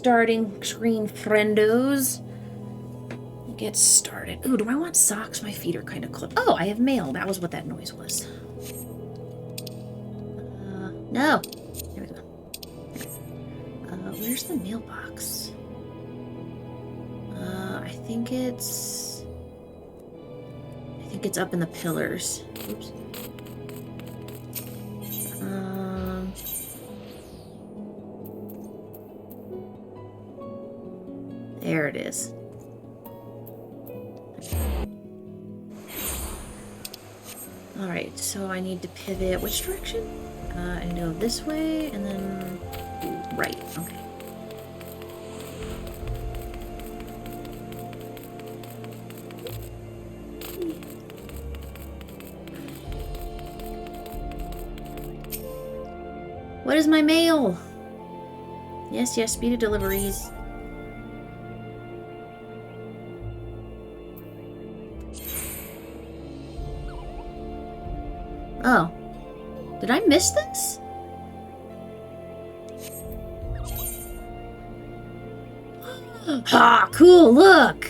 starting screen, friendos. Get started. Ooh, do I want socks? My feet are kind of clipped. Oh, I have mail. That was what that noise was. No. There we go. Where's the mailbox? I think it's up in the pillars. Oops. There it is. Alright, so I need to pivot which direction? I go this way and then right. Okay. What is my mail? Yes, yes, speed of deliveries. Oh. Did I miss this? Ah, cool, look!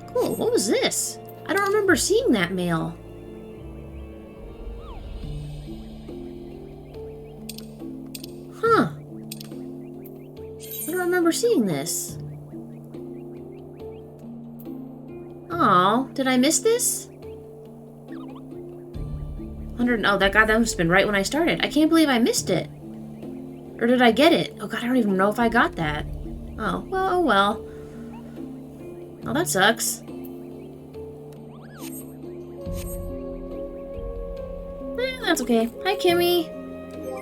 Cool, what was this? I don't remember seeing that mail. Huh. I don't remember seeing this. Oh, did I miss this? 100. Oh, that must have been right when I started. I can't believe I missed it. Or did I get it? Oh god, I don't even know if I got that. Oh, well, oh well. Oh, that sucks. That's okay. Hi, Kimmy.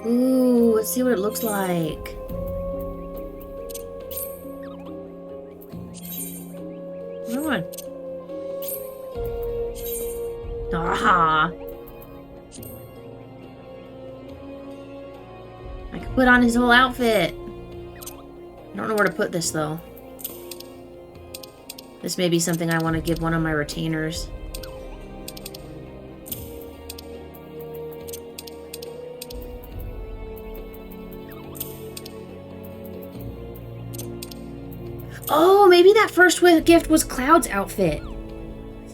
Ooh, let's see what it looks like. Come on. Ah. I could put on his whole outfit. I don't know where to put this, though. This may be something I want to give one of my retainers. Oh, maybe that first gift was Cloud's outfit.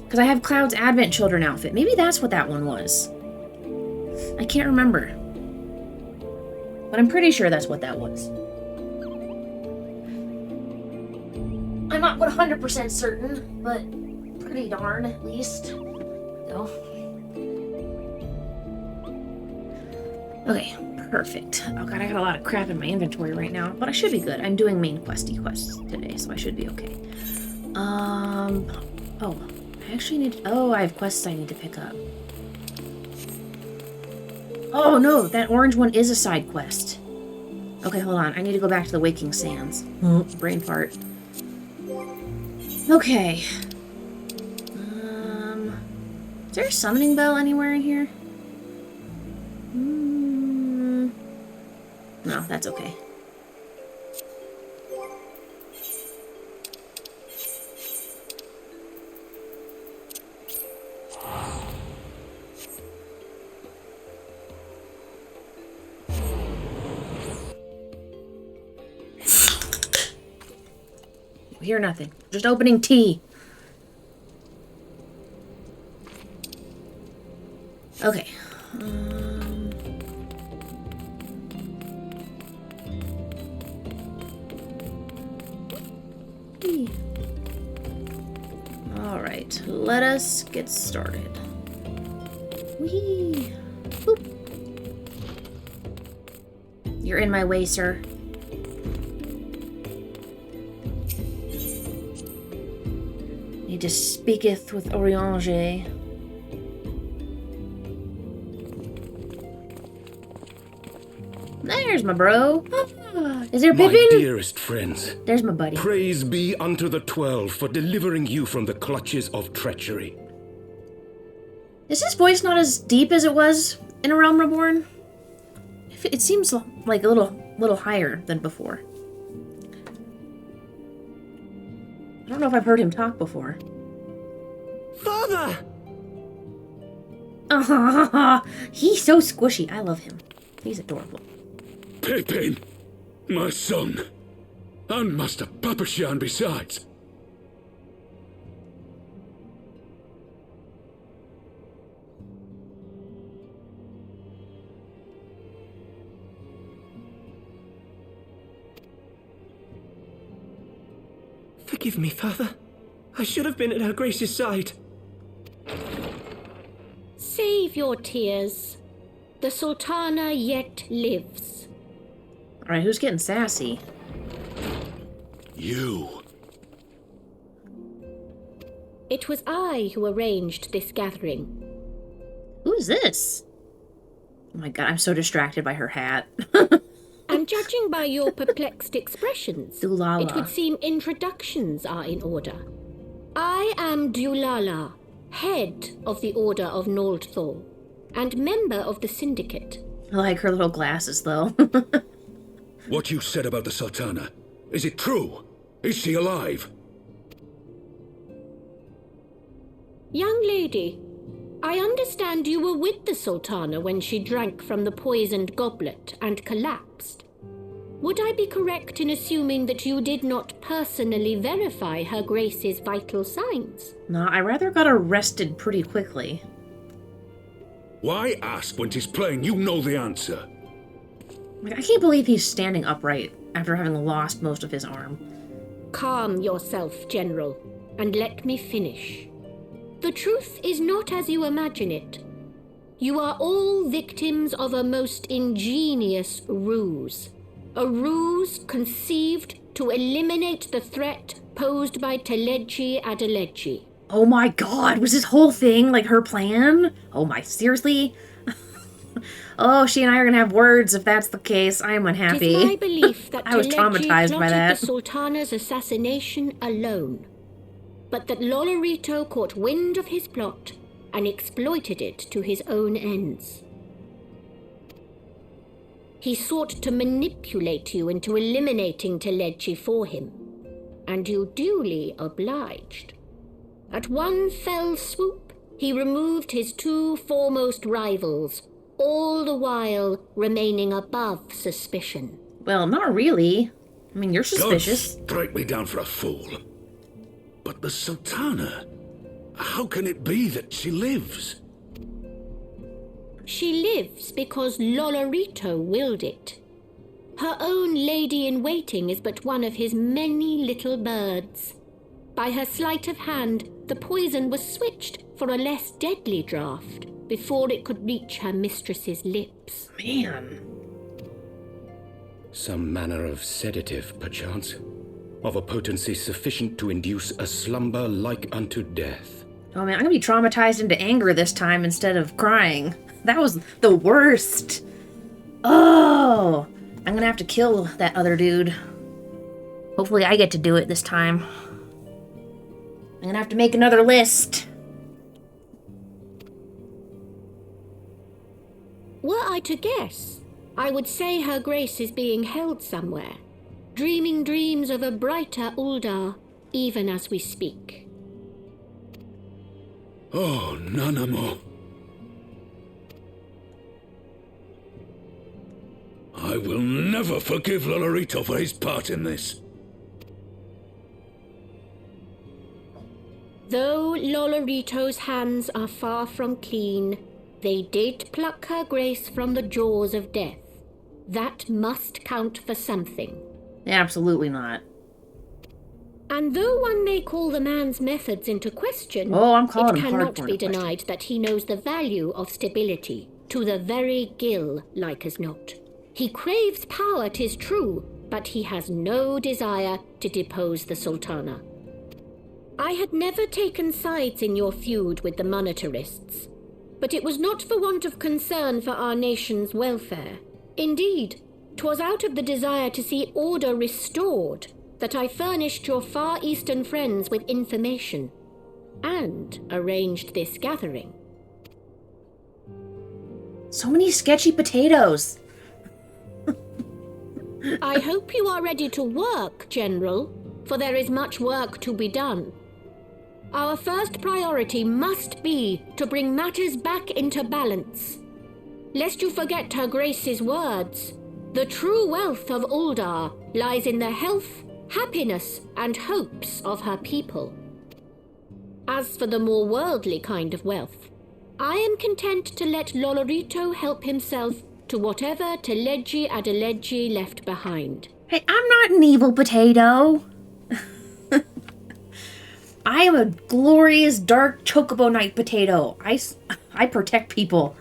Because I have Cloud's Advent Children outfit. Maybe that's what that one was. I can't remember. But I'm pretty sure that's what that was. I'm not 100% certain, but pretty darn, at least. So. Okay, perfect. Oh god, I got a lot of crap in my inventory right now, but I should be good. I'm doing main questy quests today, so I should be okay. Oh, I actually need... Oh, I have quests I need to pick up. Oh no, that orange one is a side quest. Okay, hold on. I need to go back to the Waking Sands. Brain fart. Okay. Is there a summoning bell anywhere in here? No, that's okay. Hear nothing. Just opening tea. Okay. All right. Let us get started. Whee! Boop. You're in my way, sir. He just speaketh with Oriange. There's my bro. Ah, is there Pippin? My dearest friends. There's my buddy. Praise be unto the 12 for delivering you from the clutches of treachery. Is his voice not as deep as it was in A Realm Reborn? It seems like a little higher than before. I don't know if I've heard him talk before. Father! He's so squishy. I love him. He's adorable. Pippin, my son, and Master Papashan besides. Forgive me, Father. I should have been at Her Grace's side. Save your tears. The Sultana yet lives. Alright, who's getting sassy? You. It was I who arranged this gathering. Who is this? Oh my god, I'm so distracted by her hat. And judging by your perplexed expressions, Dulala. it would seem introductions are in order. I am Dulala, head of the Order of Noldthor, and member of the Syndicate. I like her little glasses, though. What you said about the Sultana, is it true? Is she alive? Young lady, I understand you were with the Sultana when she drank from the poisoned goblet and collapsed. Would I be correct in assuming that you did not personally verify Her Grace's vital signs? No, I rather got arrested pretty quickly. Why ask when 'tis plain you know the answer? Like, I can't believe he's standing upright after having lost most of his arm. Calm yourself, General, and let me finish. The truth is not as you imagine it. You are all victims of a most ingenious ruse. A ruse conceived to eliminate the threat posed by Telechi Adelechi. Oh my god, was this whole thing like her plan? Oh my, seriously? Oh, she and I are gonna have words if that's the case. I am unhappy. It is my belief that I was Telechi traumatized by plotted that. the Sultana's assassination alone, but that Lolorito caught wind of his plot and exploited it to his own ends. He sought to manipulate you into eliminating Telechi for him, and you duly obliged. At one fell swoop, he removed his two foremost rivals, all the while remaining above suspicion. Well, not really. I mean, you're suspicious. Don't strike me down for a fool. But the Sultana, how can it be that she lives? She lives because Lolorito willed it. Her own lady-in-waiting is but one of his many little birds. By her sleight of hand, the poison was switched for a less deadly draught before it could reach her mistress's lips. Man. Some manner of sedative, perchance? Of a potency sufficient to induce a slumber like unto death. Oh man, I'm gonna be traumatized into anger this time instead of crying. That was the worst. Oh, I'm gonna have to kill that other dude. Hopefully I get to do it this time. I'm gonna have to make another list. Were I to guess, I would say Her Grace is being held somewhere, dreaming dreams of a brighter Uldar, even as we speak. Oh, Nanamo. I will never forgive Lolorito for his part in this. Though Lolorito's hands are far from clean, they did pluck Her Grace from the jaws of death. That must count for something. Absolutely not. And though one may call the man's methods into question, Oh, I'm calling it him cannot hardcore be into question. denied that he knows the value of stability, to the very gill, like as not. He craves power, 'tis true, but he has no desire to depose the Sultana. I had never taken sides in your feud with the monetarists, but it was not for want of concern for our nation's welfare. Indeed, 'twas out of the desire to see order restored that I furnished your Far Eastern friends with information and arranged this gathering. So many sketchy potatoes. I hope you are ready to work, General, for there is much work to be done. Our first priority must be to bring matters back into balance. Lest you forget Her Grace's words, the true wealth of Uldar lies in the health, happiness, and hopes of her people. As for the more worldly kind of wealth, I am content to let Lolorito help himself to whatever Teledji Adeledji left behind. Hey, I'm not an evil potato. I am a glorious dark chocobo knight potato. I protect people.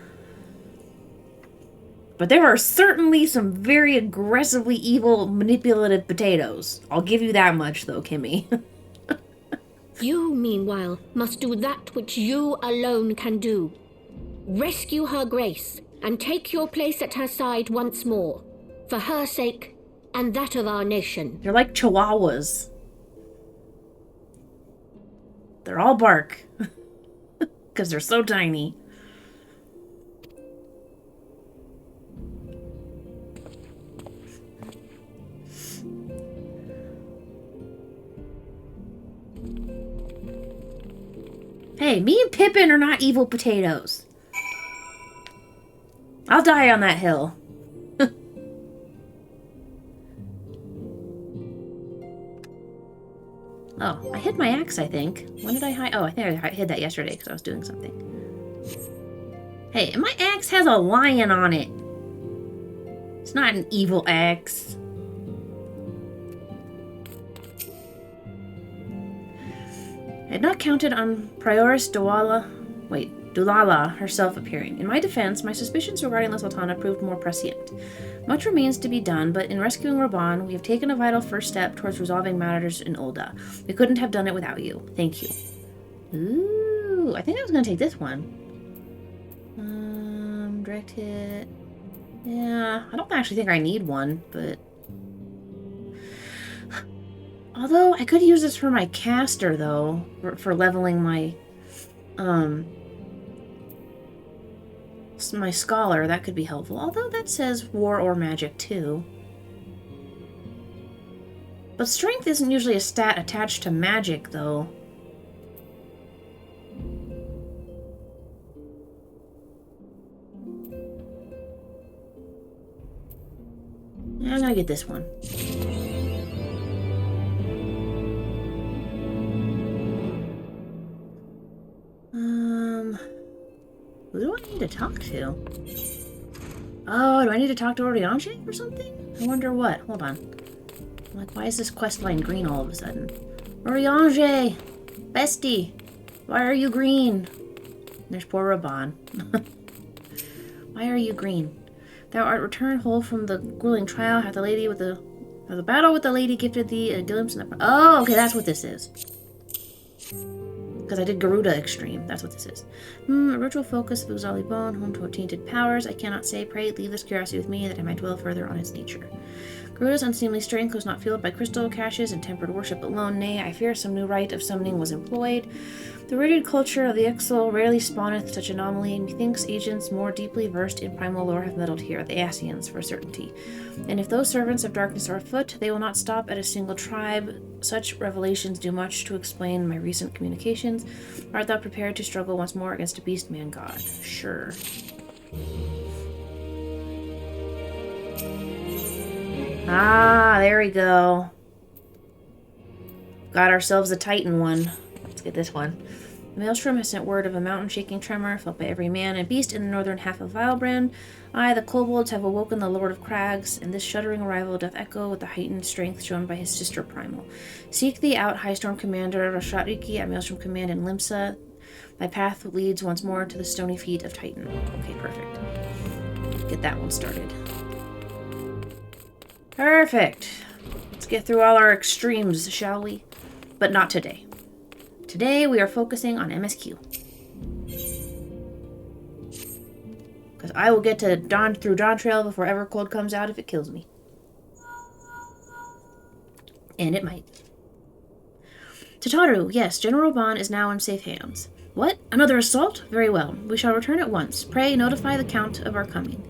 But there are certainly some very aggressively evil, manipulative potatoes. I'll give you that much, though, Kimmy. You, meanwhile, must do that which you alone can do. Rescue Her Grace and take your place at her side once more, for her sake and that of our nation. They're like chihuahuas. They're all bark. Because they're so tiny. Hey, me and Pippin are not evil potatoes. I'll die on that hill. Oh, I hid my axe, I think. When did I hide? Oh, I think I hid that yesterday because I was doing something. Hey, my axe has a lion on it. It's not an evil axe. I had not counted on Prioris Dulala herself appearing. In my defense, my suspicions regarding the Sultana proved more prescient. Much remains to be done, but in rescuing Raban, we have taken a vital first step towards resolving matters in Ulda. We couldn't have done it without you. Thank you. Ooh, I think I was going to take this one. Direct hit. Yeah, I don't actually think I need one, but... Although, I could use this for my caster, though, for leveling my, my scholar. That could be helpful. Although that says war or magic, too. But strength isn't usually a stat attached to magic, though. I'm gonna get this one. Who do I need to talk to? Oh, do I need to talk to Oriange or something? I wonder what. Hold on. I'm like, why is this quest line green all of a sudden? Oriange! Bestie! Why are you green? There's poor Raban. Why are you green? Thou art returned whole from the grueling trial. Hath the lady with the battle with the lady gifted thee a glimpse in the... Oh, okay, that's what this is. Because I did Garuda Extreme. That's what this is. A ritual focus of Uzali Bone, home to tainted powers. I cannot say. Pray, leave this curiosity with me, that I might dwell further on its nature. Garuda's unseemly strength was not fueled by crystal caches and tempered worship alone. Nay, I fear some new rite of summoning was employed. The rooted culture of the Exil rarely spawneth such anomaly. Methinks agents more deeply versed in primal lore have meddled here, the Asians, for certainty. And if those servants of darkness are afoot, they will not stop at a single tribe. Such revelations do much to explain my recent communications. Art thou prepared to struggle once more against a beast man god? Sure. Ah, there we go. Got ourselves a Titan one. Let's get this one. The Maelstrom has sent word of a mountain-shaking tremor felt by every man and beast in the northern half of Vilebrand. I, the kobolds, have awoken the Lord of Crags, and this shuddering arrival doth echo with the heightened strength shown by his sister Primal. Seek thee out, High Storm Commander Rashatriki at Maelstrom Command in Limsa. Thy path leads once more to the stony feet of Titan. Okay, perfect. Get that one started. Perfect. Let's get through all our extremes, shall we? But not today. Today we are focusing on MSQ. Because I will get to through Dawn Trail before Evercold comes out if it kills me. And it might. Tataru, yes, General Ban is now in safe hands. What? Another assault? Very well. We shall return at once. Pray notify the Count of our coming.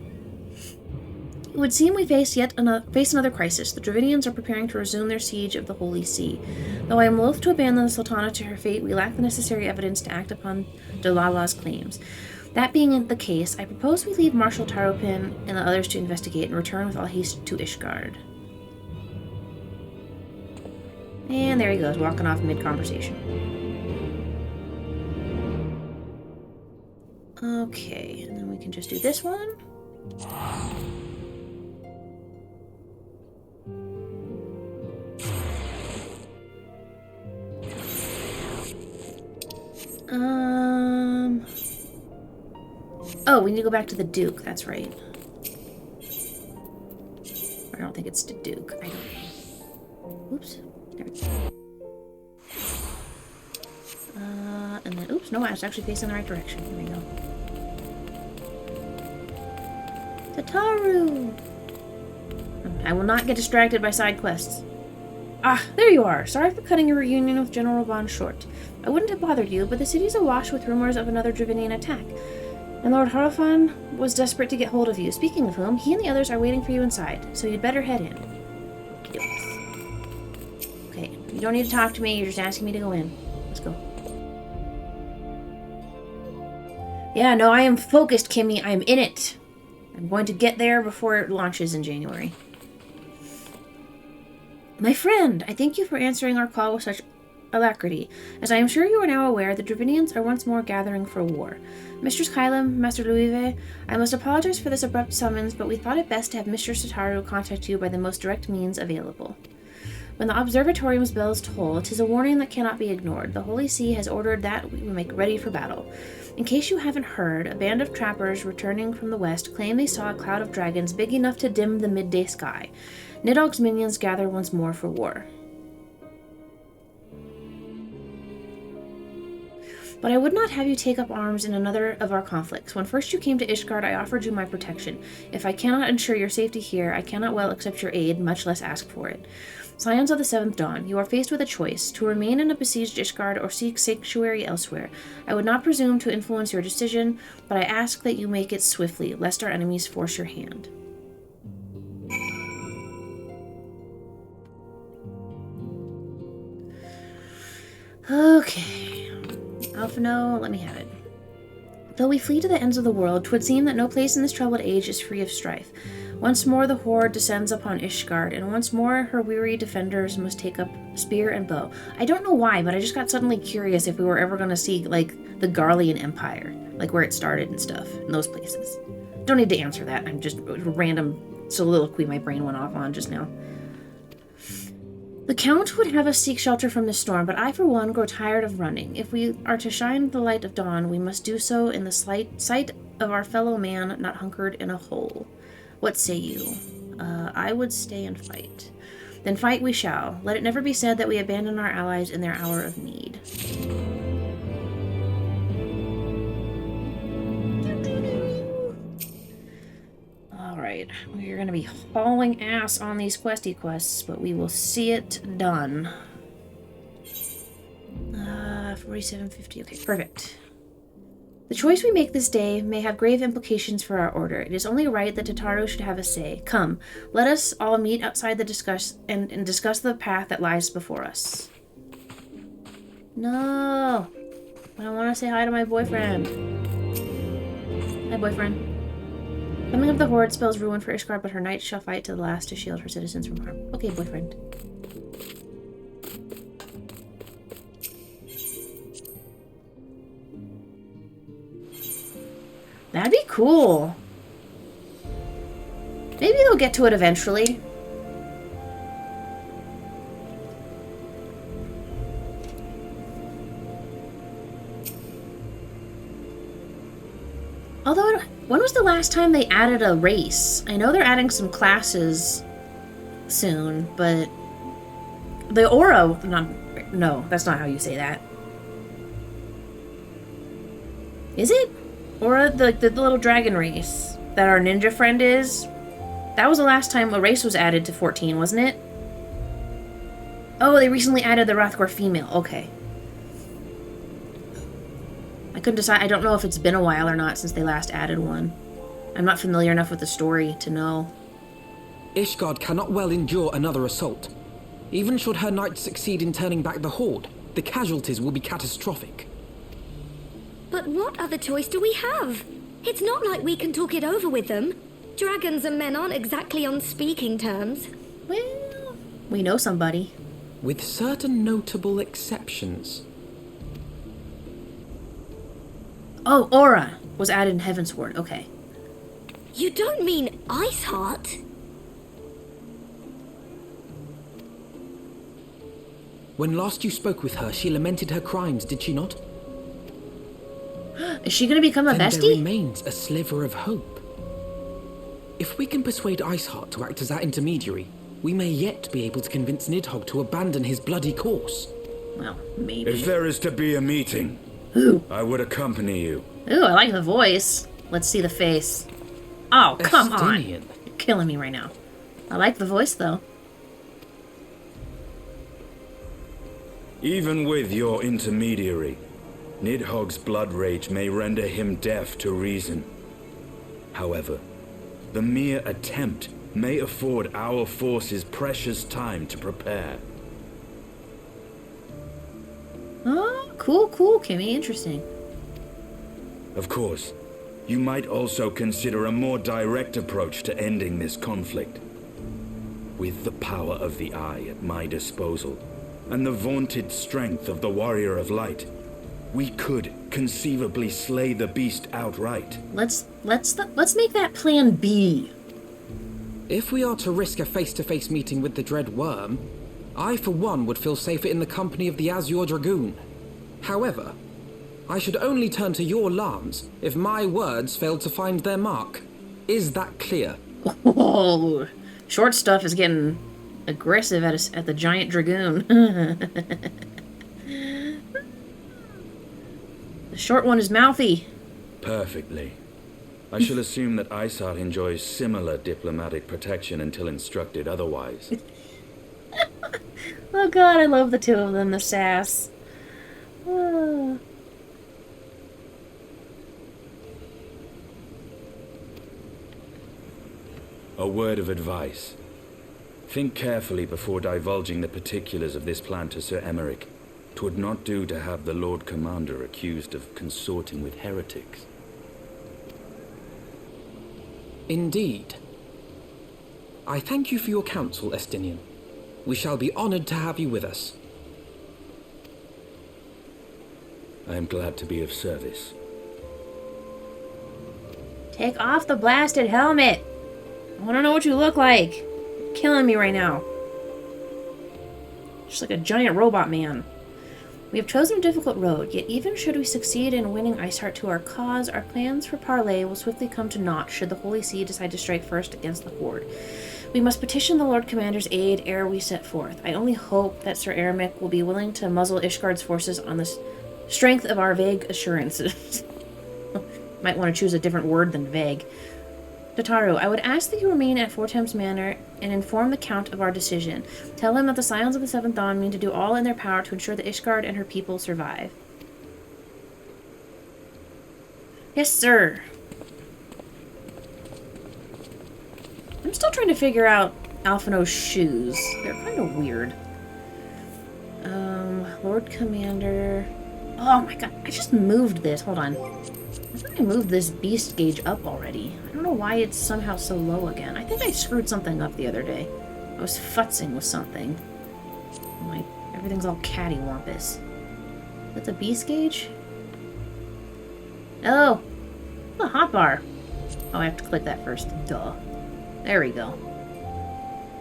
would seem we face another crisis. The Dravidians are preparing to resume their siege of the Holy See. Though I am loath to abandon the Sultana to her fate, we lack the necessary evidence to act upon Dalala's claims. That being the case, I propose we leave Marshal Taropin and the others to investigate and return with all haste to Ishgard. And there he goes, walking off mid-conversation. Okay, and then we can just do this one. Oh, we need to go back to the Duke, that's right. I don't think it's the Duke, I don't know. Oops, there we go. And then, oops, no, I was actually facing the right direction. There we go. Tataru! I will not get distracted by side quests. Ah, there you are. Sorry for cutting your reunion with General Von short. I wouldn't have bothered you, but the city's awash with rumors of another Dravidian attack. And Lord Harafan was desperate to get hold of you. Speaking of whom, he and the others are waiting for you inside, so you'd better head in. Okay, you don't need to talk to me, you're just asking me to go in. Let's go. Yeah, no, I am focused, Kimmy. I am in it. I'm going to get there before it launches in January. My friend, I thank you for answering our call with such alacrity. As I am sure you are now aware, the Dravidians are once more gathering for war. Mistress Kylum, Master Louisve, I must apologize for this abrupt summons, but we thought it best to have Mistress Sataru contact you by the most direct means available. When the observatorium's bells toll, 'tis a warning that cannot be ignored. The Holy See has ordered that we make ready for battle. In case you haven't heard, a band of trappers returning from the west claim they saw a cloud of dragons big enough to dim the midday sky. Nidog's minions gather once more for war. But I would not have you take up arms in another of our conflicts. When first you came to Ishgard, I offered you my protection. If I cannot ensure your safety here, I cannot well accept your aid, much less ask for it. Scions of the Seventh Dawn, you are faced with a choice, to remain in a besieged Ishgard or seek sanctuary elsewhere. I would not presume to influence your decision, but I ask that you make it swiftly, lest our enemies force your hand. Okay. Alphino, let me have it. Though we flee to the ends of the world, 'twould seem that no place in this troubled age is free of strife. Once more the horde descends upon Ishgard, and once more her weary defenders must take up spear and bow. I don't know why, but I just got suddenly curious if we were ever going to see, like, the Garlean Empire, like where it started and stuff, in those places. Don't need to answer that. I'm just a random soliloquy my brain went off on just now. The Count would have us seek shelter from the storm, but I, for one, grow tired of running. If we are to shine the light of dawn, we must do so in the sight of our fellow man, not hunkered in a hole. What say you? I would stay and fight. Then fight we shall. Let it never be said that we abandon our allies in their hour of need. Alright, we're going to be hauling ass on these questy quests, but we will see it done. 4750, okay, perfect. The choice we make this day may have grave implications for our order. It is only right that Tataru should have a say. Come, let us all meet outside the discuss the path that lies before us. No! I don't want to say hi to my boyfriend. Hi, boyfriend. Coming of the Horde spells ruin for Ishgard, but her knights shall fight to the last to shield her citizens from harm. Okay, boyfriend. That'd be cool. Maybe they'll get to it eventually. Although, when was the last time they added a race? I know they're adding some classes soon, but the Aura... No, that's not how you say that. Is it? Or the little dragon race that our ninja friend is. That was the last time a race was added to 14, wasn't it? Oh, they recently added the Wrathgore female. Okay. I couldn't decide. I don't know if it's been a while or not since they last added one. I'm not familiar enough with the story to know. Ishgard cannot well endure another assault. Even should her knights succeed in turning back the Horde, the casualties will be catastrophic. But what other choice do we have? It's not like we can talk it over with them. Dragons and men aren't exactly on speaking terms. Well, we know somebody. With certain notable exceptions. Oh, Aura was added in Heavensward. Okay. You don't mean Iceheart? When last you spoke with her, she lamented her crimes, did she not? Is she going to become a Then bestie? there remains a sliver of hope. If we can persuade Iceheart to act as our intermediary, we may yet be able to convince Nidhogg to abandon his bloody course. Well, maybe. If there is to be a meeting, Ooh. I would accompany you. Ooh, I like the voice. Let's see the face. Oh, come on. Estinian. You're killing me right now. I like the voice, though. Even with your intermediary, Nidhogg's blood rage may render him deaf to reason. However, the mere attempt may afford our forces precious time to prepare. Oh, cool, Kimmy. Interesting. Of course, you might also consider a more direct approach to ending this conflict. With the power of the Eye at my disposal, and the vaunted strength of the Warrior of Light, we could conceivably slay the beast outright. Let's make that plan B. If we are to risk a face-to-face meeting with the Dread Worm, I for one would feel safer in the company of the Azure Dragoon. However, I should only turn to your Lams if my words failed to find their mark. Is that clear? Oh, short stuff is getting aggressive at the giant dragoon. The short one is mouthy. Perfectly. I shall assume that Isart enjoys similar diplomatic protection until instructed otherwise. Oh god, I love the two of them, the sass. Ah. A word of advice. Think carefully before divulging the particulars of this plan to Sir Emeric. 'Twould not do to have the Lord Commander accused of consorting with heretics. Indeed. I thank you for your counsel, Estinian. We shall be honored to have you with us. I am glad to be of service. Take off the blasted helmet. I want to know what you look like. You're killing me right now. Just like a giant robot man. We have chosen a difficult road, yet even should we succeed in winning Iceheart to our cause, our plans for parley will swiftly come to naught should the Holy See decide to strike first against the Horde. We must petition the Lord Commander's aid ere we set forth. I only hope that Sir Eremic will be willing to muzzle Ishgard's forces on the strength of our vague assurances. Might want to choose a different word than vague. Tataru, I would ask that you remain at Four Thames Manor and inform the Count of our decision. Tell him that the Scions of the Seventh Dawn mean to do all in their power to ensure that Ishgard and her people survive. Yes, sir. I'm still trying to figure out Alphino's shoes. They're kind of weird. Lord Commander... Oh my god, I just moved this. Hold on. I thought I moved this beast gauge up already. I don't know why it's somehow so low again. I think I screwed something up the other day. I was futzing with something. Everything's all cattywampus. That's a beast gauge? Oh! A hotbar. Oh, I have to click that first. Duh. There we go.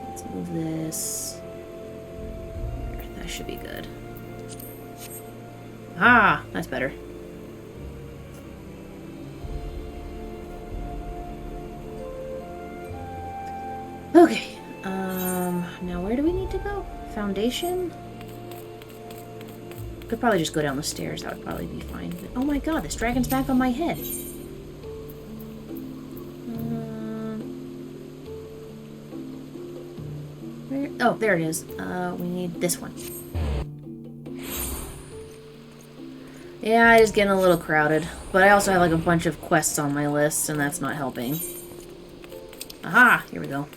Let's move this. There, that should be good. Ah! That's better. Okay. Now where do we need to go? Foundation? Could probably just go down the stairs. That would probably be fine. But, oh my god, this dragon's back on my head. Where? Oh, there it is. We need this one. Yeah, it is getting a little crowded. But I also have like a bunch of quests on my list, and that's not helping. Aha! Here we go.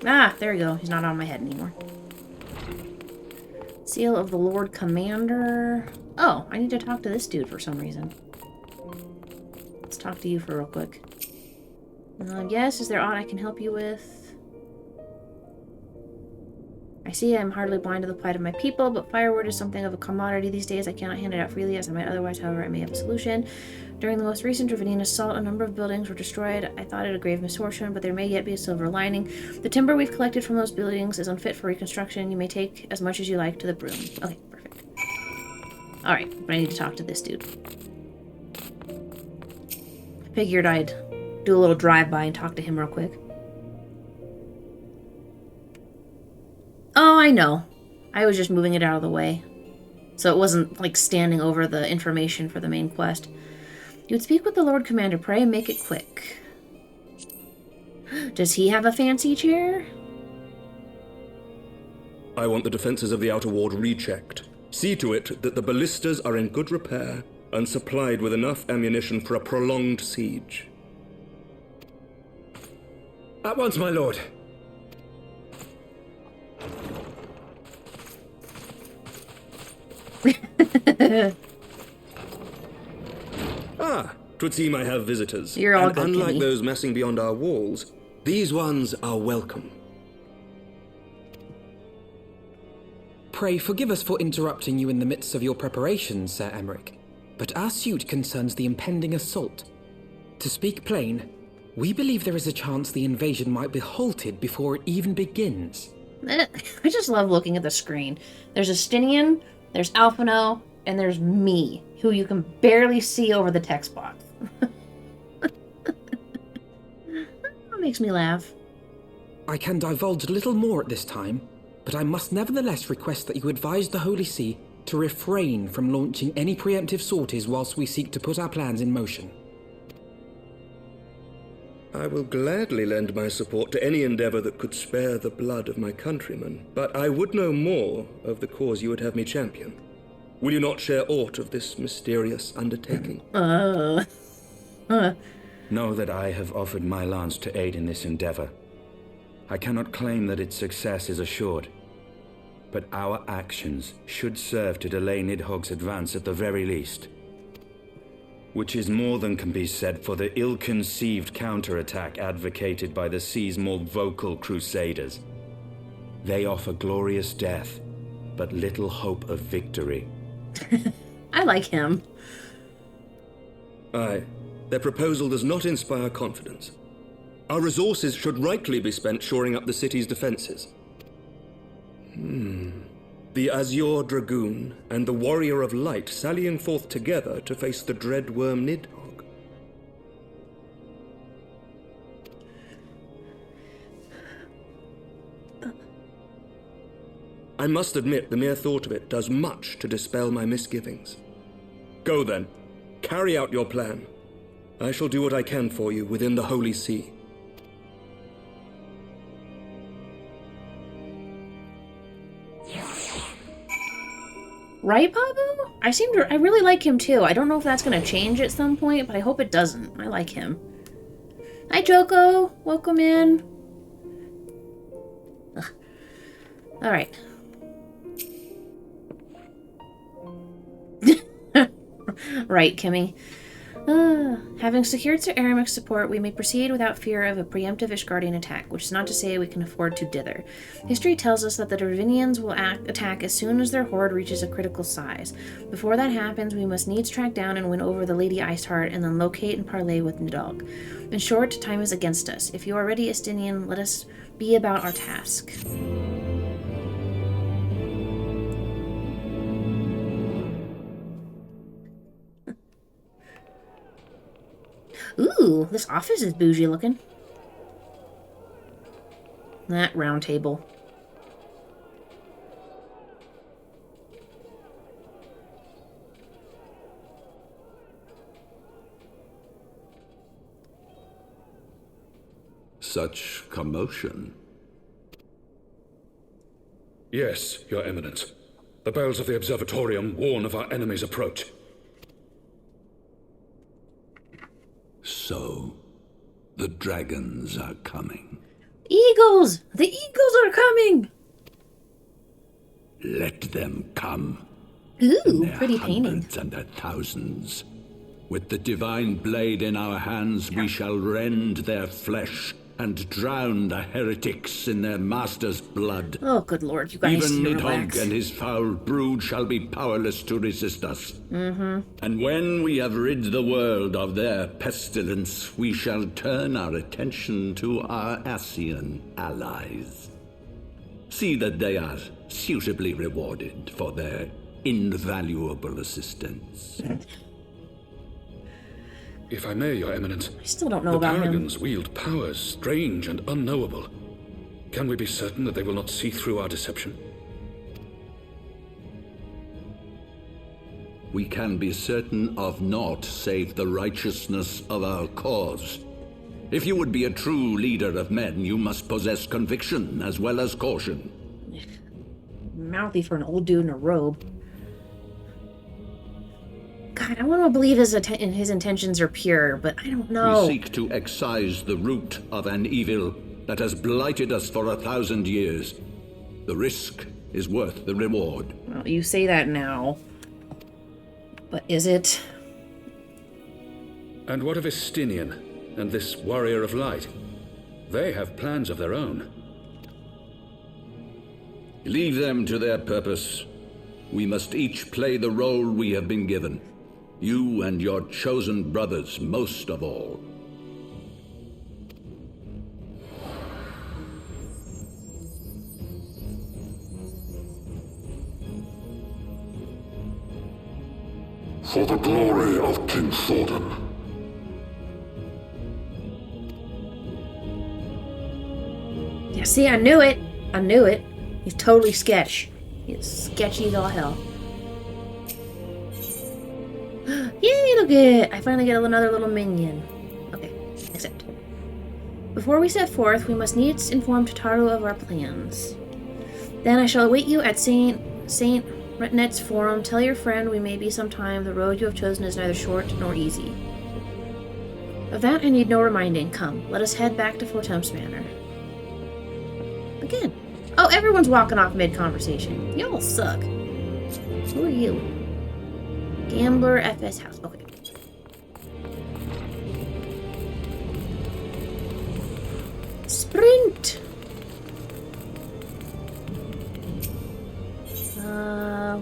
Ah, there we go. He's not on my head anymore. Seal of the Lord Commander. Oh, I need to talk to this dude for some reason. Let's talk to you for real quick. Yes, is there aught I can help you with? I see I am hardly blind to the plight of my people, but firewood is something of a commodity these days. I cannot hand it out freely as I might otherwise, however, I may have a solution. During the most recent Dravinian assault, a number of buildings were destroyed. I thought it a grave misfortune, but there may yet be a silver lining. The timber we've collected from those buildings is unfit for reconstruction. You may take as much as you like to the broom. Okay, perfect. Alright, but I need to talk to this dude. Figured I'd do a little drive-by and talk to him real quick. Oh, I know. I was just moving it out of the way. So it wasn't, like, standing over the information for the main quest. You would speak with the Lord Commander. Pray and make it quick. Does he have a fancy chair? I want the defenses of the outer ward rechecked. See to it that the ballistas are in good repair and supplied with enough ammunition for a prolonged siege. At once, my lord. Ah, 'twould seem I have visitors. You're all and good, unlike Kenny. those messing beyond our walls, these ones are welcome. Pray forgive us for interrupting you in the midst of your preparations, Sir Emmerich, but our suit concerns the impending assault. To speak plain, we believe there is a chance the invasion might be halted before it even begins. I just love looking at the screen. There's Estinian, there's Alphino, and there's me, who you can barely see over the text box. That makes me laugh. I can divulge little more at this time, but I must nevertheless request that you advise the Holy See to refrain from launching any preemptive sorties whilst we seek to put our plans in motion. I will gladly lend my support to any endeavor that could spare the blood of my countrymen, but I would know more of the cause you would have me champion. Will you not share aught of this mysterious undertaking? Know that I have offered my lance to aid in this endeavor. I cannot claim that its success is assured, but our actions should serve to delay Nidhogg's advance at the very least. Which is more than can be said for the ill-conceived counterattack advocated by the sea's more vocal crusaders. They offer glorious death, but little hope of victory. I like him. Aye, their proposal does not inspire confidence. Our resources should rightly be spent shoring up the city's defenses. The Azure Dragoon and the Warrior of Light sallying forth together to face the dread worm Nidhogg. I must admit the mere thought of it does much to dispel my misgivings. Go then, carry out your plan. I shall do what I can for you within the Holy See. Right, Pabu? I really like him too. I don't know if that's gonna change at some point, but I hope it doesn't. I like him. Hi, Joko. Welcome in. Alright. Right, Kimmy. Having secured Sir Aramic's support, we may proceed without fear of a preemptive Ishgardian attack, which is not to say we can afford to dither. History tells us that the Dravinians will attack as soon as their horde reaches a critical size. Before that happens, we must needs track down and win over the Lady Iceheart, and then locate and parley with Nidhogg. In short, time is against us. If you are ready, Estinian, let us be about our task. Ooh, this office is bougie looking. That round table. Such commotion. Yes, Your Eminence. The bells of the observatorium warn of our enemy's approach. So, the dragons are coming. Eagles! The eagles are coming! Let them come. Ooh, Their pretty painting. hundreds and their thousands. With the divine blade in our hands, we shall rend their flesh and drown the heretics in their master's blood. Oh, good lord, you guys Even need to Nidhogg relax. and his foul brood shall be powerless to resist us. And when we have rid the world of their pestilence, we shall turn our attention to our Ascian allies. See that they are suitably rewarded for their invaluable assistance. If I may, Your Eminence, I still don't know the about him. Paragons wield powers strange and unknowable. Can we be certain that they will not see through our deception? We can be certain of naught save the righteousness of our cause. If you would be a true leader of men, you must possess conviction as well as caution. Mouthy for an old dude in a robe. God, I want to believe his intentions are pure, but I don't know. We seek to excise the root of an evil that has blighted us for 1,000 years. The risk is worth the reward. Well, you say that now. But is it? And what of Estinian and this warrior of light? They have plans of their own. Leave them to their purpose. We must each play the role we have been given. You and your chosen brothers most of all. For the glory of King Thordan. Yeah, see, I knew it. I knew it. He's totally sketch. He's sketchy as all hell. Yay, look it! I finally get another little minion. Okay, accept. Before we set forth, we must needs inform Tataru of our plans. Then I shall await you at Saint Retnet's Forum. Tell your friend we may be sometime. The road you have chosen is neither short nor easy. Of that I need no reminding. Come, let us head back to Fortemps Manor. Again. Oh, everyone's walking off mid-conversation. Y'all suck. Who are you? Gambler FS House. Okay. Sprint!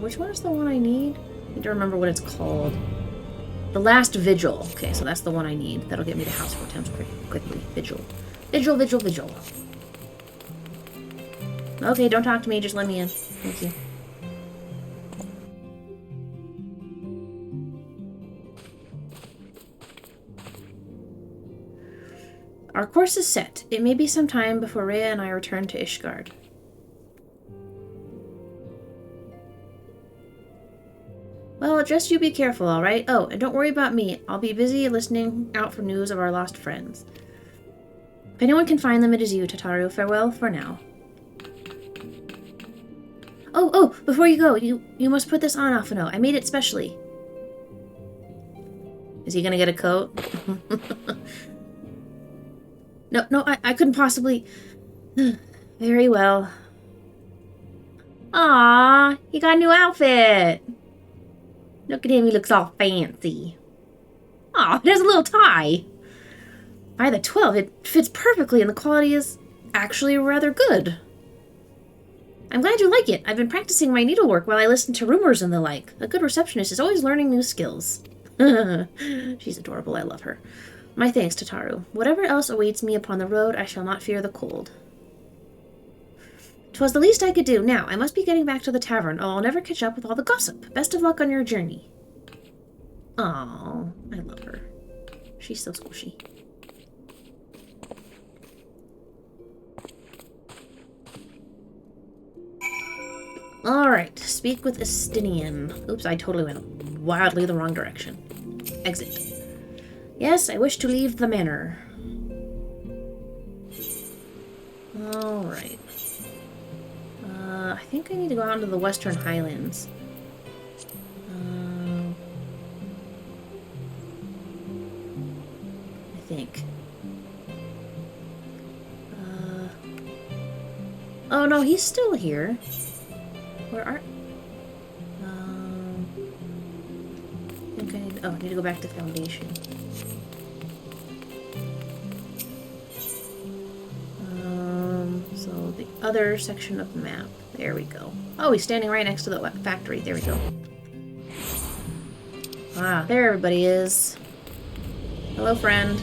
Which one is the one I need? I need to remember what it's called. The Last Vigil. Okay, so that's the one I need. That'll get me to House Fortemps quickly. Vigil. Vigil, Vigil, Vigil. Okay, don't talk to me. Just let me in. Thank you. Our course is set. It may be some time before Rhea and I return to Ishgard. Well, just you be careful, alright? Oh, and don't worry about me. I'll be busy listening out for news of our lost friends. If anyone can find them, it is you, Tataru. Farewell for now. Oh, before you go, you must put this on, Afano. I made it specially. Is he gonna get a coat? No, I couldn't possibly... Very well. Aww, he got a new outfit. Look at him, he looks all fancy. Aw, it has a little tie. By the 12, it fits perfectly and the quality is actually rather good. I'm glad you like it. I've been practicing my needlework while I listen to rumors and the like. A good receptionist is always learning new skills. She's adorable, I love her. My thanks, Tataru. Whatever else awaits me upon the road, I shall not fear the cold. 'Twas the least I could do. Now, I must be getting back to the tavern, or I'll never catch up with all the gossip. Best of luck on your journey. Aww, I love her. She's so squishy. Alright, speak with Estinian. Oops, I totally went wildly the wrong direction. Exit. Yes, I wish to leave the manor. Alright. I think I need to go out into the Western Highlands. I think. Oh no, he's still here. Where are... I think I need... Oh, I need to go back to Foundation. So the other section of the map. There we go. Oh, he's standing right next to the factory. There we go. Ah, there everybody is. Hello, friend.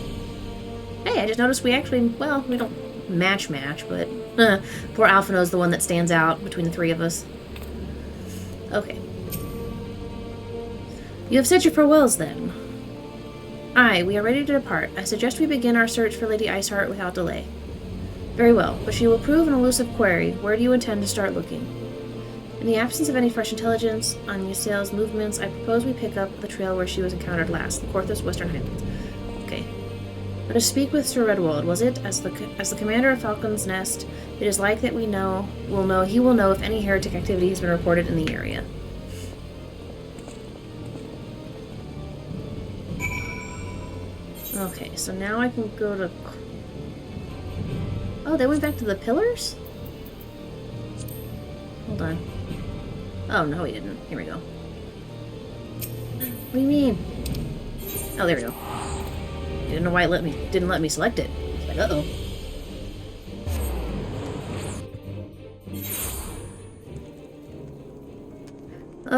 Hey, I just noticed we actually... Well, we don't match, but... poor Alphino's the one that stands out between the three of us. Okay. You have said your farewells, then. Aye, we are ready to depart. I suggest we begin our search for Lady Iceheart without delay. Very well, but she will prove an elusive quarry. Where do you intend to start looking? In the absence of any fresh intelligence on Ysaele's movements, I propose we pick up the trail where she was encountered last, the Korthos Western Highlands. Okay. Let us speak with Sir Redwald. Was it, as the commander of Falcon's Nest, it is like that he will know if any heretic activity has been reported in the area. Okay, so now I can go to... Oh, they went back to the pillars? Hold on. Oh, no, he didn't. Here we go. What do you mean? Oh, there we go. I didn't know why it didn't let me select it. It's like, uh-oh.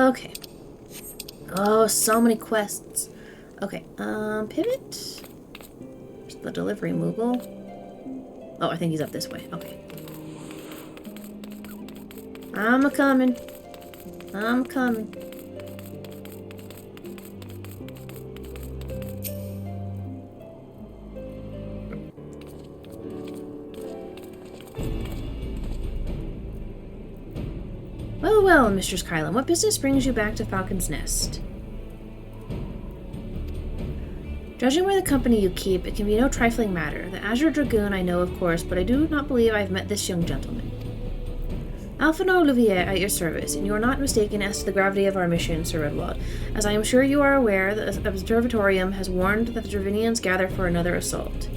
Okay. Oh, so many quests. Okay, pivot. There's the delivery Moogle. Oh, I think he's up this way. Okay. I'm a-coming. I'm coming. Well, well, Mistress Kylan, what business brings you back to Falcon's Nest? Judging by the company you keep, it can be no trifling matter. The Azure Dragoon I know, of course, but I do not believe I have met this young gentleman. Alphino Olivier at your service, and you are not mistaken as to the gravity of our mission, Sir Redwald. As I am sure you are aware, the Observatorium has warned that the Dravinians gather for another assault.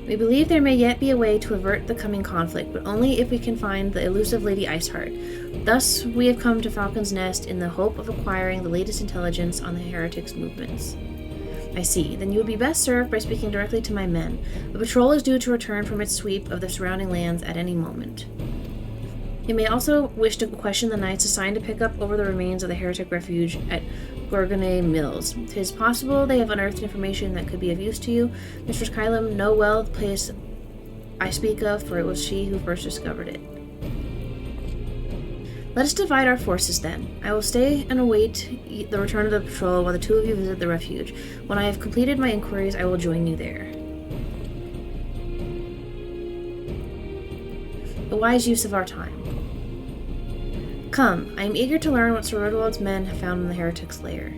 We believe there may yet be a way to avert the coming conflict, but only if we can find the elusive Lady Iceheart. Thus, we have come to Falcon's Nest in the hope of acquiring the latest intelligence on the heretics' movements. I see. Then you would be best served by speaking directly to my men. The patrol is due to return from its sweep of the surrounding lands at any moment. You may also wish to question the knights assigned to pick up over the remains of the heretic refuge at Gorgonay Mills. 'Tis possible they have unearthed information that could be of use to you. Mistress Kylan know well the place I speak of, for it was she who first discovered it. Let us divide our forces then. I will stay and await the return of the patrol while the two of you visit the refuge. When I have completed my inquiries, I will join you there. A wise use of our time. Come, I am eager to learn what Sir Redwald's men have found in the heretic's lair.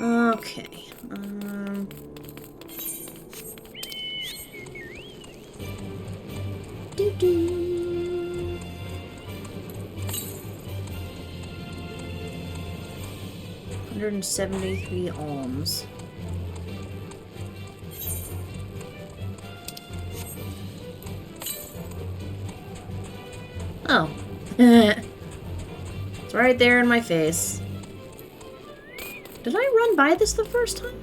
Okay. Doo-doo. $173 alms. Oh. It's right there in my face. Did I run by this the first time?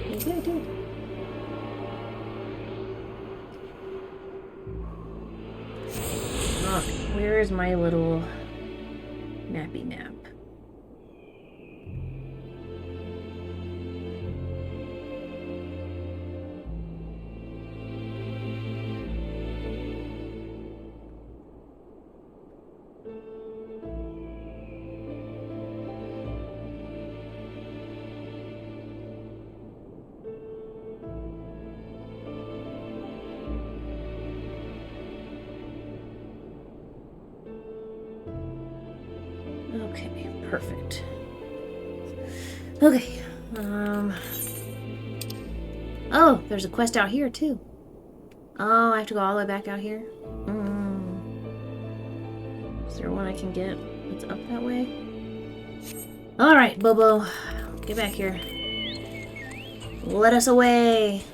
Maybe I did. Okay, where is my little nappy nap? Okay, perfect. Okay, oh, there's a quest out here, too. Oh, I have to go all the way back out here? Is there one I can get that's up that way? Alright, Bobo. Get back here. Let us away.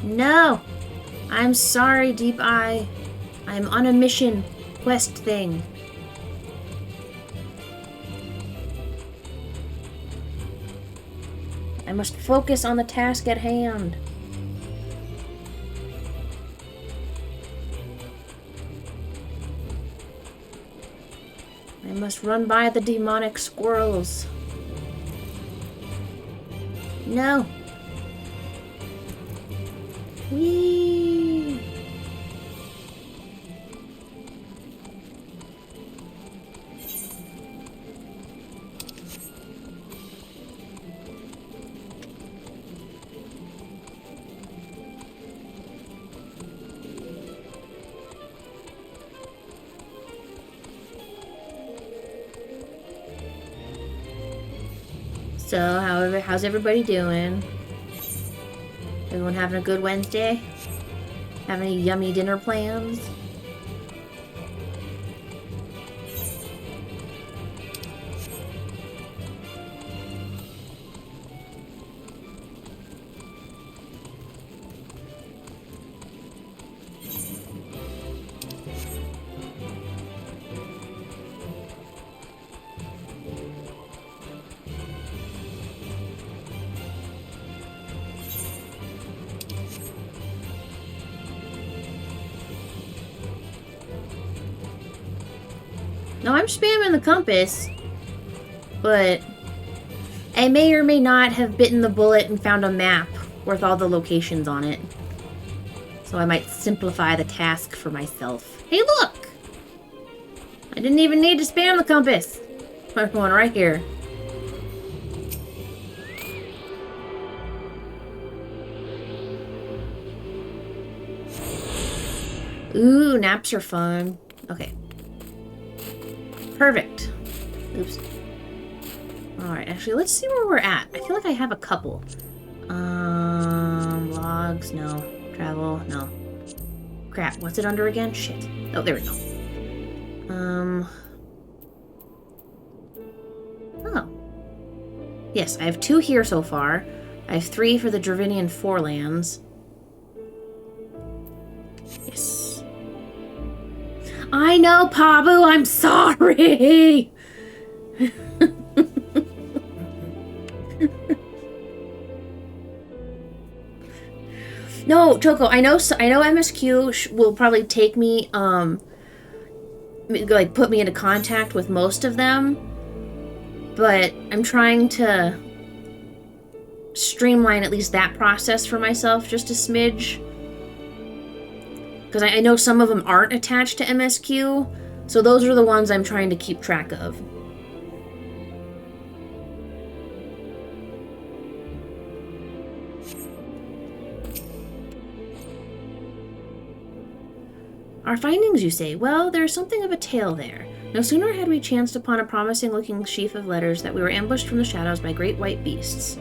No! I'm sorry, Deep Eye. I'm on a mission. Quest thing. I must focus on the task at hand. I must run by the demonic squirrels. No. Whee! So, how's everybody doing? Everyone having a good Wednesday? Have any yummy dinner plans? No, I'm spamming the compass, but I may or may not have bitten the bullet and found a map with all the locations on it. So I might simplify the task for myself. Hey, look! I didn't even need to spam the compass. I'm going right here. Ooh, naps are fun. Okay. Perfect. Oops. Alright, actually, let's see where we're at. I feel like I have a couple. Logs, no. Travel, no. Crap, what's it under again? Shit. Oh, there we go. Oh. Yes, I have 2 here so far. I have 3 for the Dravinian Forelands. Yes. I know, Pabu, I'm sorry! No, Choco, I know MSQ will probably take me, like, put me into contact with most of them, but I'm trying to streamline at least that process for myself just a smidge. Because I know some of them aren't attached to MSQ, so those are the ones I'm trying to keep track of. Our findings, you say? Well, there's something of a tale there. No sooner had we chanced upon a promising-looking sheaf of letters that we were ambushed from the shadows by great white beasts.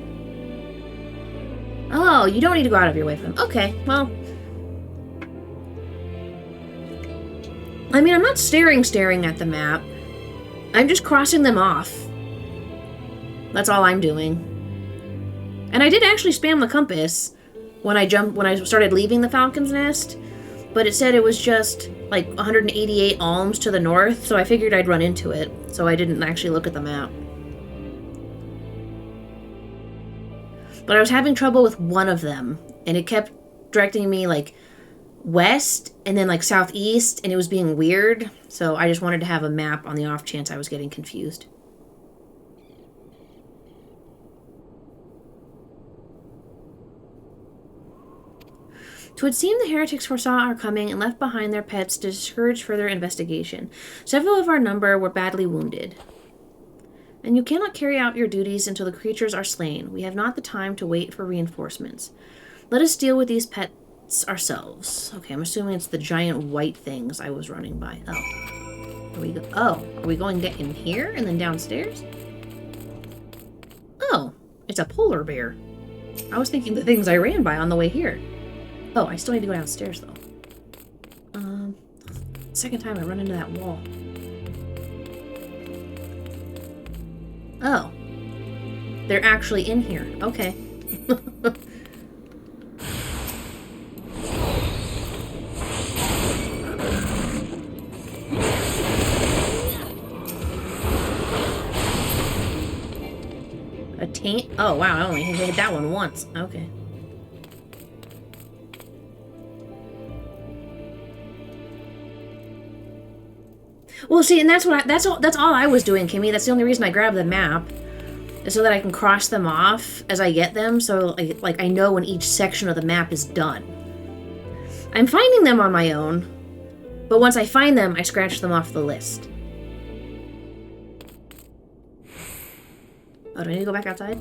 Oh, you don't need to go out of your way for them. Okay, well... I mean, I'm not staring at the map. I'm just crossing them off. That's all I'm doing. And I did actually spam the compass when I started leaving the Falcon's Nest, but it said it was just like 188 alms to the north, so I figured I'd run into it, so I didn't actually look at the map. But I was having trouble with one of them, and it kept directing me like west and then like southeast, and it was being weird, so I just wanted to have a map on the off chance I was getting confused. Twould seem the heretics foresaw our coming and left behind their pets to discourage further investigation. Several of our number were badly wounded. And you cannot carry out your duties until the creatures are slain. We have not the time to wait for reinforcements. Let us deal with these pets ourselves. Okay, I'm assuming it's the giant white things I was running by. Oh. Are we going in here and then downstairs? Oh, it's a polar bear. I was thinking the things I ran by on the way here. Oh, I still need to go downstairs, though. second time I run into that wall. Oh. They're actually in here. Okay. A taint? Oh, wow. I only hit that one once. Okay. Well, see, and that's all I was doing, Kimmy. That's the only reason I grabbed the map, is so that I can cross them off as I get them. So, I know when each section of the map is done. I'm finding them on my own, but once I find them, I scratch them off the list. Oh, do I need to go back outside?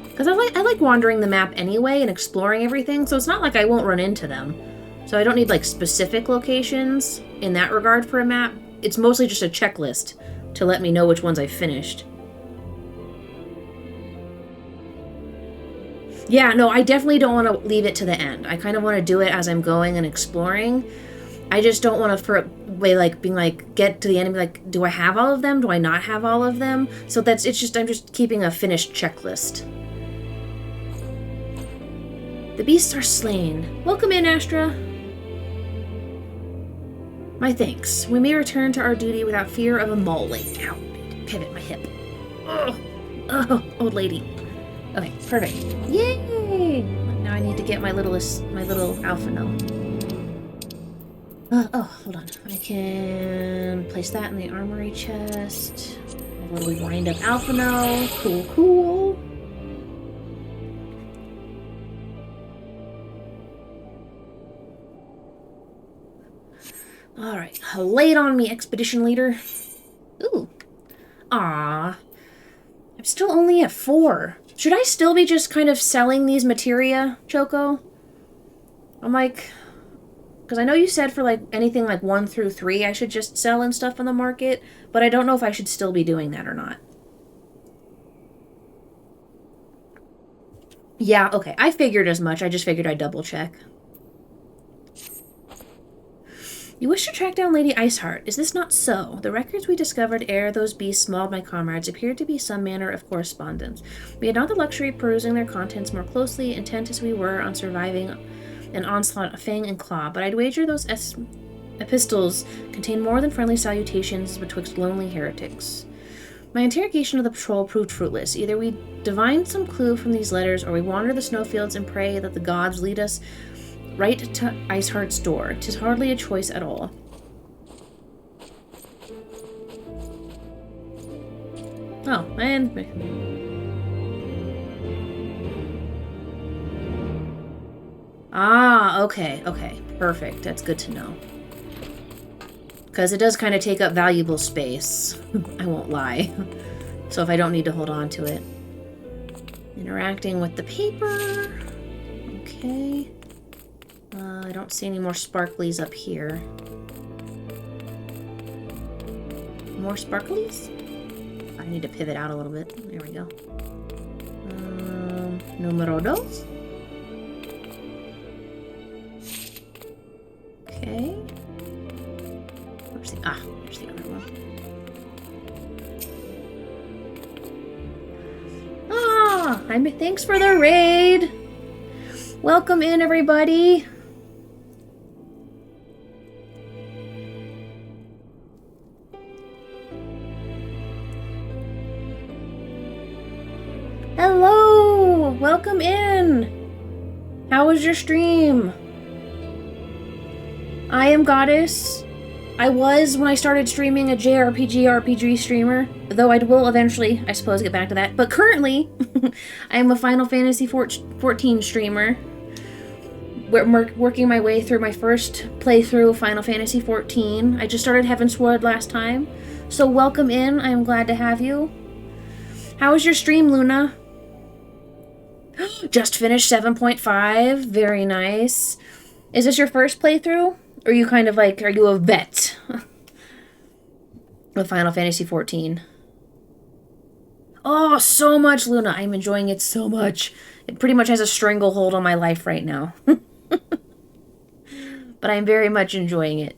Because I like wandering the map anyway and exploring everything, so it's not like I won't run into them. So I don't need, like, specific locations in that regard for a map. It's mostly just a checklist to let me know which ones I've finished. Yeah, no, I definitely don't want to leave it to the end. I kind of want to do it as I'm going and exploring. I just don't want to, get to the end and be like, do I have all of them? Do I not have all of them? So I'm just keeping a finished checklist. The beasts are slain. Welcome in, Astra. My thanks. We may return to our duty without fear of a mauling. Ow, pivot my hip. Oh, old lady. Okay, perfect. Yay! Now I need to get my little alpha node. Hold on. I can place that in the armory chest. A little wind up alpha node. Cool. Alright, lay it on me, expedition leader. Ooh. Ah. I'm still only at 4. Should I still be just kind of selling these materia, Choco? I'm like... Because I know you said for, anything 1 through 3 I should just sell and stuff on the market, but I don't know if I should still be doing that or not. Yeah, okay. I figured as much. I just figured I'd double check. You wish to track down Lady Iceheart. Is this not so? The records we discovered ere those beasts mauled my comrades appeared to be some manner of correspondence. We had not the luxury of perusing their contents more closely, intent as we were on surviving an onslaught of fang and claw, but I'd wager those epistles contain more than friendly salutations betwixt lonely heretics. My interrogation of the patrol proved fruitless. Either we divined some clue from these letters, or we wander the snowfields and pray that the gods lead us right to Iceheart's door. 'Tis hardly a choice at all. Oh, and... Ah, okay. Perfect. That's good to know. Because it does kind of take up valuable space. I won't lie. So if I don't need to hold on to it. Interacting with the paper. Okay. I don't see any more sparklies up here. More sparklies? I need to pivot out a little bit. There we go. Numero dos. Okay. Where's the... Ah, there's the other one. Ah! Thanks for the raid! Welcome in, everybody! Hello! Welcome in! How was your stream? I am Goddess. I was, when I started streaming, a JRPG RPG streamer, though I will eventually, I suppose, get back to that. But currently, I am a Final Fantasy XIV streamer. Working my way through my first playthrough of Final Fantasy XIV. I just started Heavensward last time. So welcome in, I am glad to have you. How was your stream, Luna? Just finished 7.5. Very nice. Is this your first playthrough? Or are you kind of are you a vet with Final Fantasy XIV? Oh, so much, Luna. I'm enjoying it so much. It pretty much has a stranglehold on my life right now. but I'm very much enjoying it.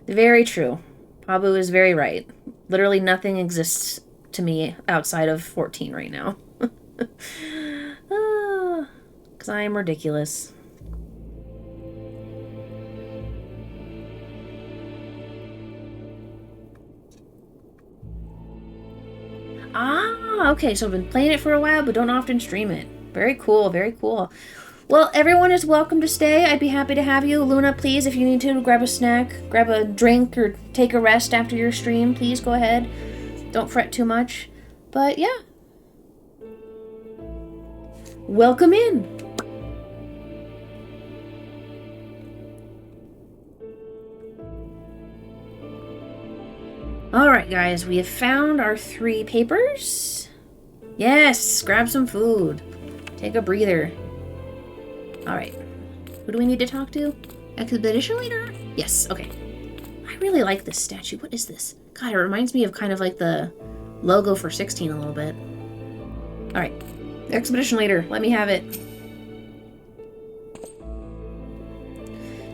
Very true. Pabu is very right. Literally nothing exists to me outside of 14 right now. Because I am ridiculous. Ah, okay, so I've been playing it for a while, but don't often stream it. Very cool, very cool. Well, everyone is welcome to stay. I'd be happy to have you. Luna, please, if you need to, grab a snack, grab a drink, or take a rest after your stream, please go ahead. Don't fret too much. But, yeah. Welcome in. Alright, guys, we have found our 3 papers. Yes, grab some food. Take a breather. Alright. Who do we need to talk to? Expedition leader? Yes, okay. I really like this statue. What is this? God, it reminds me of kind of like the logo for 16 a little bit. Alright. Expedition leader, let me have it.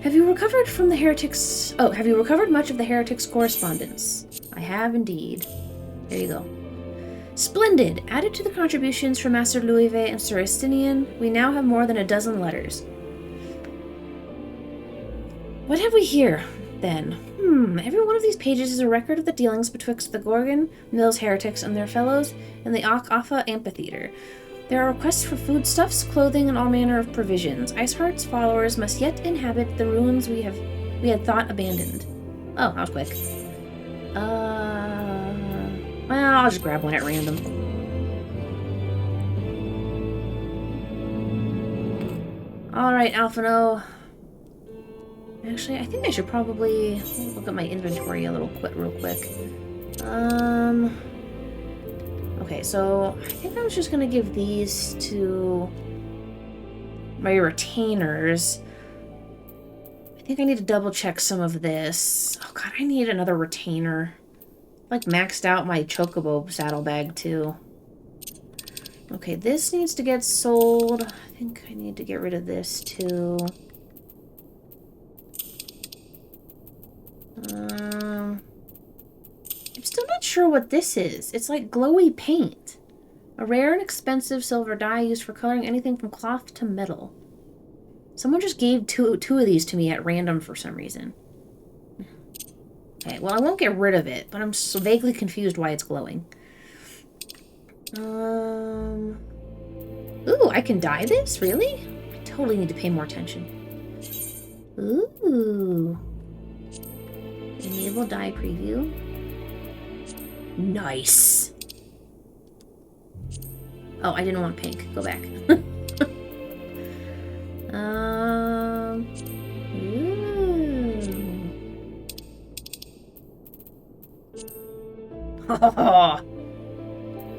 Have you recovered from the heretics... Oh, have you recovered much of the heretics' correspondence? I have indeed. There you go. Splendid! Added to the contributions from Master Louisve and Sir Estinian, we now have more than a dozen letters. What have we here, then? Every one of these pages is a record of the dealings betwixt the Gorgon, Mills heretics, and their fellows in the Alpha Amphitheater. There are requests for foodstuffs, clothing, and all manner of provisions. Iceheart's followers must yet inhabit the ruins we had thought abandoned. Oh, that was quick. Well, I'll just grab one at random. Alright, Alphino. Actually, I think I should probably look at my inventory a little real quick. Okay, so I think I was just gonna give these to my retainers. I think I need to double check some of this. Oh god, I need another retainer. Like maxed out my chocobo saddlebag too. Okay, this needs to get sold. I think I need to get rid of this too. I'm still not sure what this is. It's like glowy paint. A rare and expensive silver dye used for coloring anything from cloth to metal. Someone just gave two of these to me at random for some reason. Okay, well, I won't get rid of it, but I'm so vaguely confused why it's glowing. Ooh, I can dye this? Really? I totally need to pay more attention. Ooh. Enable dye preview. Nice. Oh, I didn't want pink. Go back.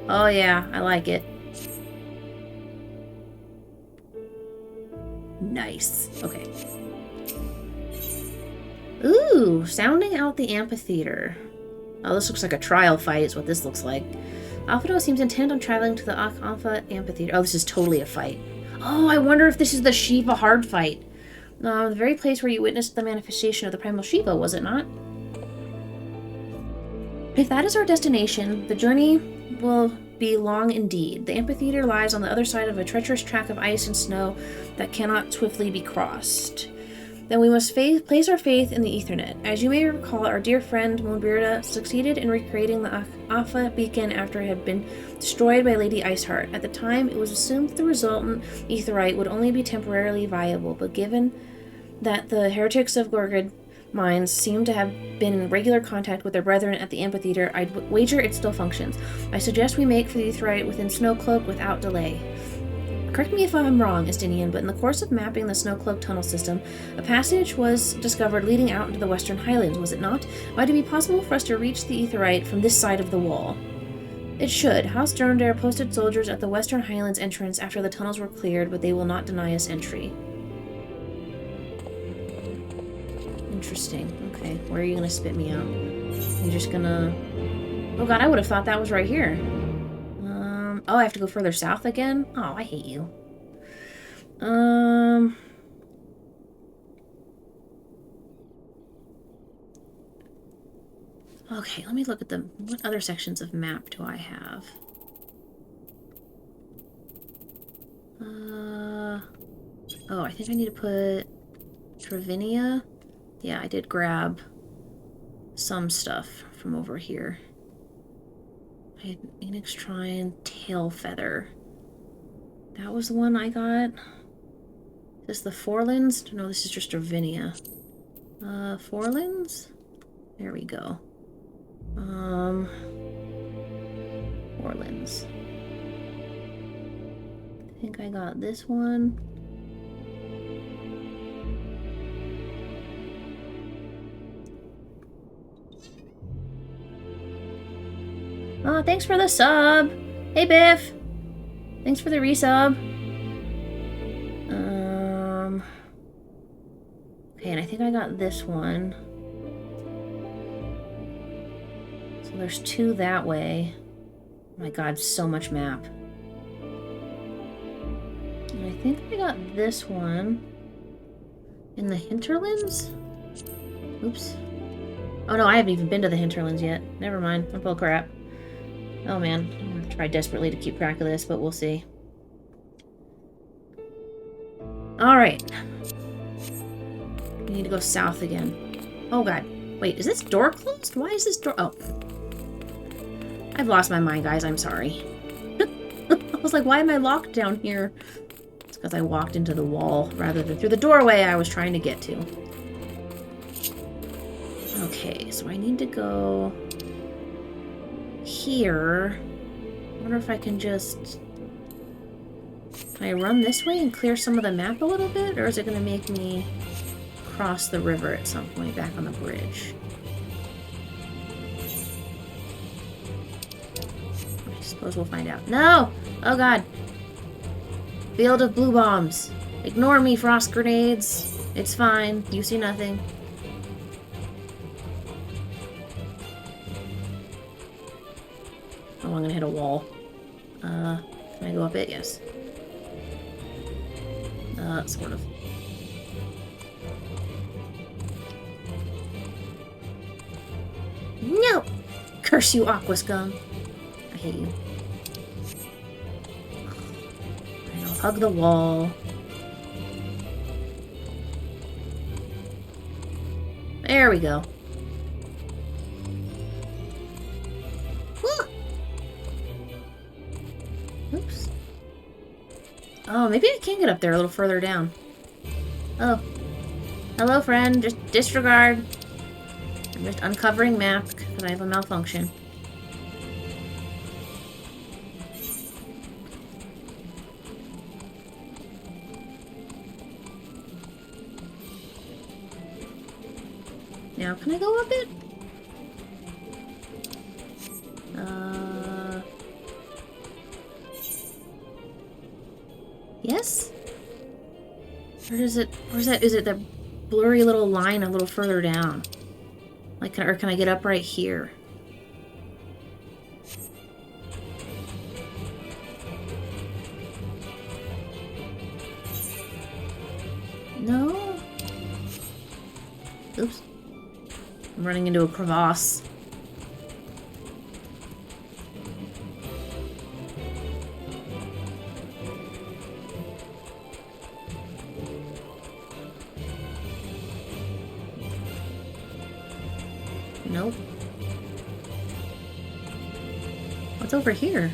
Oh yeah, I like it. Nice. Okay. Ooh, sounding out the amphitheater. Oh, this looks like a trial fight is what this looks like. Alphino seems intent on traveling to the Alpha Amphitheater. Oh, this is totally a fight. Oh, I wonder if this is the Shiva hard fight. The very place where you witnessed the manifestation of the primal Shiva, was it not? If that is our destination, the journey will be long indeed. The amphitheater lies on the other side of a treacherous track of ice and snow that cannot swiftly be crossed. Then we must place our faith in the Ethernet. As you may recall, our dear friend Moonbirda succeeded in recreating the Alpha beacon after it had been destroyed by Lady Iceheart. At the time, it was assumed that the resultant Aetherite would only be temporarily viable, but given that the heretics of Gorgon mines seem to have been in regular contact with their brethren at the amphitheater, I'd wager it still functions. I suggest we make for the Aetherite within Snowcloak without delay. Correct me if I'm wrong, Estinian, but in the course of mapping the Snowcloak tunnel system, a passage was discovered leading out into the Western Highlands, was it not? Might it be possible for us to reach the Aetherite from this side of the wall? It should. House Drondair posted soldiers at the Western Highlands entrance after the tunnels were cleared, but they will not deny us entry. Interesting. Okay, where are you gonna spit me out? You're just gonna... Oh god, I would have thought that was right here. Oh, I have to go further south again? Oh, I hate you. Okay, let me look at what other sections of map do I have? Oh, I think I need to put Travinia. Yeah, I did grab some stuff from over here. I had Phoenix Trine, Tail Feather. That was the one I got. Is this the Forlands? No, this is just Travinia. Forlands? There we go. Forlands. I think I got this one. Oh, thanks for the sub. Hey, Biff. Thanks for the resub. Okay, and I think I got this one. So there's two that way. Oh my god, so much map. And I think I got this one in the hinterlands? Oops. Oh no, I haven't even been to the hinterlands yet. Never mind. I'm full of crap. Oh man, I'm gonna try desperately to keep track of this, but we'll see. Alright. We need to go south again. Oh god. Wait, is this door closed? Why is this door... Oh. I've lost my mind, guys. I'm sorry. I was like, why am I locked down here? It's because I walked into the wall rather than through the doorway I was trying to get to. Okay, so I need to go... here. I wonder if I can just... Can I run this way and clear some of the map a little bit? Or is it going to make me cross the river at some point back on the bridge? I suppose we'll find out. No! Oh god. Field of blue bombs. Ignore me, frost grenades. It's fine. You see nothing. Oh, I'm gonna hit a wall. Can I go up it? Yes. Sort of. No! Curse you, Aqua Scum. I hate you. I'll hug the wall. There we go. Oops. Oh, maybe I can get up there a little further down. Oh. Hello, friend. Just disregard. I'm just uncovering map because I have a malfunction. Now, can I go up it? Yes? Or is it, is it the blurry little line a little further down? Like, or can I get up right here? No? Oops. I'm running into a crevasse. Nope. What's over here?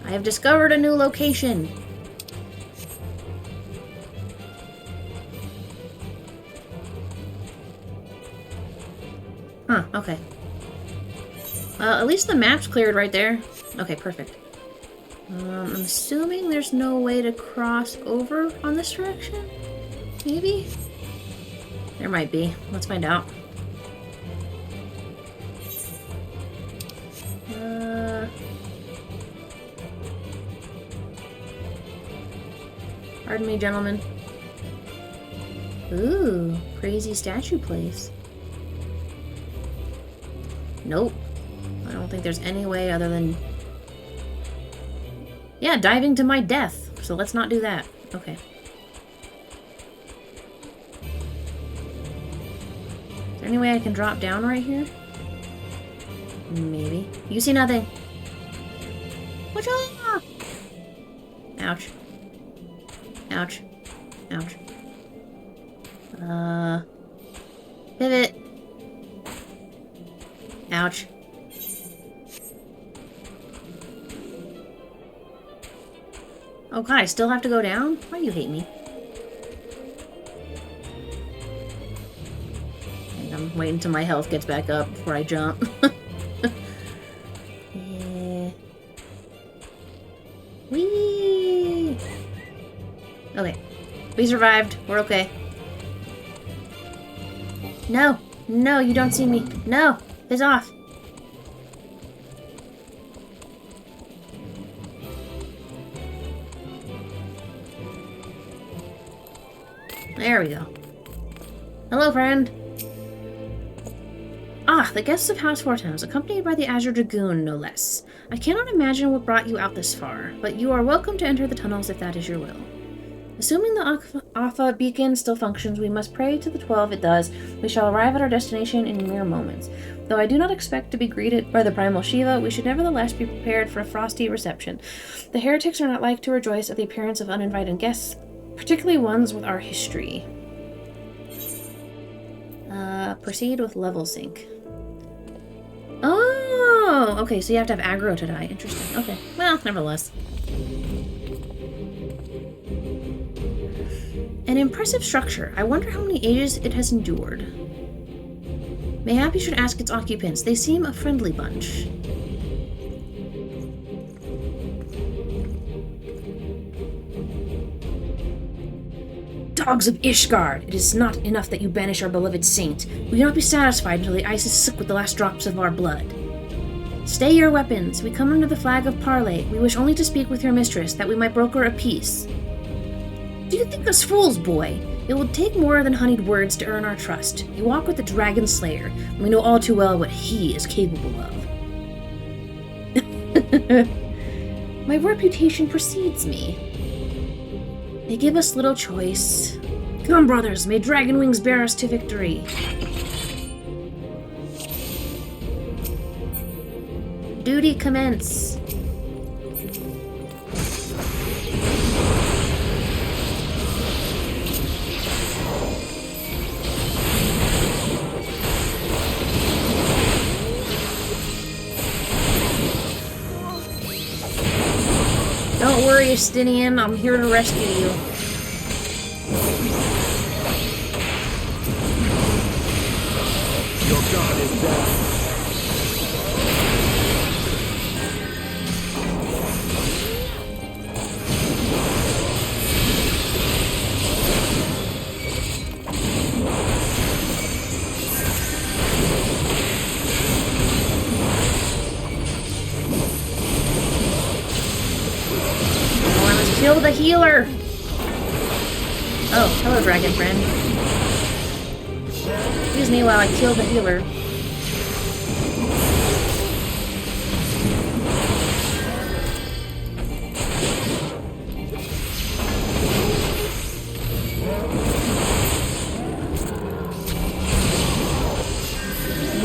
I have discovered a new location. Huh, okay. At least the map's cleared right there. Okay, perfect. I'm assuming there's no way to cross over on this direction? Maybe? There might be. Let's find out. Pardon me, gentlemen. Ooh, crazy statue place. Nope. I don't think there's any way other than Yeah, diving to my death. So let's not do that. Okay. Is there any way I can drop down right here? Maybe. You see nothing. Watch out! Ouch. Ouch. Ouch. Pivot. Ouch. Oh god, I still have to go down? Why do you hate me? And I'm waiting until my health gets back up before I jump. Yeah. Whee! Okay. We survived. We're okay. No! No, you don't see me. No! It's off! There we go. Hello, friend! Ah, the guests of House Hortense, accompanied by the Azure Dragoon, no less. I cannot imagine what brought you out this far, but you are welcome to enter the tunnels if that is your will. Assuming the Alpha beacon still functions, we must pray to the 12 it does. We shall arrive at our destination in mere moments. Though I do not expect to be greeted by the primal Shiva, we should nevertheless be prepared for a frosty reception. The heretics are not like to rejoice at the appearance of uninvited guests, particularly ones with our history. Proceed with level sync. Oh! Okay, so you have to have aggro to die. Interesting. Okay. Well, nevertheless. An impressive structure. I wonder how many ages it has endured. Mayhap you should ask its occupants. They seem a friendly bunch. Dogs of Ishgard! It is not enough that you banish our beloved saint. We cannot be satisfied until the ice is sick with the last drops of our blood. Stay your weapons. We come under the flag of parley. We wish only to speak with your mistress, that we might broker a peace. Do you think us fools, boy? It will take more than honeyed words to earn our trust. You walk with the Dragon Slayer, and we know all too well what he is capable of. My reputation precedes me. They give us little choice. Come, brothers, may dragon wings bear us to victory. Duty commence. Don't worry, Justinian. I'm here to rescue you. Your god is dead. Kill the healer! Oh, hello, dragon friend. Excuse me while I kill the healer.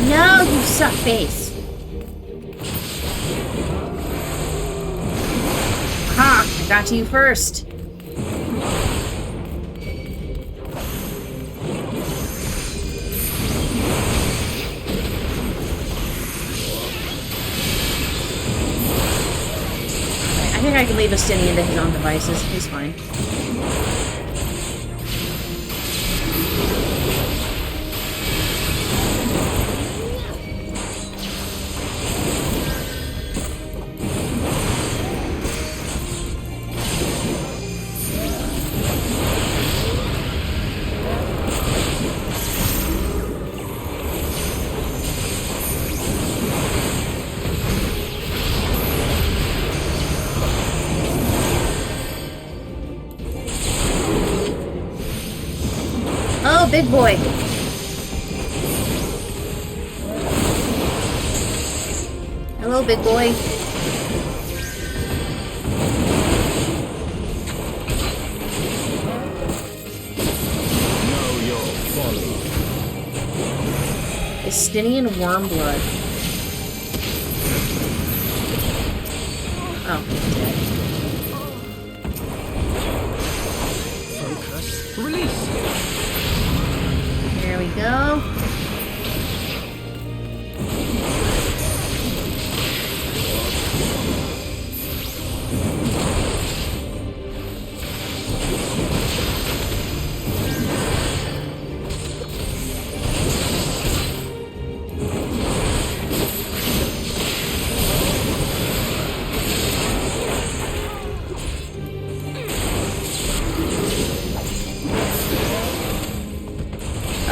No, you suck face! Ha! I got to you first. I think I can leave Justinian to his own devices. He's fine. Oh, big boy. Hello, big boy. Estinian worm blood. Oh, dead. Focus. Release. There we go.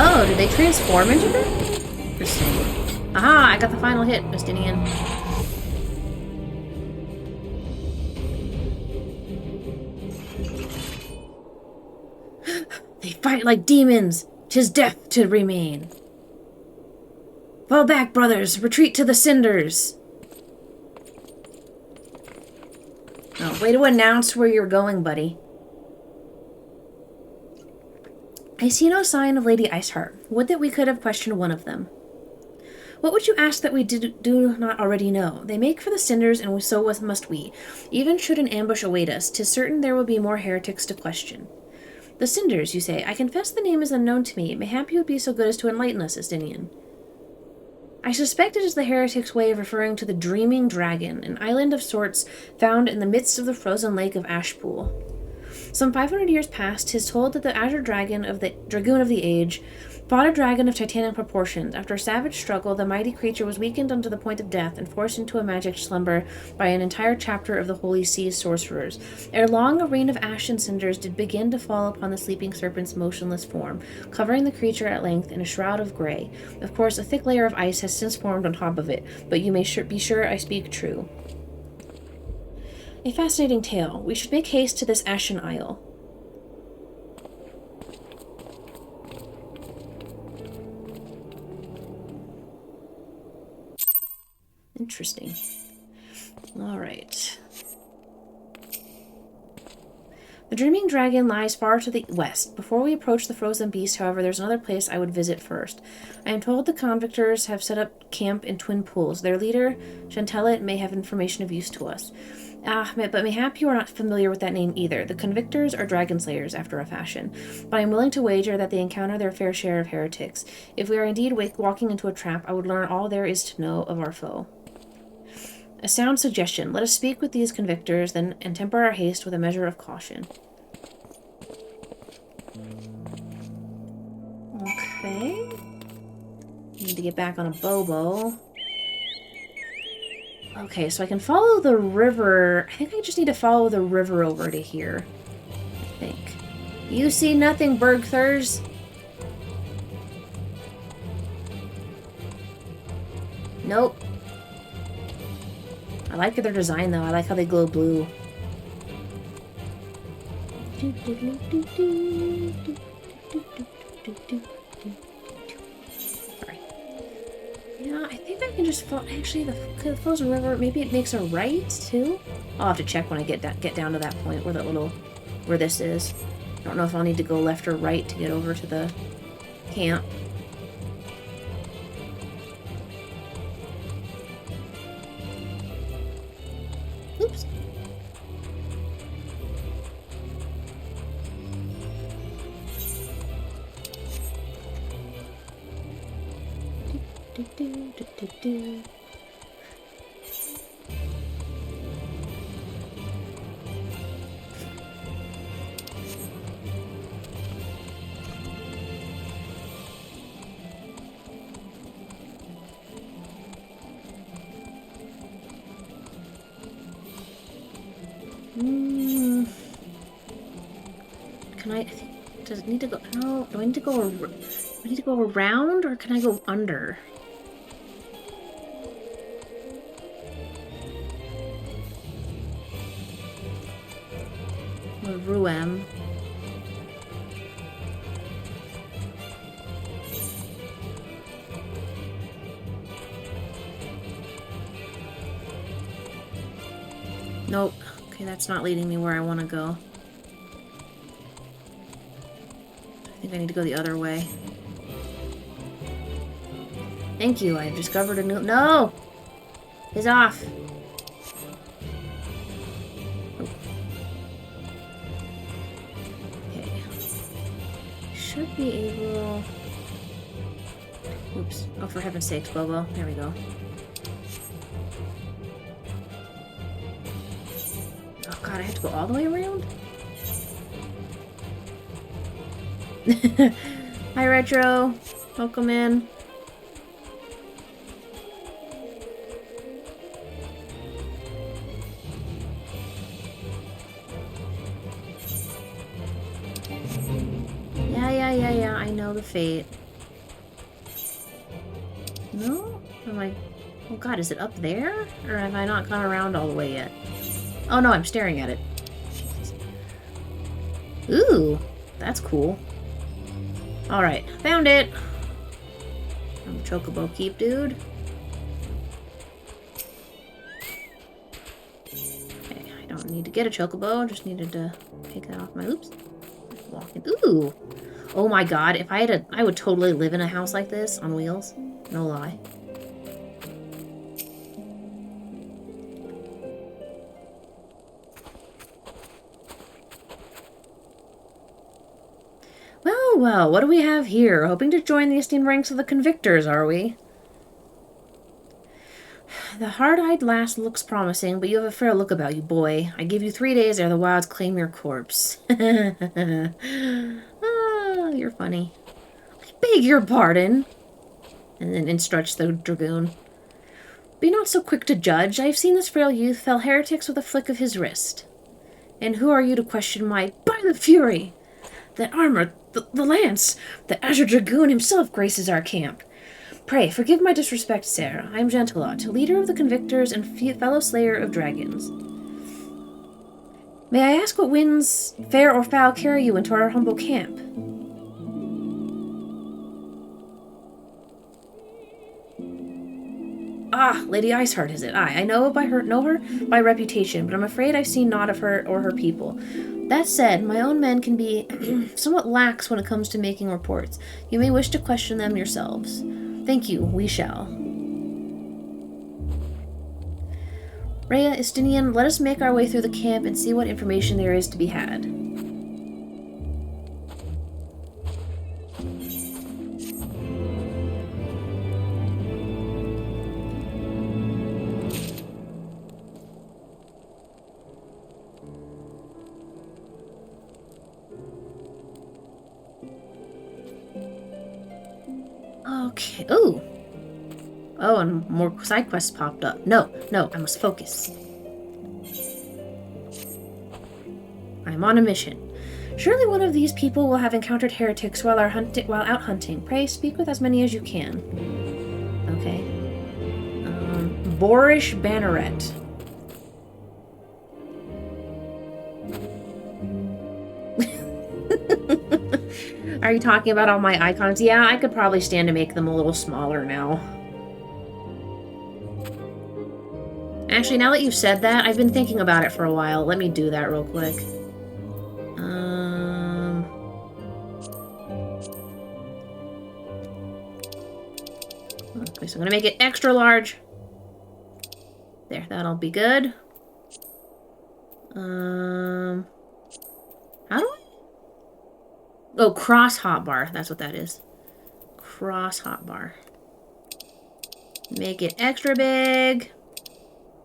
Oh, did they transform into them? Interesting. Aha, I got the final hit, Justinian. They fight like demons. 'Tis death to remain. Fall back, brothers. Retreat to the cinders. Oh, way to announce where you're going, buddy. I see no sign of Lady Iceheart. Would that we could have questioned one of them. What would you ask that we do not already know? They make for the cinders, and so must we. Even should an ambush await us, 'tis certain there will be more heretics to question. The cinders, you say. I confess the name is unknown to me. Mayhap you would be so good as to enlighten us, Estinian. I suspect it is the heretics' way of referring to the Dreaming Dragon, an island of sorts found in the midst of the frozen lake of Ashpool. Some 500 years past, 'tis told that the Azure Dragon of the Dragoon of the Age fought a dragon of titanic proportions. After a savage struggle, the mighty creature was weakened unto the point of death and forced into a magic slumber by an entire chapter of the Holy Sea's sorcerers. Ere long, a rain of ash and cinders did begin to fall upon the sleeping serpent's motionless form, covering the creature at length in a shroud of grey. Of course, a thick layer of ice has since formed on top of it, but you may be sure I speak true. A fascinating tale. We should make haste to this Ashen Isle. Interesting. Alright. The Dreaming Dragon lies far to the west. Before we approach the frozen beast, however, there's another place I would visit first. I am told the convictors have set up camp in Twin Pools. Their leader, Chantelet, may have information of use to us. But mayhap you are not familiar with that name either. The convictors are dragon slayers, after a fashion, but I am willing to wager that they encounter their fair share of heretics. If we are indeed walking into a trap, I would learn all there is to know of our foe. A sound suggestion. Let us speak with these convictors, then and temper our haste with a measure of caution. Okay. Need to get back on a Bobo. Okay, so I can follow the river. I think I just need to follow the river over to here. I think. You see nothing, Bergthurs? Nope. I like their design, though. I like how they glow blue. Sorry. Yeah, I think I can just follow. Actually, the frozen river. Maybe it makes a right too. I'll have to check when I get down to that point where where this is. I don't know if I'll need to go left or right to get over to the camp. Oops. Do. Can I think, does it need to go? No. Do I need to go? Do I need to go around, or can I go under? Or Ruem. Nope. Okay, that's not leading me where I want to go. I think I need to go the other way. Thank you, I've discovered a new... No! He's off. Oh. Okay. Should be able... Oops. Oh, for heaven's sakes, Bobo. There we go. Oh god, I have to go all the way around? Hi, Retro. Welcome in. Yeah, I know the fate. No? Am I... Oh god, is it up there? Or have I not gone around all the way yet? Oh no, I'm staring at it. Ooh, that's cool. Alright, found it! I'm a chocobo keep, dude. Okay, I don't need to get a chocobo, just needed to take that off my... Oops. Walking. Ooh! Oh my god, if I had a... I would totally live in a house like this, on wheels. No lie. Well, well, what do we have here? Hoping to join the esteemed ranks of the convictors, are we? The hard-eyed lass looks promising, but you have a fair look about you, boy. I give you 3 days ere the wilds claim your corpse. Ah, you're funny. I beg your pardon. And then stretch the dragoon. Be not so quick to judge. I have seen this frail youth fell heretics with a flick of his wrist. And who are you to question my... By the Fury! That armor, the lance, the Azure Dragoon himself graces our camp. Pray, forgive my disrespect, sir. I am Gentilot, leader of the Convictors and fellow slayer of dragons. May I ask what winds, fair or foul, carry you into our humble camp? Ah, Lady Iceheart is it? I know her by reputation, but I'm afraid I've seen naught of her or her people. That said, my own men can be somewhat lax when it comes to making reports. You may wish to question them yourselves. Thank you, we shall. Rhea, Estinian, let us make our way through the camp and see what information there is to be had. Okay. Ooh. Oh, and more side quests popped up. No, I must focus. I'm on a mission. Surely one of these people will have encountered heretics while out hunting. Pray speak with as many as you can. Okay. Boorish Banneret. Are you talking about all my icons? Yeah, I could probably stand to make them a little smaller now. Actually, now that you've said that, I've been thinking about it for a while. Let me do that real quick. Okay, so I'm gonna make it extra large. There, that'll be good. How do I? Oh, cross hotbar. That's what that is. Cross hotbar. Make it extra big.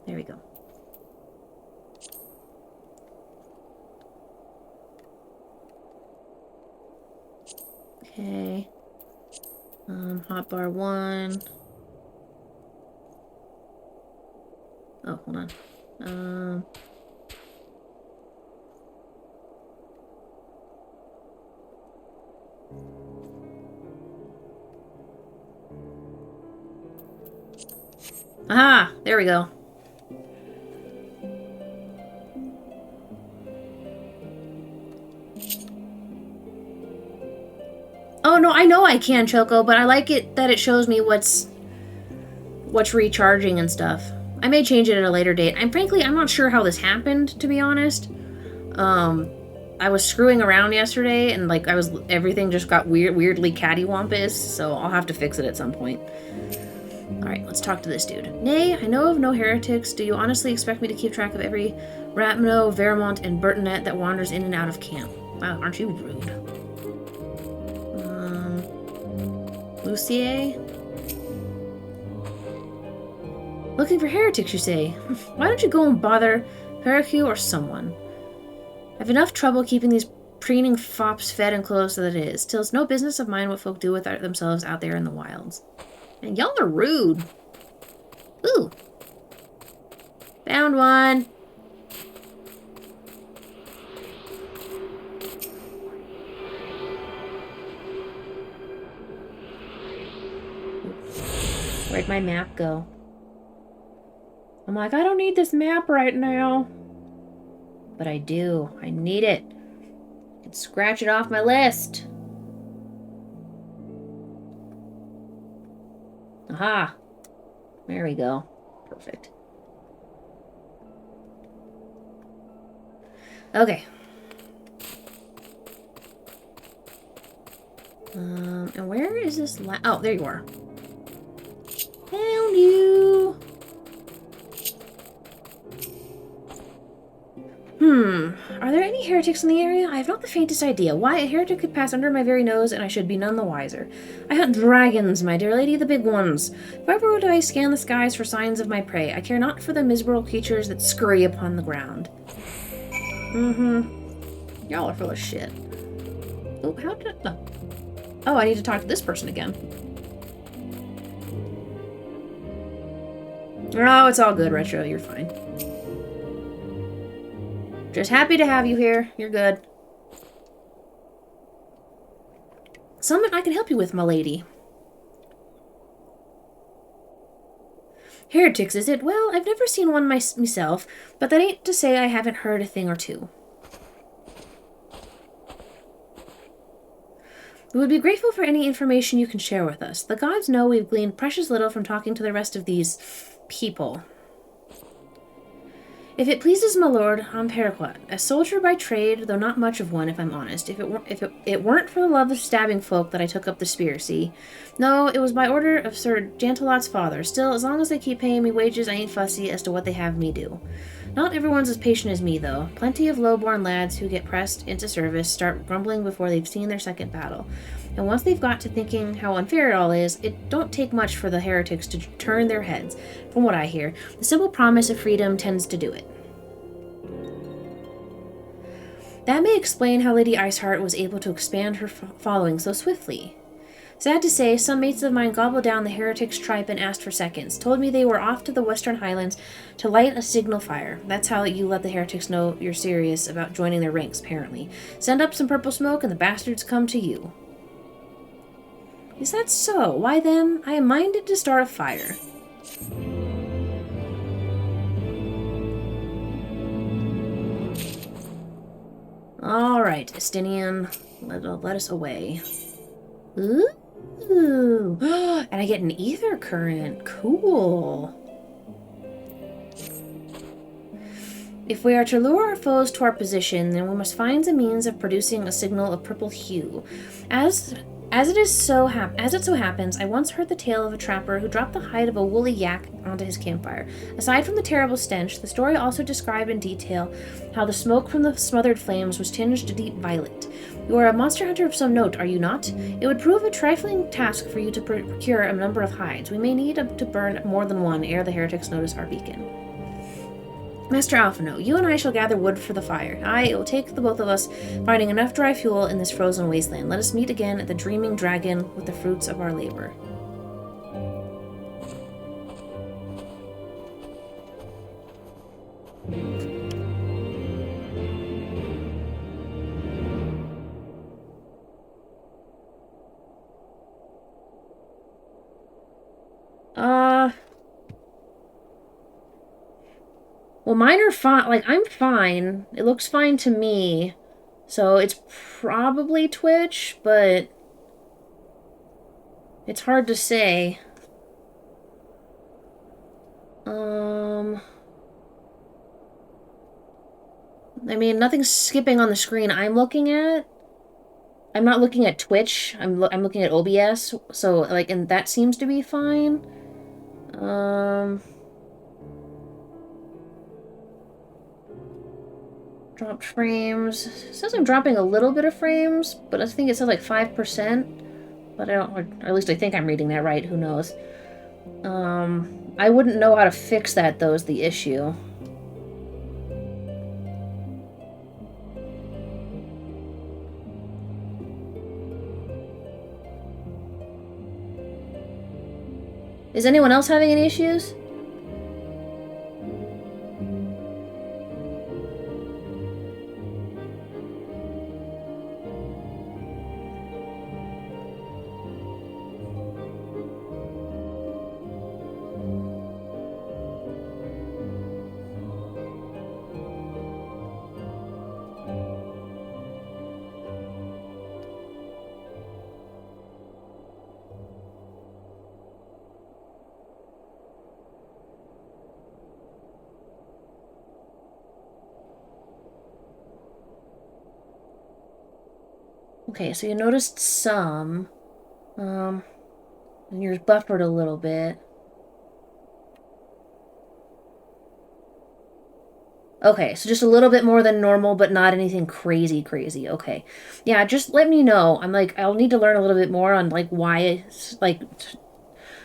There we go. Okay. Hotbar 1. Oh, hold on. Aha! There we go. Oh no, I know I can, Choco, but I like it that it shows me what's recharging and stuff. I may change it at a later date. I'm not sure how this happened, to be honest. I was screwing around yesterday and everything just got weirdly cattywampus, so I'll have to fix it at some point. Alright, let's talk to this dude. Nay, I know of no heretics. Do you honestly expect me to keep track of every Rapino, Vermont, and Burtonet that wanders in and out of camp? Wow, aren't you rude? Lucier? Looking for heretics, you say? Why don't you go and bother Pericu or someone? I've enough trouble keeping these preening fops fed and clothed as it is. Till it's no business of mine what folk do with themselves out there in the wilds. And y'all are rude. Ooh. Found one. Where'd my map go? I'm like, I don't need this map right now. But I do. I need it. I can scratch it off my list. Aha. There we go. Perfect. Okay. And where is this oh, there you are. Found you. Are there any heretics in the area? I have not the faintest idea. Why, a heretic could pass under my very nose, and I should be none the wiser. I hunt dragons, my dear lady, the big ones. Wherever would I scan the skies for signs of my prey? I care not for the miserable creatures that scurry upon the ground. Y'all are full of shit. Oh, how did I... Oh, I need to talk to this person again. Oh, it's all good, Retro. You're fine. Just happy to have you here. You're good. Something I can help you with, my lady. Heretics, is it? Well, I've never seen one myself, but that ain't to say I haven't heard a thing or two. We would be grateful for any information you can share with us. The gods know we've gleaned precious little from talking to the rest of these people. If it pleases my lord, I'm Periquat, a soldier by trade, though not much of one, if I'm honest. If it weren't for the love of stabbing folk that I took up the spear, see? No, it was by order of Sir Jantelot's father. Still, as long as they keep paying me wages, I ain't fussy as to what they have me do. Not everyone's as patient as me, though. Plenty of low-born lads who get pressed into service start grumbling before they've seen their second battle. And once they've got to thinking how unfair it all is, it don't take much for the heretics to turn their heads. From what I hear, the simple promise of freedom tends to do it. That may explain how Lady Iceheart was able to expand her following so swiftly. Sad to say, some mates of mine gobbled down the heretics' tripe and asked for seconds, told me they were off to the Western Highlands to light a signal fire. That's how you let the heretics know you're serious about joining their ranks, apparently. Send up some purple smoke and the bastards come to you. Is that so? Why then, I am minded to start a fire. Alright, Estinian, let us away. Ooh! And I get an ether current. Cool. If we are to lure our foes to our position, then we must find the means of producing a signal of purple hue. As it so happens, I once heard the tale of a trapper who dropped the hide of a woolly yak onto his campfire. Aside from the terrible stench, the story also described in detail how the smoke from the smothered flames was tinged a deep violet. You are a monster hunter of some note, are you not? It would prove a trifling task for you to procure a number of hides. We may need to burn more than one ere the heretics notice our beacon. Master Alphino, you and I shall gather wood for the fire. Aye, it will take the both of us finding enough dry fuel in this frozen wasteland. Let us meet again at the Dreaming Dragon with the fruits of our labor. Well, mine are fine. Like, I'm fine. It looks fine to me. So, it's probably Twitch, but it's hard to say. I mean, nothing's skipping on the screen I'm looking at. I'm not looking at Twitch. I'm looking at OBS. So, like, and that seems to be fine. Dropped frames. It says I'm dropping a little bit of frames, but I think it says like 5%. But I don't, or at least I think I'm reading that right, who knows. I wouldn't know how to fix that, though, is the issue. Is anyone else having any issues? Okay, so you noticed some. And yours buffered a little bit. Okay, so just a little bit more than normal, but not anything crazy. Okay. Yeah, just let me know. I'll need to learn a little bit more on, why,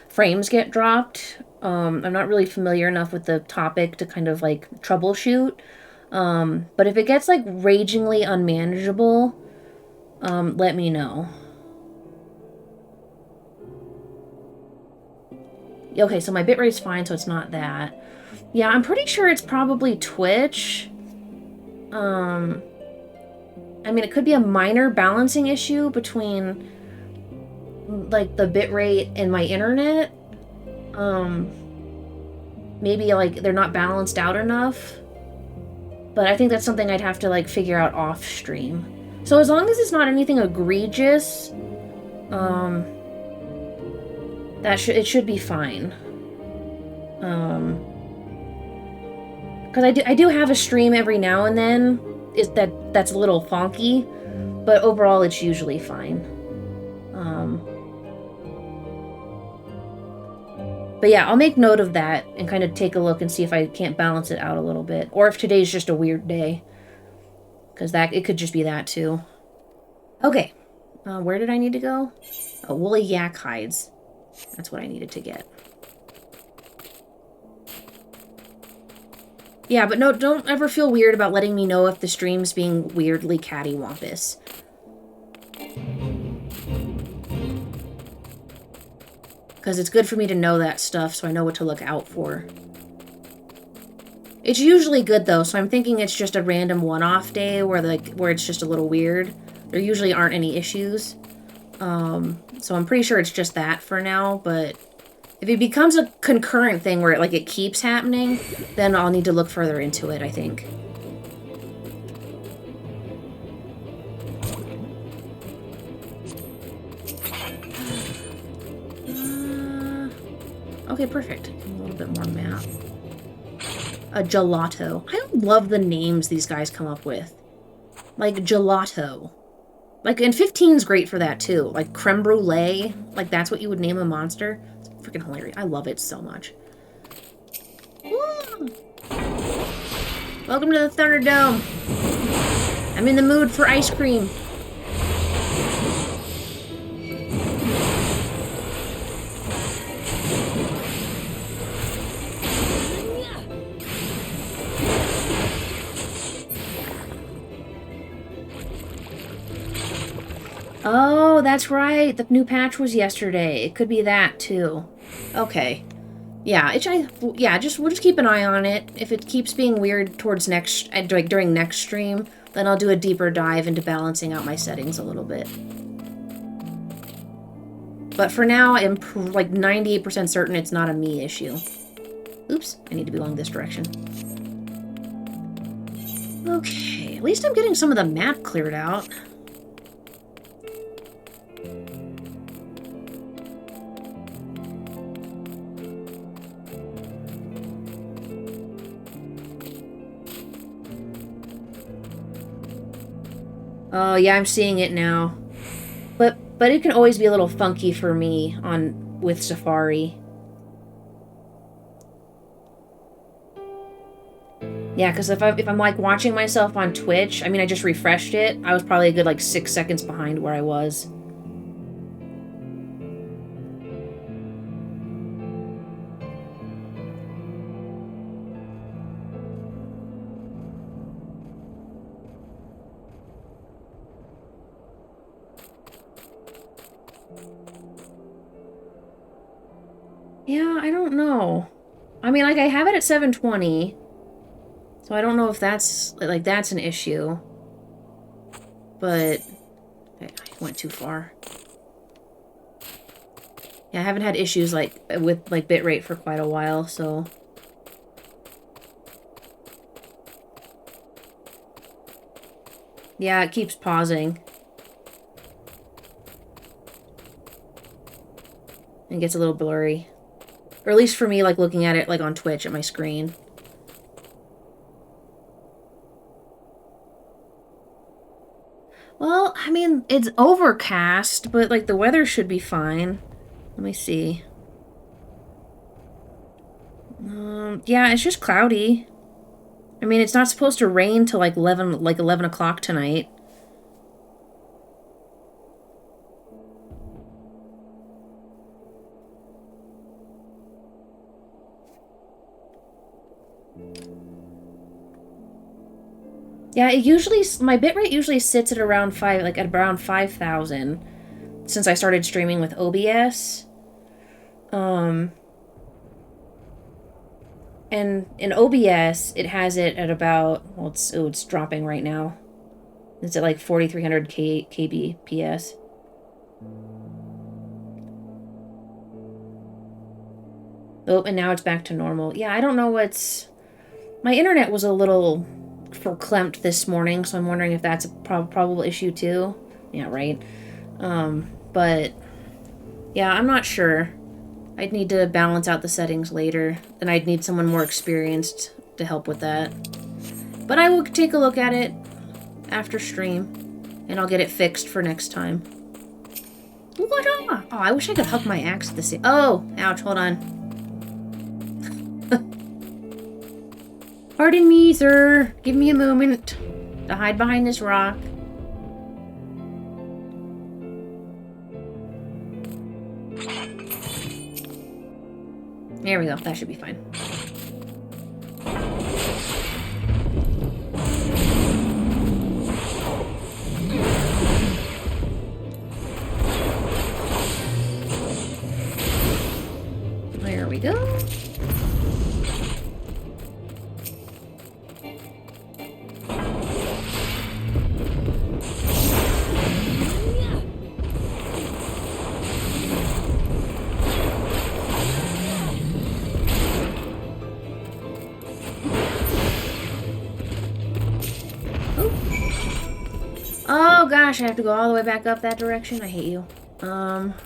frames get dropped. I'm not really familiar enough with the topic to kind of, troubleshoot. But if it gets, ragingly unmanageable, let me know. Okay, so my bitrate's fine, so it's not that. Yeah, I'm pretty sure it's probably Twitch. I mean, it could be a minor balancing issue between, the bitrate and my internet. Maybe, they're not balanced out enough. But I think that's something I'd have to, figure out off stream. So as long as it's not anything egregious, it should be fine. Because I do have a stream every now and then. That's a little funky, but overall it's usually fine. But yeah, I'll make note of that and kind of take a look and see if I can't balance it out a little bit, or if today's just a weird day. Because it could just be that, too. Okay. Where did I need to go? Oh, woolly yak hides. That's what I needed to get. Yeah, but no, don't ever feel weird about letting me know if the stream's being weirdly cattywampus. Because it's good for me to know that stuff so I know what to look out for. It's usually good, though, so I'm thinking it's just a random one-off day where it's just a little weird. There usually aren't any issues. So I'm pretty sure it's just that for now, but if it becomes a concurrent thing where it keeps happening, then I'll need to look further into it, I think. Okay, perfect. A little bit more map. A gelato. I love the names these guys come up with. Gelato. And 15's great for that, too. Creme brulee. That's what you would name a monster. It's freaking hilarious. I love it so much. Woo! Welcome to the Thunderdome. I'm in the mood for ice cream. Oh, that's right. The new patch was yesterday. It could be that, too. Okay. Yeah, we'll just keep an eye on it. If it keeps being weird towards during next stream, then I'll do a deeper dive into balancing out my settings a little bit. But for now, I'm 98% certain it's not a me issue. Oops, I need to be going this direction. Okay, at least I'm getting some of the map cleared out. Oh, yeah, I'm seeing it now. But it can always be a little funky for me with Safari. Yeah, because if I'm like watching myself on Twitch, I mean, I just refreshed it. I was probably a good like 6 seconds behind where I was. Yeah, I don't know. I mean, like, I have it at 720. So I don't know if that's, like, that's an issue. But I went too far. Yeah, I haven't had issues, like, with, like, bitrate for quite a while, so... Yeah, it keeps pausing. And gets a little blurry. Or at least for me, like, looking at it, like, on Twitch at my screen. Well, I mean, it's overcast, but, like, the weather should be fine. Let me see. Yeah, it's just cloudy. I mean, it's not supposed to rain till, like, 11 o'clock tonight. Yeah, it usually, my bitrate usually sits at around 5,000 since I started streaming with OBS. And in OBS, it has it at about, well, it's dropping right now. It's at like 4,300 kbps. Oh, and now it's back to normal. Yeah, I don't know what's... My internet was a little verklempt this morning, so I'm wondering if that's a probable issue too. Yeah, right. But yeah, I'm not sure. I'd need to balance out the settings later, and I'd need someone more experienced to help with that. But I will take a look at it after stream, and I'll get it fixed for next time. What? Oh, I wish I could hook my axe at the same... Oh, ouch, hold on. Pardon me, sir. Give me a moment to hide behind this rock. There we go. That should be fine. There we go. Oh gosh, I have to go all the way back up that direction. I hate you. Alright,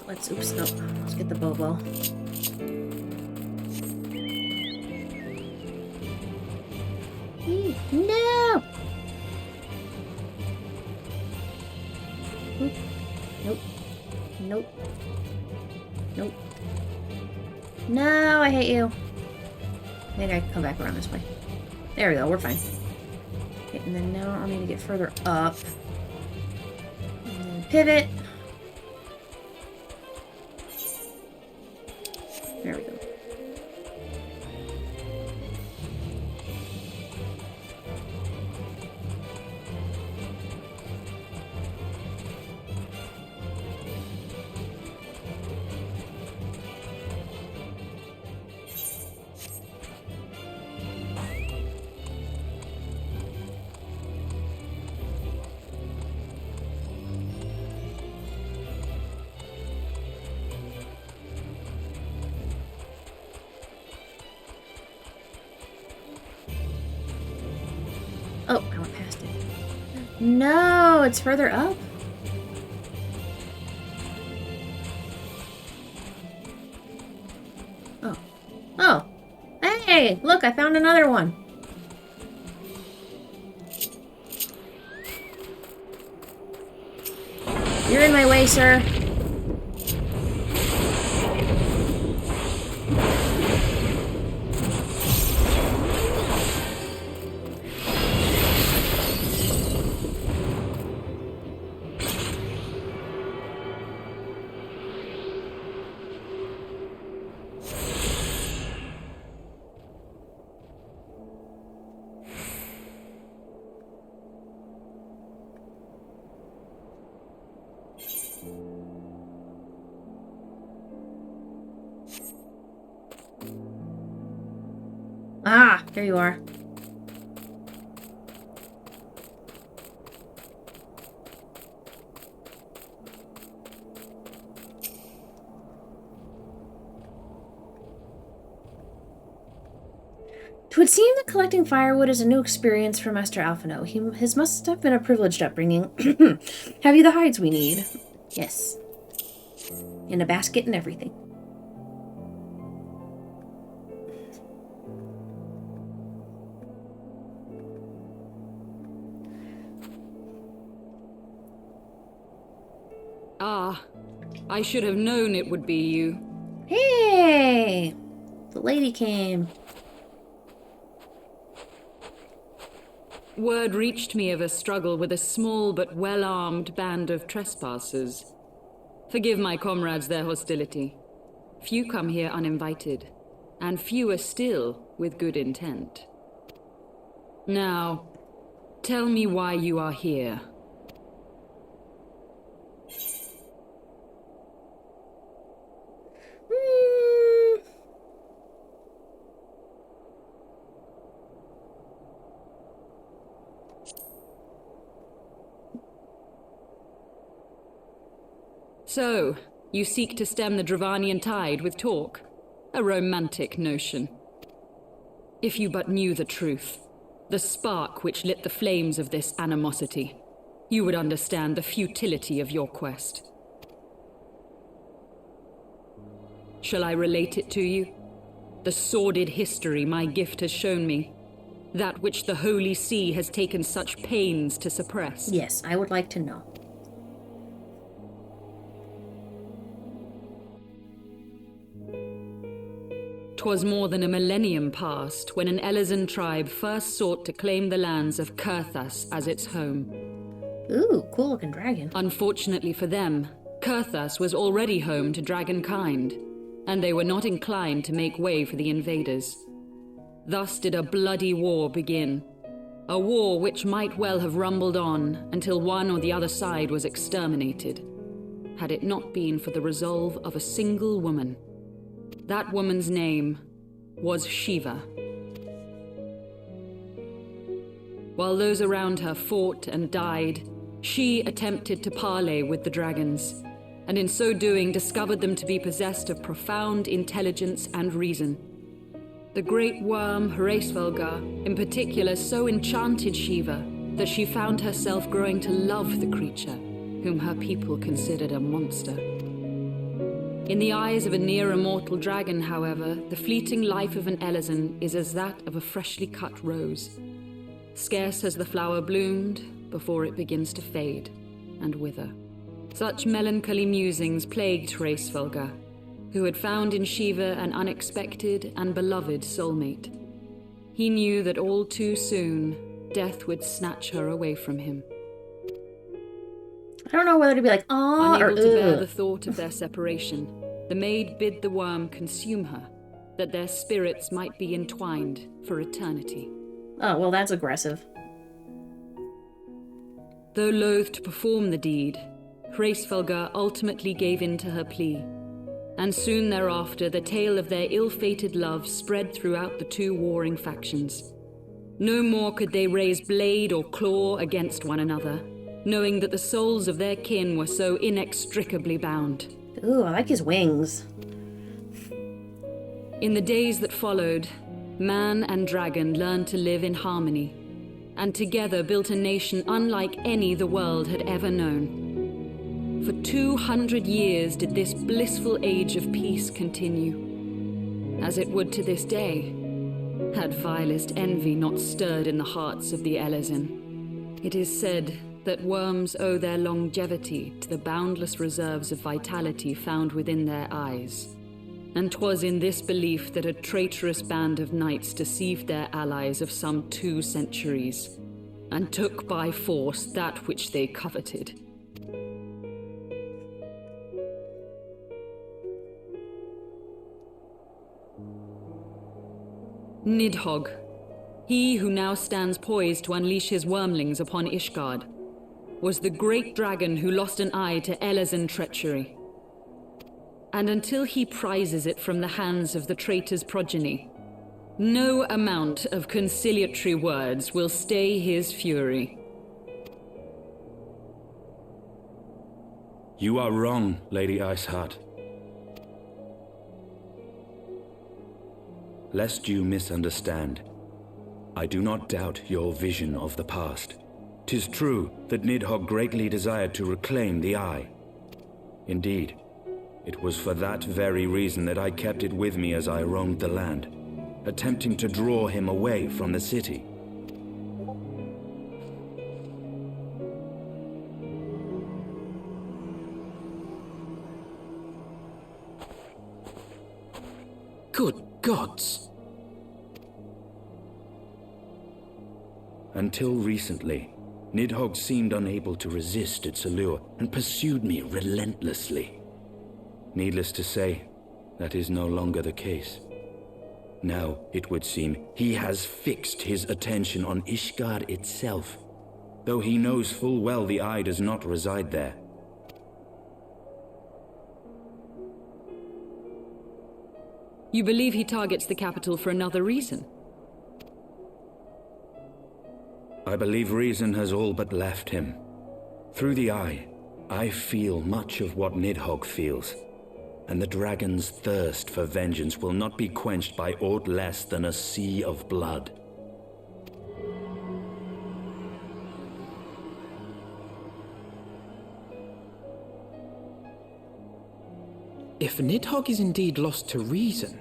let's let's get the Bobo. No! Nope. Nope. Nope. No, I hate you. I think I can come back around this way. There we go, we're fine. Okay, and then now I'll need to get further up. And then pivot. There we go. Oh, I went past it. No, it's further up. Oh. Oh. Hey, look, I found another one. You're in my way, sir. Ah, there you are. It would seem that collecting firewood is a new experience for Master Alphino. His must have been a privileged upbringing. Have you the hides we need? Yes. In a basket and everything. Ah, I should have known it would be you. Hey! The lady came. Word reached me of a struggle with a small but well-armed band of trespassers. Forgive my comrades their hostility. Few come here uninvited, and fewer still with good intent. Now, tell me why you are here. So, you seek to stem the Dravanian tide with talk? A romantic notion. If you but knew the truth, the spark which lit the flames of this animosity, you would understand the futility of your quest. Shall I relate it to you? The sordid history my gift has shown me. That which the Holy See has taken such pains to suppress. Yes, I would like to know. 'Twas more than a millennium past when an Elizan tribe first sought to claim the lands of Kurthas as its home. Ooh, cool looking dragon. Unfortunately for them, Kurthas was already home to dragonkind, and they were not inclined to make way for the invaders. Thus did a bloody war begin. A war which might well have rumbled on until one or the other side was exterminated, had it not been for the resolve of a single woman. That woman's name was Shiva. While those around her fought and died, she attempted to parley with the dragons, and in so doing discovered them to be possessed of profound intelligence and reason. The great worm Heavensward, in particular, so enchanted Shiva that she found herself growing to love the creature, whom her people considered a monster. In the eyes of a near-immortal dragon, however, the fleeting life of an Elizan is as that of a freshly cut rose. Scarce has the flower bloomed before it begins to fade and wither. Such melancholy musings plagued Heavensward, who had found in Shiva an unexpected and beloved soulmate. He knew that all too soon, death would snatch her away from him. I don't know whether to be like, "Aw," or unable to bear "Ugh." the thought of their separation, the maid bid the worm consume her, that their spirits might be entwined for eternity. Oh, well, that's aggressive. Though loath to perform the deed, Heavensward ultimately gave in to her plea, and soon thereafter the tale of their ill-fated love spread throughout the two warring factions. No more could they raise blade or claw against one another, knowing that the souls of their kin were so inextricably bound. Ooh, I like his wings. In the days that followed, man and dragon learned to live in harmony, and together built a nation unlike any the world had ever known. For 200 years did this blissful age of peace continue, as it would to this day, had vilest envy not stirred in the hearts of the Elizan. It is said that worms owe their longevity to the boundless reserves of vitality found within their eyes. And 'twas in this belief that a traitorous band of knights deceived their allies of some 2 centuries, and took by force that which they coveted. Nidhogg, he who now stands poised to unleash his wormlings upon Ishgard, was the great dragon who lost an eye to Elizan treachery. And until he prizes it from the hands of the traitor's progeny, No amount of conciliatory words will stay his fury. You are wrong, Lady Iceheart. Lest you misunderstand, I do not doubt your vision of the past. 'Tis true that Nidhogg greatly desired to reclaim the Eye. Indeed, it was for that very reason that I kept it with me as I roamed the land, attempting to draw him away from the city. Good gods! Until recently, Nidhogg seemed unable to resist its allure and pursued me relentlessly. Needless to say, that is no longer the case. Now, it would seem, he has fixed his attention on Ishgard itself, though he knows full well the Eye does not reside there. You believe he targets the capital for another reason? I believe reason has all but left him. Through the Eye, I feel much of what Nidhogg feels, and the dragon's thirst for vengeance will not be quenched by aught less than a sea of blood. If Nidhogg is indeed lost to reason,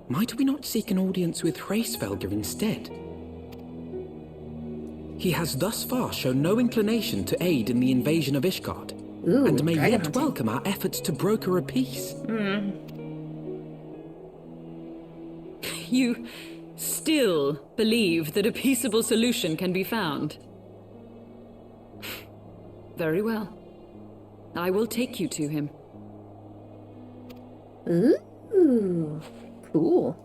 might we not seek an audience with Hraesvelgr instead? He has thus far shown no inclination to aid in the invasion of Ishgard, and may dragon yet hunting. welcome our efforts to broker a peace. You still believe that a peaceable solution can be found? Very well. I will take you to him. Ooh, cool.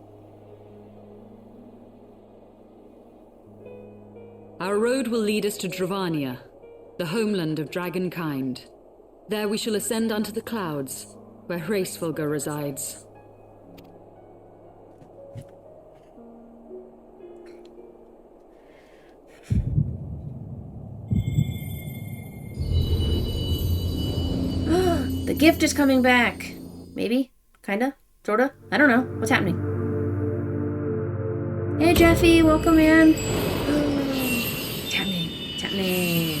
Our road will lead us to Dravania, the homeland of dragonkind. There we shall ascend unto the clouds, where Hraesvelgr resides. The gift is coming back. Maybe? Kinda? Sorta? I don't know. What's happening? Hey, Jeffy, welcome in. It's happening. It's happening.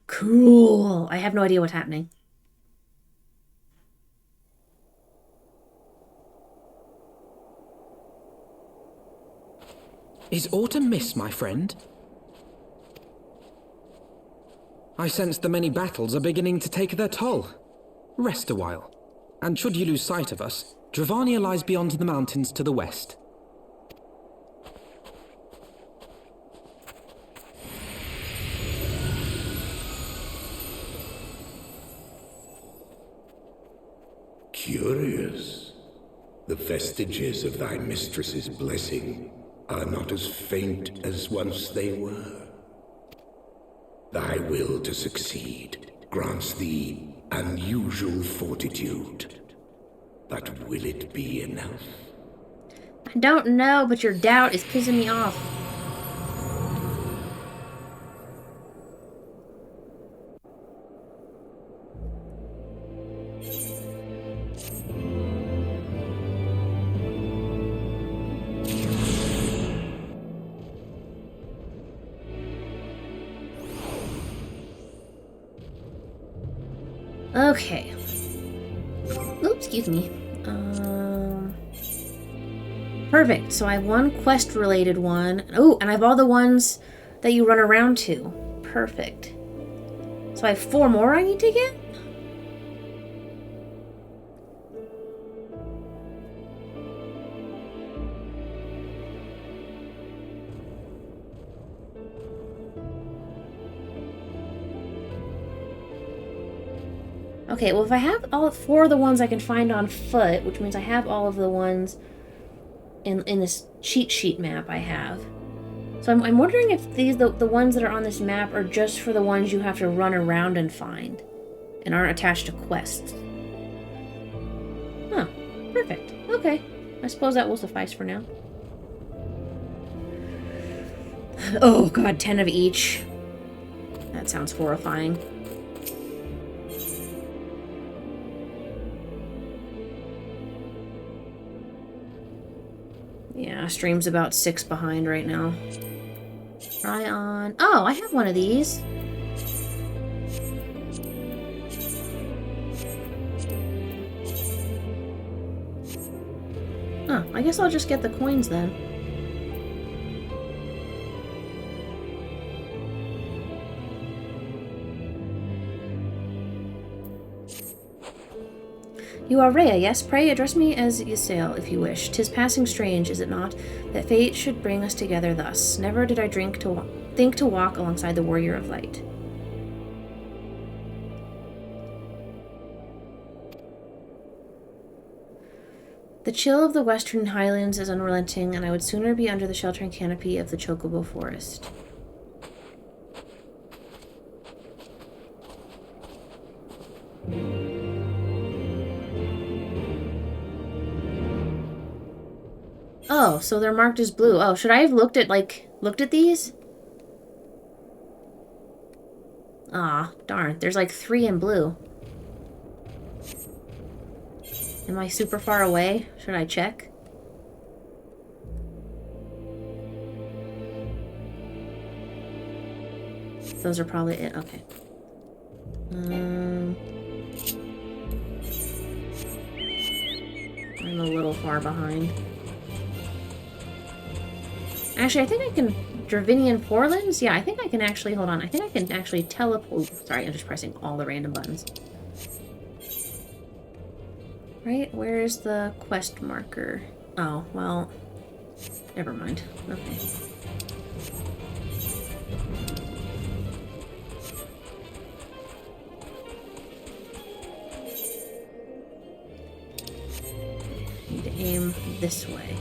Cool. I have no idea what's happening. Is aught amiss, my friend? I sense the many battles are beginning to take their toll. Rest a while, and should you lose sight of us, Dravania lies beyond the mountains to the west. Curious. The vestiges of thy mistress's blessing are not as faint as once they were. Thy will to succeed grants thee unusual fortitude. But will it be enough? I don't know, but your doubt is pissing me off. Okay. Oops, excuse me. Perfect. So I have one quest-related one. Oh, and I have all the ones that you run around to. Perfect. So I have 4 more I need to get? Okay, well if I have all 4 of the ones I can find on foot, which means I have all of the ones in this cheat sheet map I have. So I'm wondering if these the ones that are on this map are just for the ones you have to run around and find, and aren't attached to quests. Huh. Perfect. Okay. I suppose that will suffice for now. Oh god, 10 of each. That sounds horrifying. Yeah, stream's about 6 behind right now. Try on... Oh, I have one of these. Oh, I guess I'll just get the coins then. You are Rhea, yes? Pray address me as Ysayle, if you wish. 'Tis passing strange, is it not, that fate should bring us together thus. Never did I think to walk alongside the warrior of light. The chill of the western highlands is unrelenting, and I would sooner be under the sheltering canopy of the Chocobo forest. Oh, so they're marked as blue. Oh, should I have looked at these? Ah, darn. There's like 3 in blue. Am I super far away? Should I check? Those are probably it. Okay. I'm a little far behind. Actually, I think I can... Dravinian Forelands? Yeah, I think I can actually... Hold on. I think I can actually teleport... Oh, sorry, I'm just pressing all the random buttons. Right? Where's the quest marker? Oh, well... Never mind. Okay. Need to aim this way.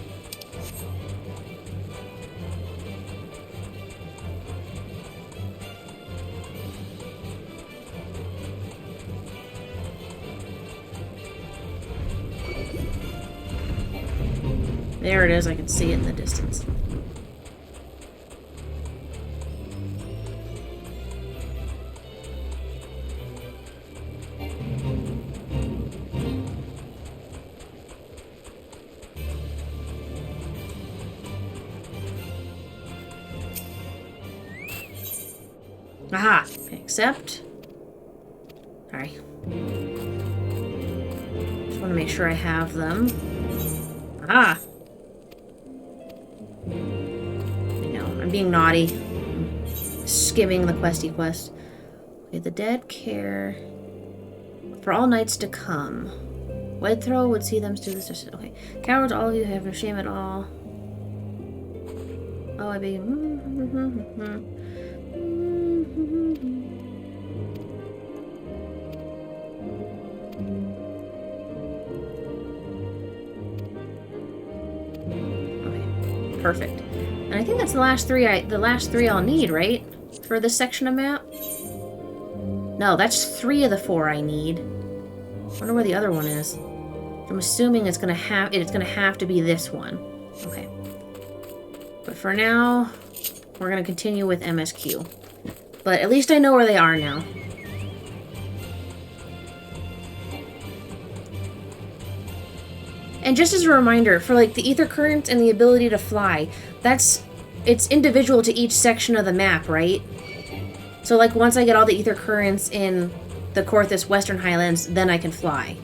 There it is, I can see it in the distance. Aha! Accept. Sorry. Just want to make sure I have them. Aha! I'm being naughty. I'm skimming the questy quest. Okay, the dead care for all nights to come. Wed throw would see them through this. Okay. Cowards, all of you have no shame at all. Oh, I beg. Okay. Perfect. And I think that's the last three I'll need, right? For this section of map? No, that's 3 of the 4 I need. I wonder where the other one is. I'm assuming it's gonna have to be this one. Okay. But for now, we're gonna continue with MSQ. But at least I know where they are now. And just as a reminder, for like the ether current and the ability to fly, it's individual to each section of the map, right? So like once I get all the ether currents in the Korthus Western Highlands, then I can fly.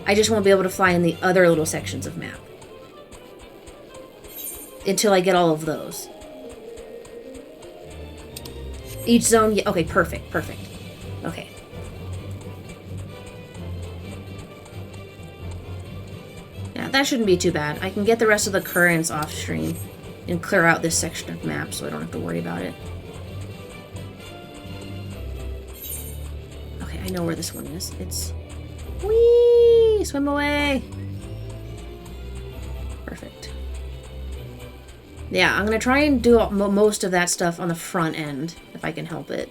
I just won't be able to fly in the other little sections of map. Until I get all of those. Each zone, yeah, okay, perfect. Okay. Yeah, that shouldn't be too bad. I can get the rest of the currents off stream and clear out this section of map so I don't have to worry about it. Okay, I know where this one is. It's... Whee! Swim away! Perfect. Yeah, I'm gonna try and do most of that stuff on the front end, if I can help it.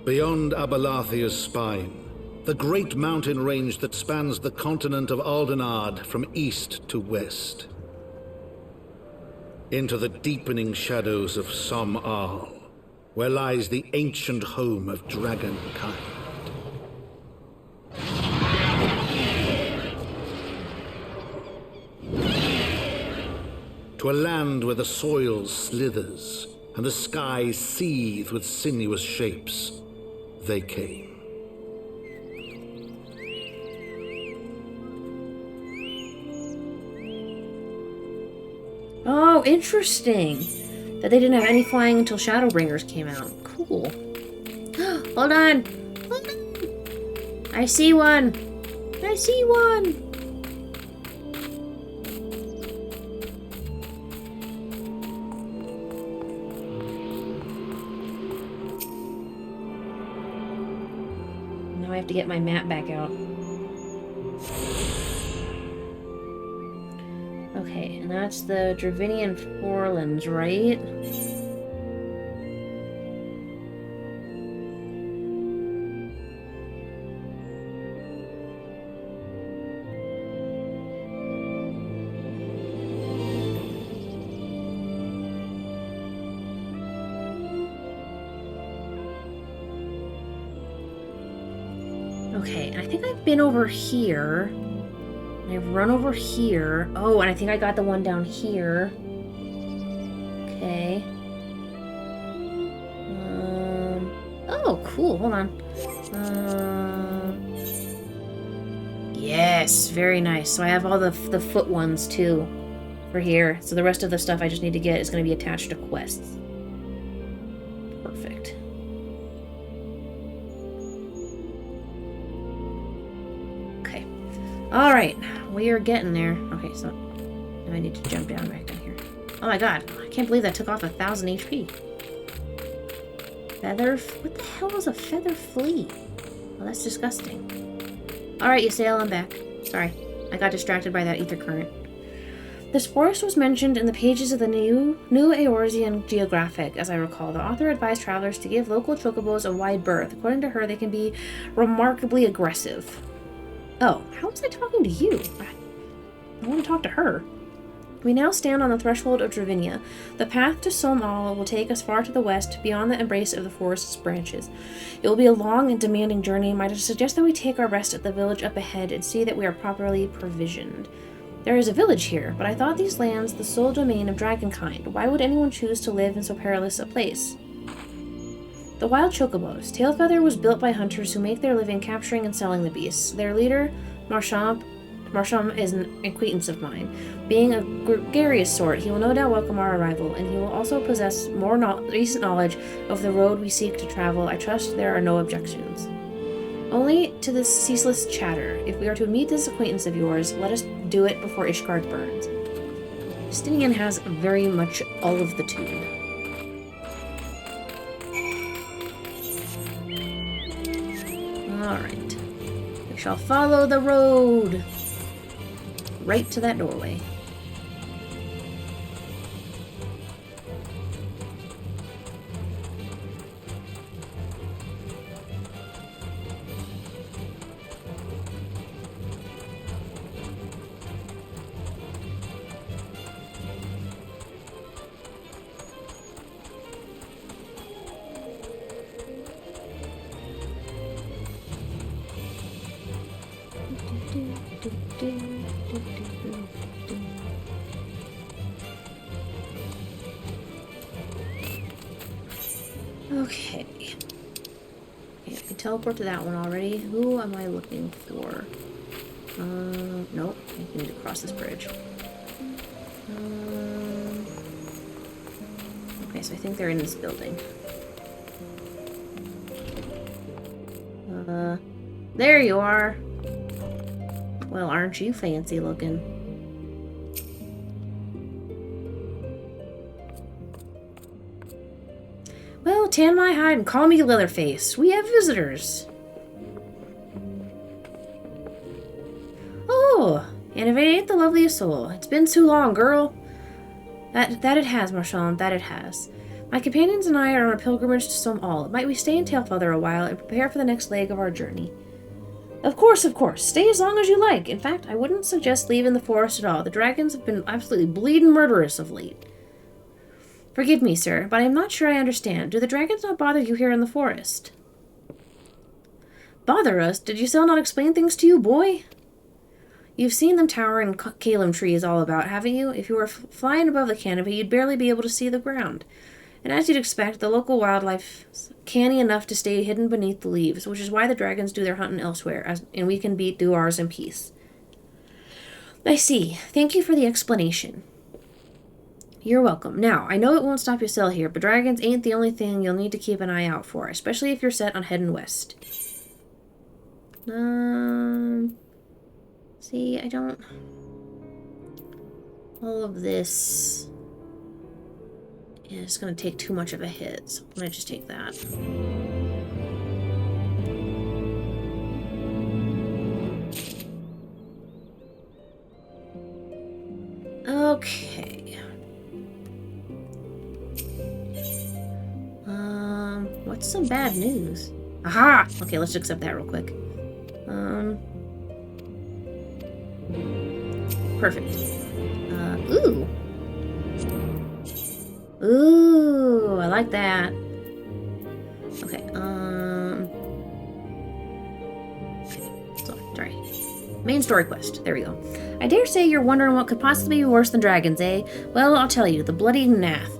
Beyond Abalathia's spine, the great mountain range that spans the continent of Aldenard from east to west. Into the deepening shadows of Som-Al, where lies the ancient home of dragonkind. To a land where the soil slithers and the skies seethe with sinuous shapes, they came. Oh, interesting. That they didn't have any flying until Shadowbringers came out. Cool. Hold on. Hold on. I see one. I see one. Now I have to get my map back out. Okay, and that's the Dravinian Forelands, right? Okay, and I think I've been over here. I've run over here. Oh, and I think I got the one down here. Okay. Oh, cool. Hold on. Yes, very nice. So I have all the foot ones too for here. So the rest of the stuff I just need to get is going to be attached to quests. Perfect. Okay. All right. We are getting there. Okay, so now I need to jump down back down here. Oh my god, I can't believe that took off 1,000 HP. Feather? What the hell is a feather flea? Oh, that's disgusting. Alright, you sail, I'm back. Sorry, I got distracted by that ether current. This forest was mentioned in the pages of the New Eorzean Geographic, as I recall. The author advised travelers to give local chocobos a wide berth. According to her, they can be remarkably aggressive. Oh, how was I talking to you? I want to talk to her. We now stand on the threshold of Dravinia. The path to Som-Al will take us far to the west, beyond the embrace of the forest's branches. It will be a long and demanding journey. Might I suggest that we take our rest at the village up ahead and see that we are properly provisioned. There is a village here, but I thought these lands the sole domain of dragonkind. Why would anyone choose to live in so perilous a place? The wild chocobos. Tailfeather was built by hunters who make their living capturing and selling the beasts. Their leader, Marsham, is an acquaintance of mine. Being a gregarious sort, he will no doubt welcome our arrival, and he will also possess more recent knowledge of the road we seek to travel. I trust there are no objections. Only to this ceaseless chatter. If we are to meet this acquaintance of yours, let us do it before Ishgard burns. Justinian has very much all of the tune. Alright. We shall follow the road. Right to that doorway. Okay. I can teleport to that one already. Who am I looking for? Nope. I need to cross this bridge. Okay, so I think they're in this building. There you are. Well, aren't you fancy looking? Well, tan my hide and call me Leatherface. We have visitors. Oh, and if it ain't the loveliest soul. It's been too long, girl. That it has, Marchand, that it has. My companions and I are on a pilgrimage to Somal. Might we stay in Tailfeather a while and prepare for the next leg of our journey? Of course, of course. Stay as long as you like. In fact, I wouldn't suggest leaving the forest at all. The dragons have been absolutely bleeding murderous of late. Forgive me, sir, but I'm not sure I understand. Do the dragons not bother you here in the forest? Bother us? Did you still not explain things to you, boy? You've seen them towering Calum trees all about, haven't you? If you were flying above the canopy, you'd barely be able to see the ground. And as you'd expect, the local wildlife's canny enough to stay hidden beneath the leaves, which is why the dragons do their hunting elsewhere, and we can do ours in peace. I see. Thank you for the explanation. You're welcome. Now, I know it won't stop you still here, but dragons ain't the only thing you'll need to keep an eye out for, especially if you're set on heading west. See, I don't... All of this is going to take too much of a hit, so I'm going to just take that. Okay. What's some bad news? Aha! Okay, let's accept that real quick. Perfect. Ooh. Ooh, I like that. Okay, sorry. Main story quest. There we go. I dare say you're wondering what could possibly be worse than dragons, eh? Well, I'll tell you. The bloody Nath.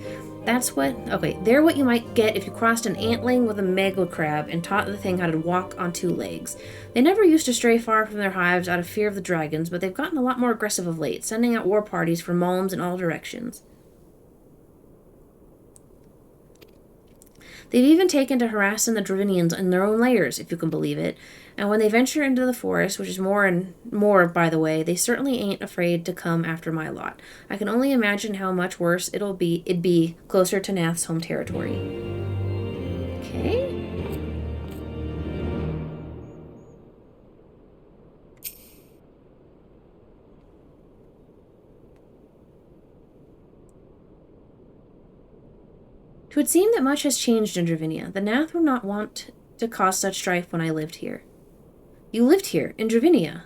That's what... Okay, they're what you might get if you crossed an antling with a megacrab and taught the thing how to walk on two legs. They never used to stray far from their hives out of fear of the dragons, but they've gotten a lot more aggressive of late, sending out war parties for mulms in all directions. They've even taken to harassing the Dravinians in their own lairs, if you can believe it. And when they venture into the forest, which is more and more, by the way, they certainly ain't afraid to come after my lot. I can only imagine how much worse it'd be closer to Nath's home territory. Okay. It would seem that much has changed in Dravinia. The Nath would not want to cause such strife when I lived here. You lived here, in Dravinia?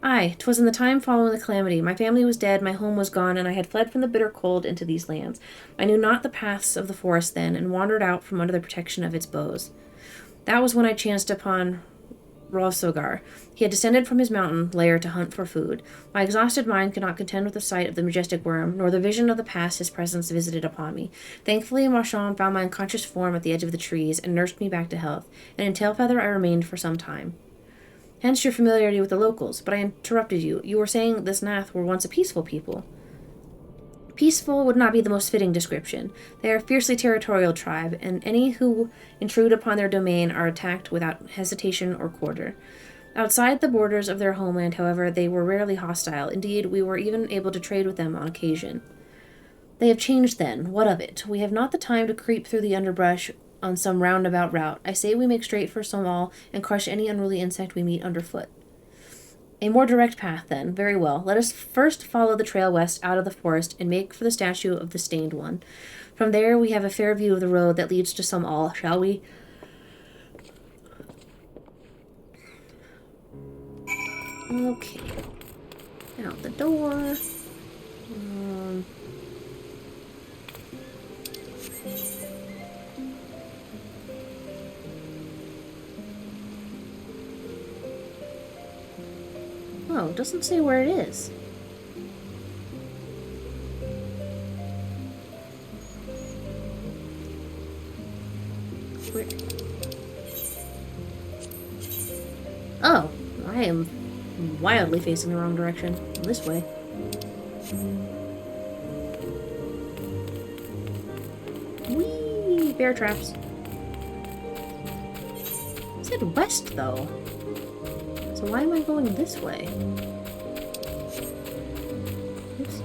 Aye, 'twas in the time following the calamity. My family was dead, my home was gone, and I had fled from the bitter cold into these lands. I knew not the paths of the forest then, and wandered out from under the protection of its boughs. That was when I chanced upon Rosogar. He had descended from his mountain lair to hunt for food. My exhausted mind could not contend with the sight of the majestic worm, nor the vision of the past his presence visited upon me. Thankfully, Marchand found my unconscious form at the edge of the trees, and nursed me back to health, and in Tailfeather I remained for some time. Hence your familiarity with the locals, but I interrupted you. You were saying this Nath were once a peaceful people. Peaceful would not be the most fitting description. They are a fiercely territorial tribe, and any who intrude upon their domain are attacked without hesitation or quarter. Outside the borders of their homeland, however, they were rarely hostile. Indeed, we were even able to trade with them on occasion. They have changed then. What of it? We have not the time to creep through the underbrush on some roundabout route. I say we make straight for Somal and crush any unruly insect we meet underfoot. A more direct path, then. Very well. Let us first follow the trail west out of the forest and make for the statue of the Stained One. From there we have a fair view of the road that leads to Somal, shall we? Okay. Out the door. Oh, it doesn't say where it is. Where? Oh, I am wildly facing the wrong direction. This way. Whee! Bear traps. said west, though. So why am I going this way? Oops.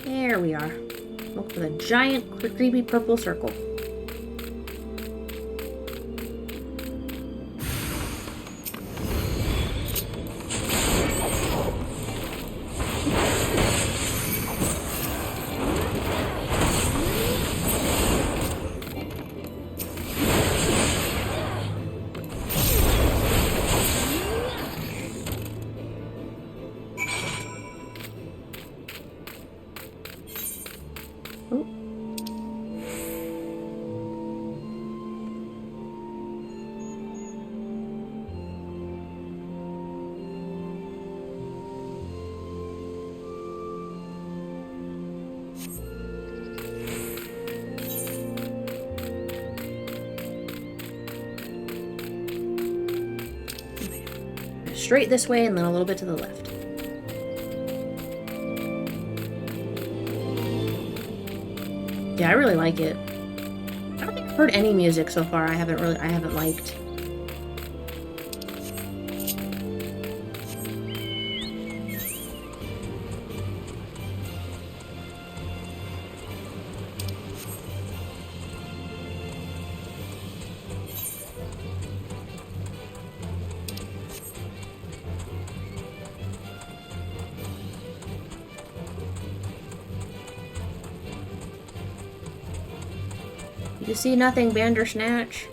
There we are. Look for the giant, creepy purple circle. Straight this way and then a little bit to the left. Yeah, I really like it. I don't think I've heard any music so far I haven't liked. You see nothing, Bandersnatch?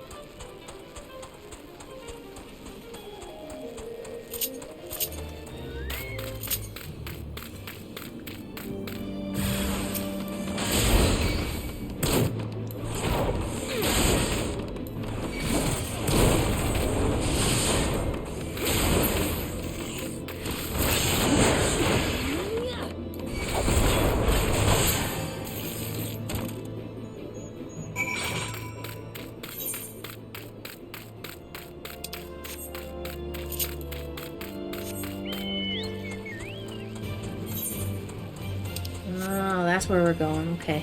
That's where we're going, okay.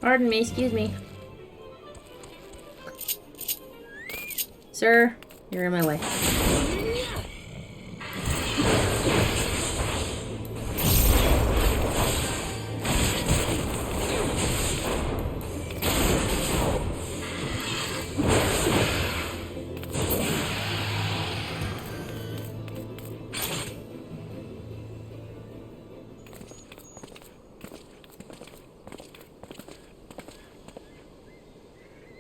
Pardon me, excuse me. Sir, you're in my way.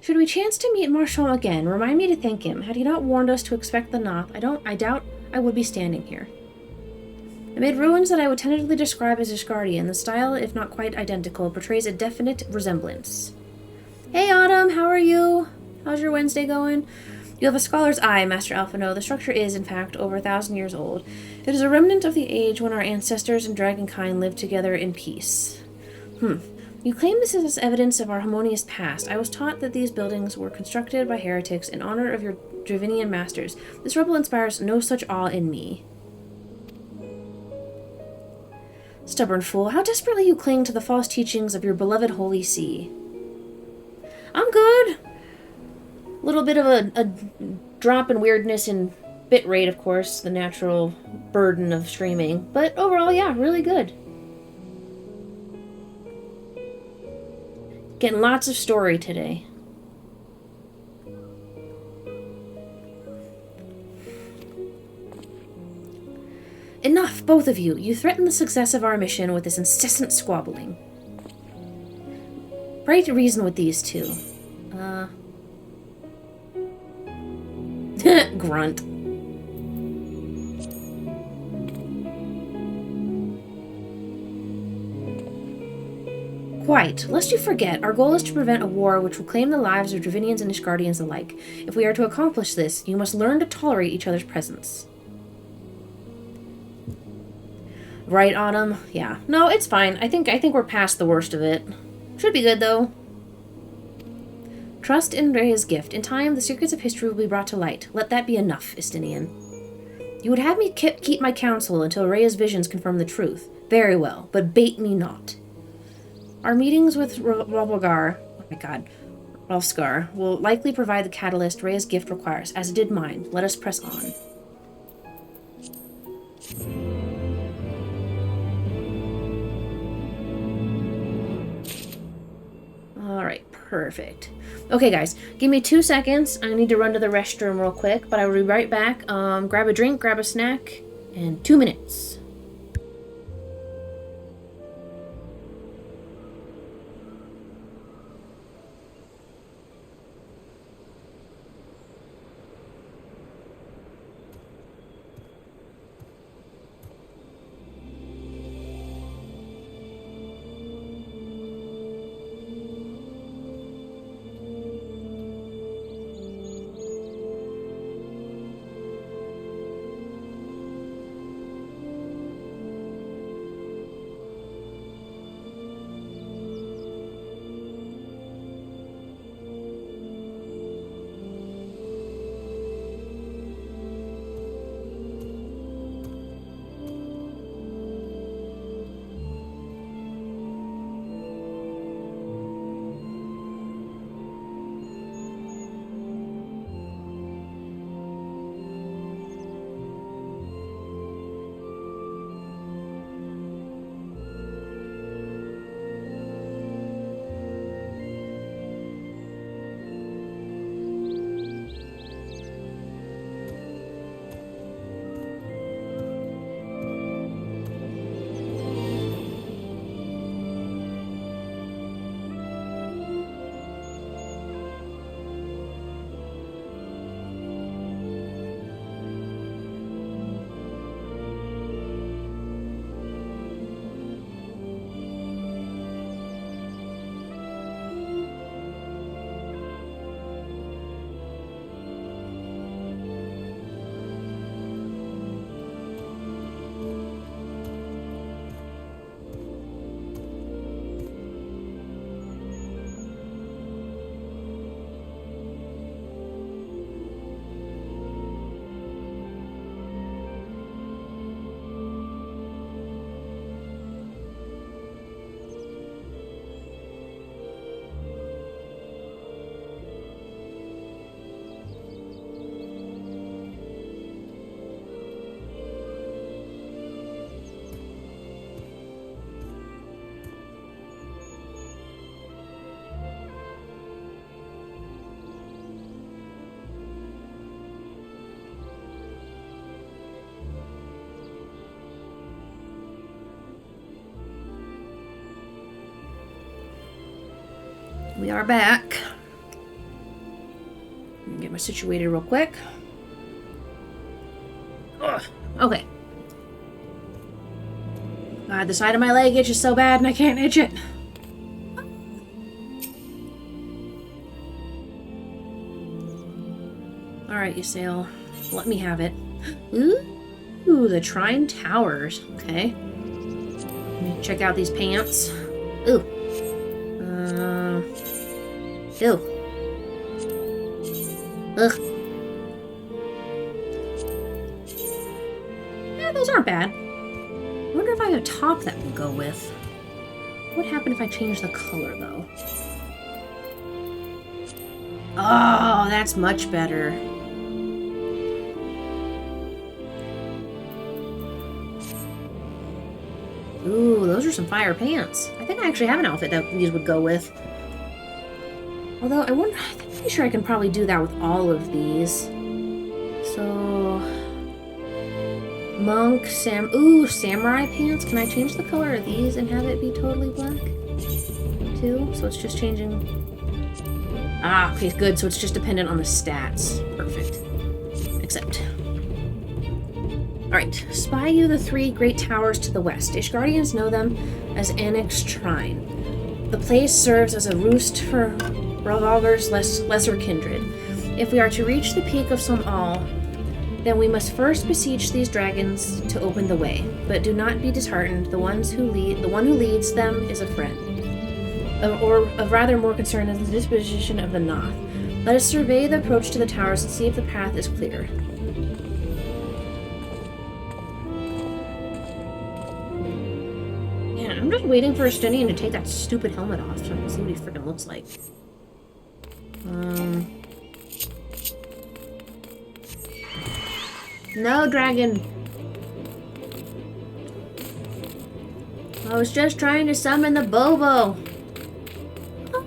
Should we chance to meet Marshal again, remind me to thank him. Had he not warned us to expect the Noth, I doubt I would be standing here. Amid ruins that I would tentatively describe as Ishgardian, the style, if not quite identical, portrays a definite resemblance. Hey Autumn, how are you? How's your Wednesday going? You have a scholar's eye, Master Alphino. The structure is, in fact, over 1,000 years old. It is a remnant of the age when our ancestors and dragonkind lived together in peace. You claim this is evidence of our harmonious past. I was taught that these buildings were constructed by heretics in honor of your Dravinian masters. This rebel inspires no such awe in me. Stubborn fool, how desperately you cling to the false teachings of your beloved Holy See. I'm good. A little bit of a drop in weirdness in bitrate, of course, the natural burden of streaming. But overall, yeah, really good. Getting lots of story today. Enough, both of you. You threaten the success of our mission with this incessant squabbling. Try to reason with these two. Grunt. Quite. Lest you forget, our goal is to prevent a war which will claim the lives of Dravinians and Ishgardians alike. If we are to accomplish this, you must learn to tolerate each other's presence. Right, Autumn? Yeah. No, it's fine. I think we're past the worst of it. Should be good, though. Trust in Rhea's gift. In time, the secrets of history will be brought to light. Let that be enough, Istinian. You would have me keep my counsel until Rhea's visions confirm the truth. Very well, but bait me not. Our meetings with Rolfgar, oh my god, Rolfscar, will likely provide the catalyst Rhea's gift requires, as it did mine. Let us press on. Alright, perfect. Okay, guys, give me 2 seconds. I need to run to the restroom real quick, but I will be right back. Grab a drink, grab a snack, and 2 minutes. We are back. Get my situated real quick. Ugh. Okay. God, the side of my leg itches so bad and I can't itch it. Alright, Ysael. Let me have it. Ooh, the Trine Towers. Okay. Let me check out these pants. Ooh. Ew. Ugh. Yeah, those aren't bad. I wonder if I have a top that would go with. What would happen if I change the color, though? Oh, that's much better. Ooh, those are some fire pants. I think I actually have an outfit that these would go with. Although I'm pretty sure I can probably do that with all of these. So monk, samurai pants. Can I change the color of these and have it be totally black too? So it's just changing. Ah, okay, good. So it's just dependent on the stats. Perfect. Accept. Alright, spy you the 3 great towers to the west. Ishgardians know them as Annex Shrine. The place serves as a roost for Ravalgar's lesser kindred. If we are to reach the peak of Somal, then we must first beseech these dragons to open the way. But do not be disheartened. The one who leads them is a friend. Or of rather more concern is the disposition of the Noth. Let us survey the approach to the towers and see if the path is clear. I'm just waiting for Estinian to take that stupid helmet off so I can see what he freaking looks like. No, dragon! I was just trying to summon the Bobo! Oh.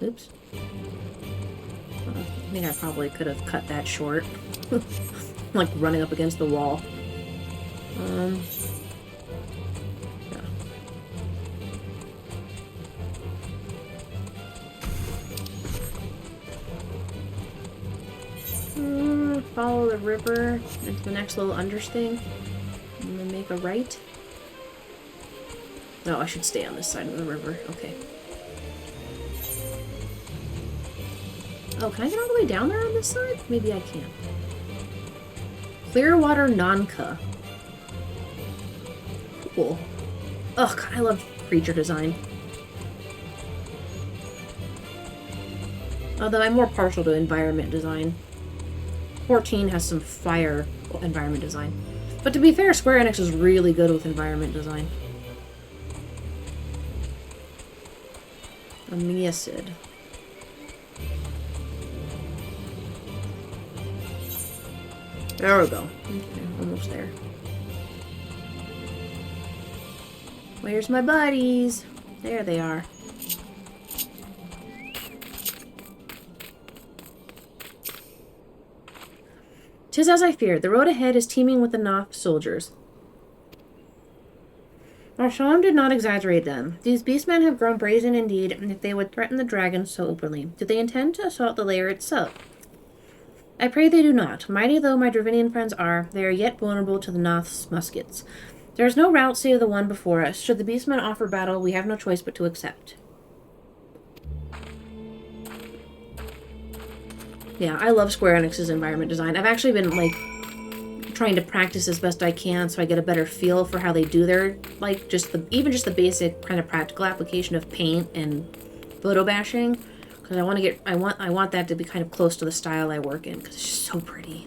Oops. I think I probably could have cut that short. Like running up against the wall. Yeah. Follow the river into the next little underthing. And then make a right. No, I should stay on this side of the river. Okay. Oh, can I get all the way down there on this side? Maybe I can. Clearwater Nanka. Cool. Oh, God, I love creature design. Although I'm more partial to environment design. 14 has some fire environment design. But to be fair, Square Enix is really good with environment design. Amiacid. There we go. Okay, almost there. Where's my buddies? There they are. "'Tis as I feared. The road ahead is teeming with the Noth soldiers." Arshalam did not exaggerate them. These beastmen have grown brazen indeed, and if they would threaten the dragons so openly. Do they intend to assault the lair itself? I pray they do not. Mighty though my Dravinian friends are, they are yet vulnerable to the Noth's muskets. There is no route save the one before us. Should the beastmen offer battle, we have no choice but to accept. Yeah, I love Square Enix's environment design. I've actually been, like, trying to practice as best I can so I get a better feel for how they do their, like, even just the basic kind of practical application of paint and photo bashing. Because I want that to be kind of close to the style I work in, because it's just so pretty.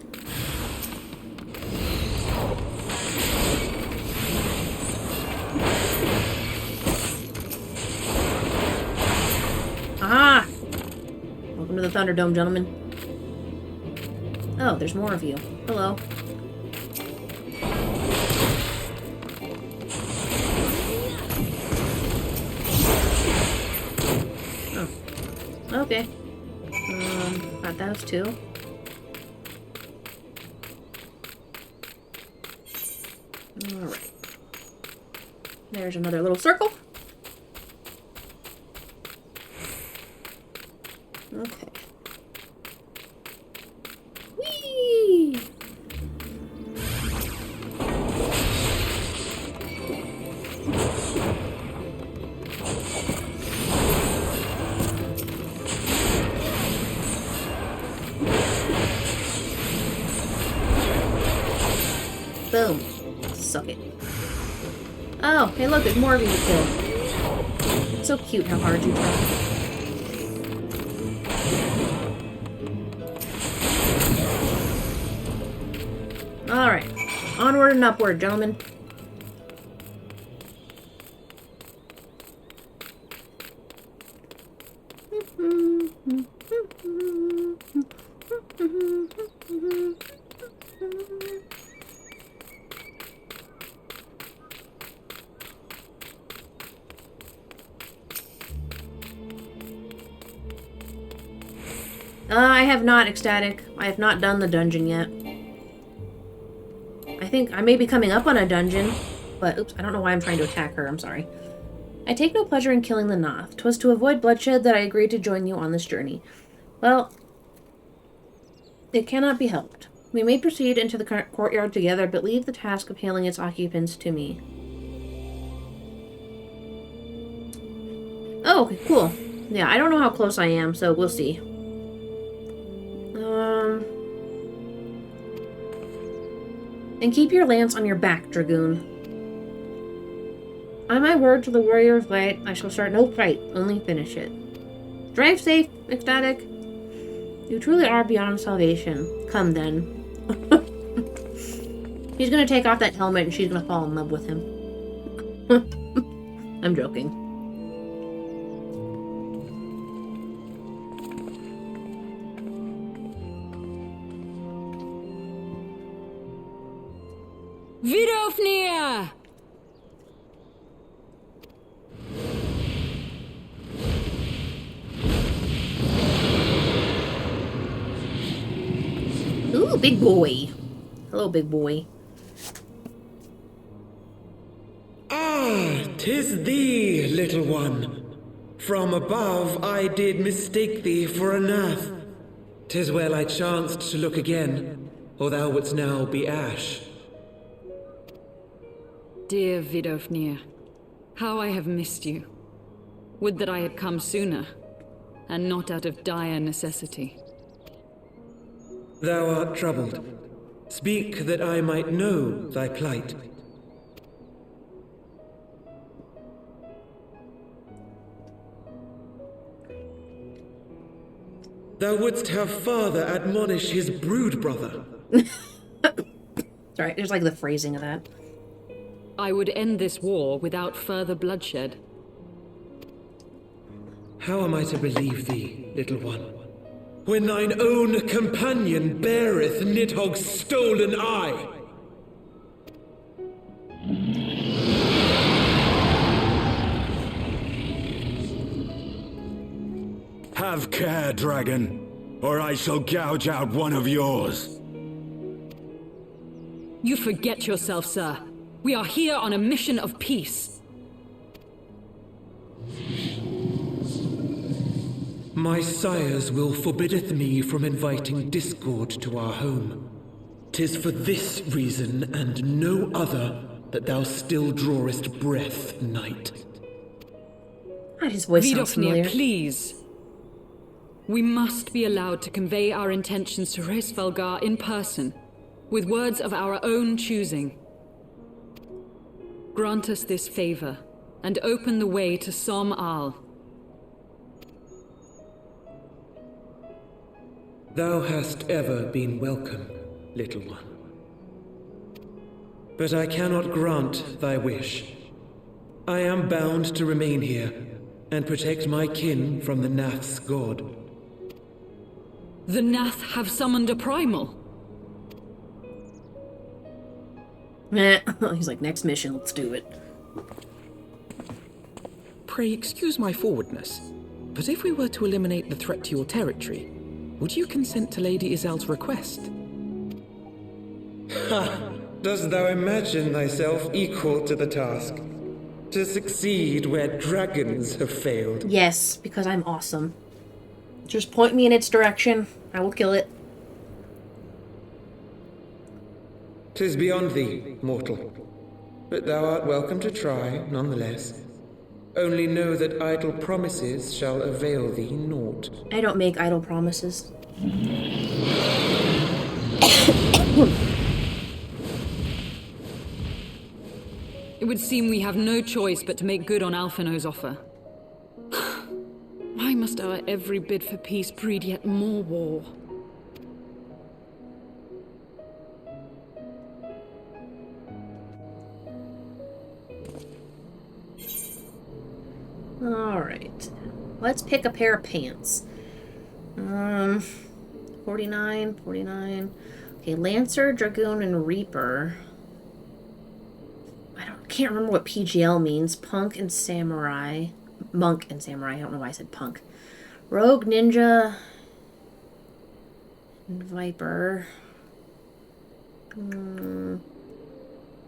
Ah! Welcome to the Thunderdome, gentlemen. Oh, there's more of you. Hello. Okay. Got those two. Alright. There's another little circle. Okay. Whee! Boom. Suck it. Oh, hey look, there's more of you to kill. It's so cute how hard you try. Alright. Onward and upward, gentlemen. I have not, Ecstatic. I have not done the dungeon yet. I think I may be coming up on a dungeon, but oops, I don't know why I'm trying to attack her. I'm sorry. I take no pleasure in killing the Noth. 'Twas to avoid bloodshed that I agreed to join you on this journey. Well, it cannot be helped. We may proceed into the courtyard together, but leave the task of hailing its occupants to me. Oh, okay, cool. Yeah, I don't know how close I am, so we'll see. And keep your lance on your back, Dragoon. On my word to the Warrior of Light, I shall start no fight, only finish it. Drive safe, Ecstatic. You truly are beyond salvation. Come then. He's gonna take off that helmet and she's gonna fall in love with him. I'm joking. Vidofnir! Ooh, big boy. Hello, big boy. Ah, 'tis thee, little one. From above I did mistake thee for a Nath. 'Tis well I chanced to look again, or thou wouldst now be ash. Dear Vidofnir, how I have missed you. Would that I had come sooner, and not out of dire necessity. Thou art troubled. Speak that I might know thy plight. Thou wouldst have father admonish his brood brother. Sorry, there's like the phrasing of that. I would end this war without further bloodshed. How am I to believe thee, little one, when thine own companion beareth Nidhogg's stolen eye? Have care, dragon, or I shall gouge out one of yours. You forget yourself, sir. We are here on a mission of peace. My sires will forbiddeth me from inviting discord to our home. 'Tis for this reason and no other that thou still drawest breath, knight. His voice sounds familiar. Vidofnir, please. We must be allowed to convey our intentions to Hrisvalgar in person, with words of our own choosing. Grant us this favor, and open the way to Som Al. Thou hast ever been welcome, little one. But I cannot grant thy wish. I am bound to remain here, and protect my kin from the Nath's god. The Nath have summoned a primal. He's like, next mission, let's do it. Pray excuse my forwardness, but if we were to eliminate the threat to your territory, would you consent to Lady Izel's request? Ha! Dost thou imagine thyself equal to the task? To succeed where dragons have failed? Yes, because I'm awesome. Just point me in its direction. I will kill it. 'Tis beyond thee, mortal. But thou art welcome to try, nonetheless. Only know that idle promises shall avail thee naught. I don't make idle promises. It would seem we have no choice but to make good on Alphino's offer. Why must our every bid for peace breed yet more war? Alright. Let's pick a pair of pants. 49, 49. Okay, Lancer, Dragoon, and Reaper. Can't remember what PGL means. Punk and Samurai. Monk and Samurai. I don't know why I said punk. Rogue, Ninja. Viper.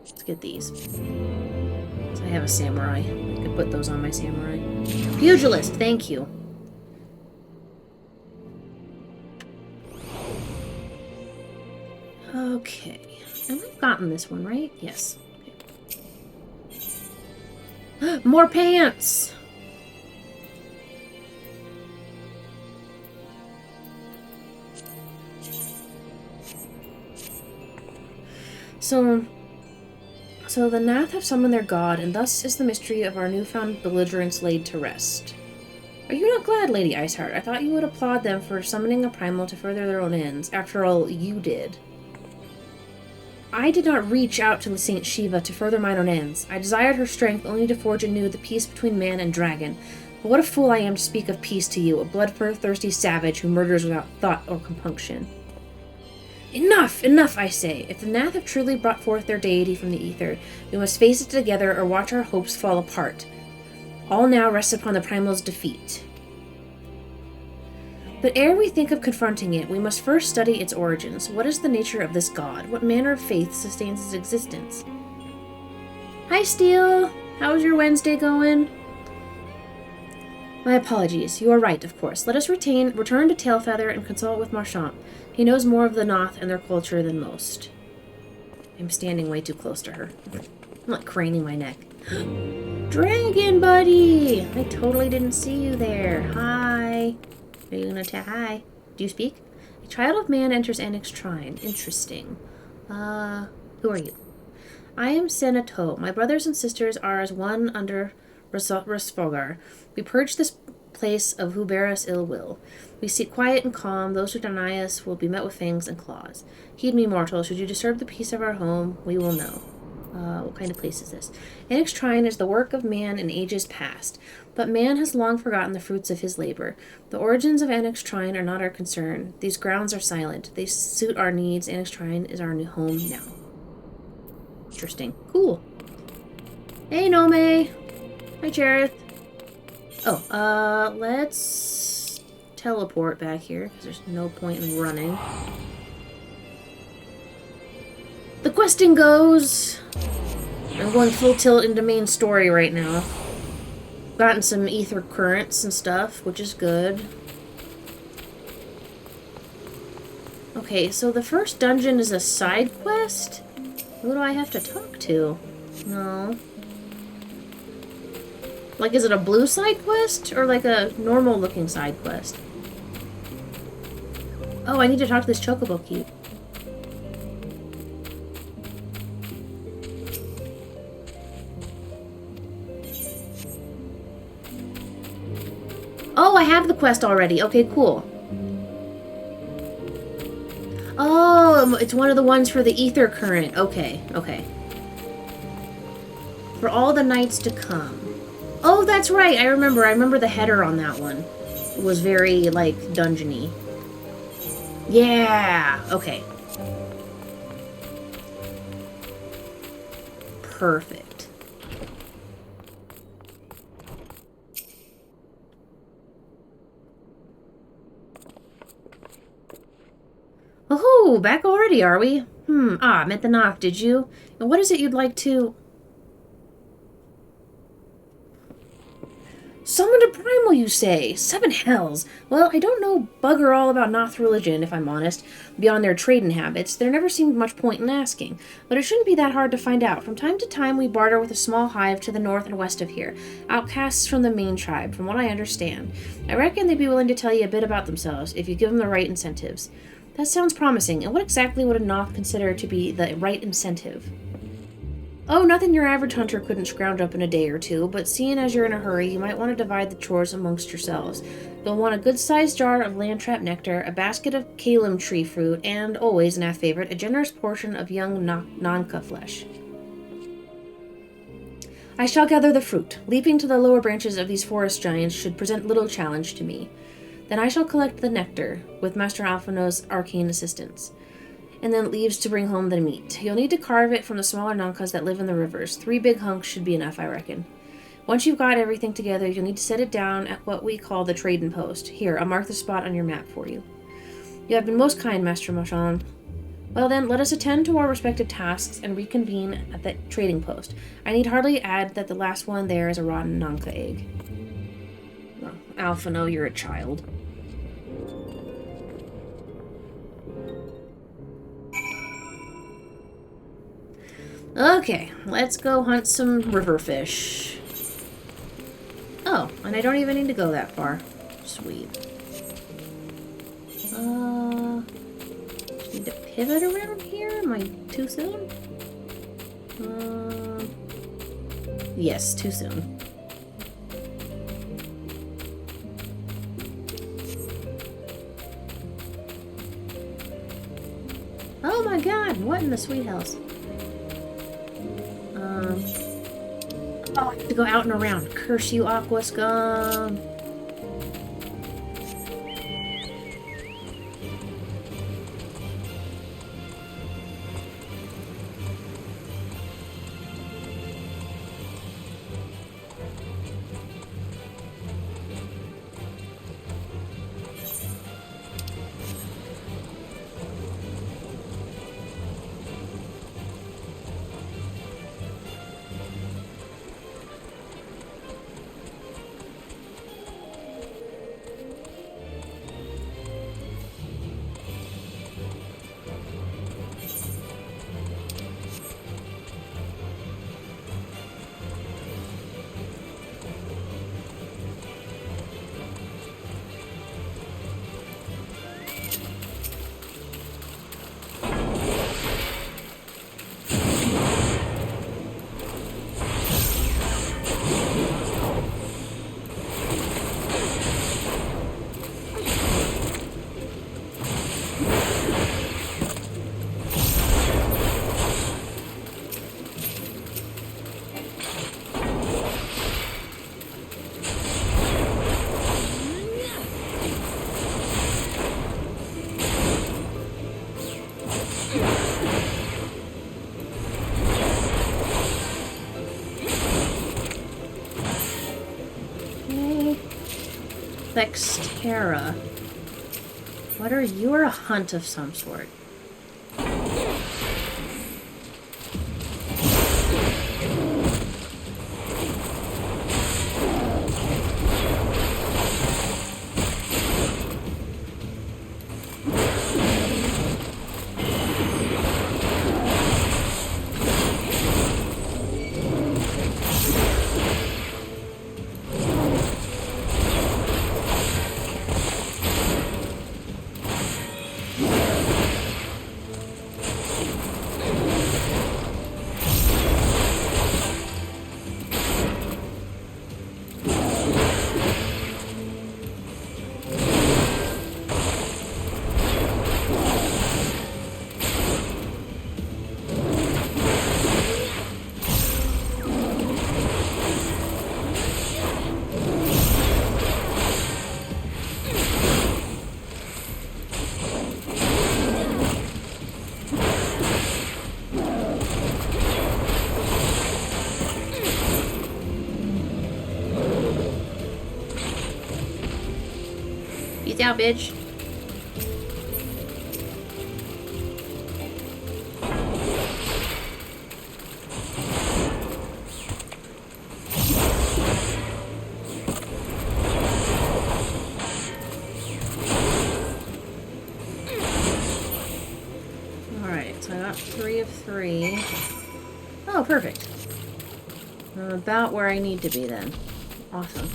Let's get these. So I have a samurai. I could put those on my samurai. Pugilist, thank you. Okay. And I've gotten this one, right? Yes. Okay. More pants! So the Nath have summoned their god, and thus is the mystery of our newfound belligerence laid to rest. Are you not glad, Lady Iceheart? I thought you would applaud them for summoning a primal to further their own ends. After all, you did. I did not reach out to Saint Shiva to further mine own ends. I desired her strength only to forge anew the peace between man and dragon. But what a fool I am to speak of peace to you, a bloodthirsty savage who murders without thought or compunction. Enough! Enough, I say! If the Nath have truly brought forth their deity from the Aether, we must face it together or watch our hopes fall apart. All now rests upon the Primal's defeat. But ere we think of confronting it, we must first study its origins. What is the nature of this god? What manner of faith sustains its existence? Hi, Steel! How's your Wednesday going? My apologies. You are right, of course. Let us return to Tailfeather and consult with Marchant. He knows more of the Noth and their culture than most. I'm standing way too close to her. I'm like craning my neck. Dragon buddy! I totally didn't see you there. Hi. Are you gonna hi? Do you speak? A child of man enters Annex Shrine. Interesting. Who are you? I am Senato. My brothers and sisters are as one under Rasfogar. We purge this place of who bear us ill will. We seek quiet and calm. Those who deny us will be met with fangs and claws. Heed me, mortal. Should you disturb the peace of our home, we will know. What kind of place is this? Annex Shrine is the work of man in ages past, but man has long forgotten the fruits of his labor. The origins of Annex Shrine are not our concern. These grounds are silent. They suit our needs. Annex Shrine is our new home now. Interesting. Cool. Hey, Nome. Hi, Jareth. Oh, let's teleport back here, because there's no point in running. The questing goes. I'm going full tilt into main story right now. Gotten some ether currents and stuff, which is good. Okay, so the first dungeon is a side quest? Who do I have to talk to? No. Like, is it a blue side quest? Or like a normal looking side quest? Oh, I need to talk to this Chocobo Cube. Oh, I have the quest already. Okay, cool. Oh, it's one of the ones for the ether current. Okay, okay. For all the nights to come. Oh, that's right. I remember the header on that one. It was very, like, dungeony. Yeah! Okay. Perfect. Oh, back already, are we? Met the knock, did you? And what is it you'd like to... Summoned a primal, you say? 7 hells. Well, I don't know bugger all about Noth religion, if I'm honest. Beyond their trading habits, there never seemed much point in asking. But it shouldn't be that hard to find out. From time to time, we barter with a small hive to the north and west of here. Outcasts from the main tribe, from what I understand. I reckon they'd be willing to tell you a bit about themselves, if you give them the right incentives. That sounds promising. And what exactly would a Noth consider to be the right incentive? Oh, nothing your average hunter couldn't scrounge up in a day or two, but seeing as you're in a hurry, you might want to divide the chores amongst yourselves. You'll want a good-sized jar of landtrap nectar, a basket of kalim tree fruit, and, always, Nath favorite, a generous portion of young Nanka flesh. I shall gather the fruit. Leaping to the lower branches of these forest giants should present little challenge to me. Then I shall collect the nectar, with Master Alphino's arcane assistance. And then leaves to bring home the meat. You'll need to carve it from the smaller Nankas that live in the rivers. 3 big hunks should be enough, I reckon. Once you've got everything together, you'll need to set it down at what we call the trading post. Here, I'll mark the spot on your map for you. You have been most kind, Master Moshan. Well then, let us attend to our respective tasks and reconvene at the trading post. I need hardly add that the last one there is a rotten Nanka egg. Well, Alpha, no, you're a child. Okay, let's go hunt some river fish. Oh, and I don't even need to go that far. Sweet. Just need to pivot around here? Am I too soon? Yes, too soon. Oh my god, what in the sweet house? Oh, I have to go out and around. Curse you, Aqua Scum. Vexterra. What are you? You're a hunt of some sort. Peace out, bitch. Alright, so I got 3 of 3. Oh, perfect. I'm about where I need to be then. Awesome.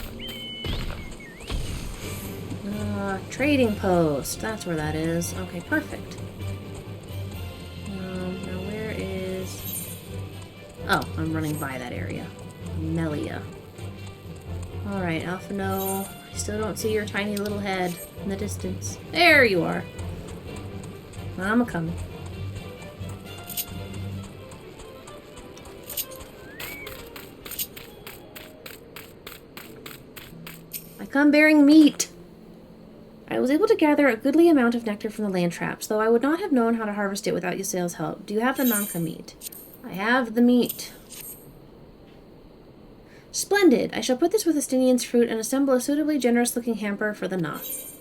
Trading post. That's where that is. Okay, perfect. Now where is... Oh, I'm running by that area. Melia. Alright, Alpha, no. I still don't see your tiny little head in the distance. There you are. I'm a-coming. I come bearing meat. I was able to gather a goodly amount of nectar from the land traps, though I would not have known how to harvest it without Ysael's help. Do you have the Nanka meat? I have the meat. Splendid! I shall put this with Estinian's fruit and assemble a suitably generous-looking hamper for the Nath.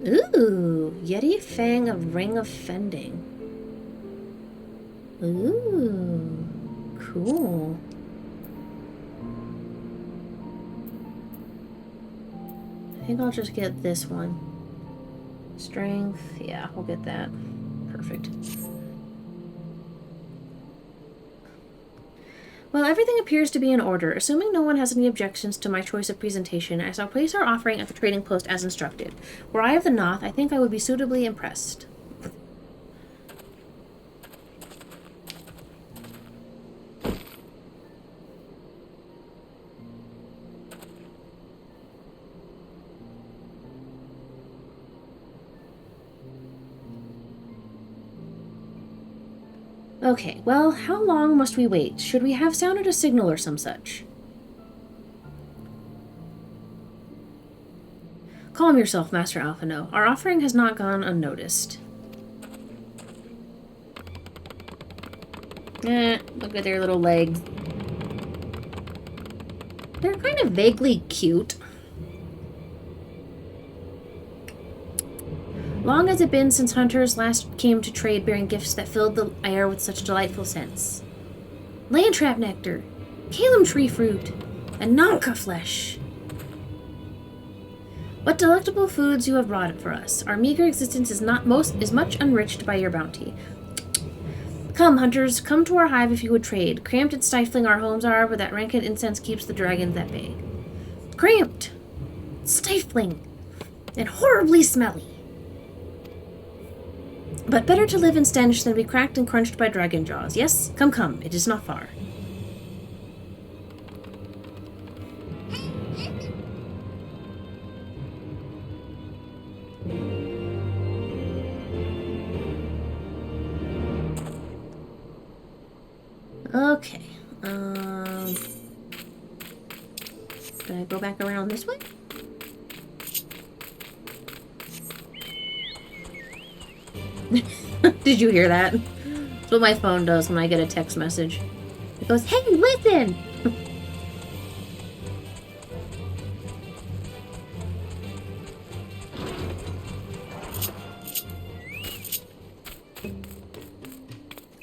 Ooh, Yeti Fang of Ring of Fending. Ooh, cool. I think I'll just get this one. Strength, yeah, we'll get that. Perfect. Well, everything appears to be in order. Assuming no one has any objections to my choice of presentation, I shall place our offering at the trading post as instructed. Were I of the Noth, I think I would be suitably impressed. Okay, well, how long must we wait? Should we have sounded a signal or some such? Calm yourself, Master Alphino. Our offering has not gone unnoticed. Look at their little legs. They're kind of vaguely cute. Long has it been since hunters last came to trade bearing gifts that filled the air with such delightful scents. Landtrap nectar, Calum tree fruit, and Nanka flesh. What delectable foods you have brought for us. Our meager existence is much enriched by your bounty. Come, hunters, come to our hive if you would trade. Cramped and stifling our homes are, but that rancid incense keeps the dragons at bay. Cramped, stifling, and horribly smelly. But better to live in stench than be cracked and crunched by dragon jaws. Yes? Come, it is not far. Okay. Can I go back around this way? Did you hear that? That's what my phone does when I get a text message. It goes, hey, listen!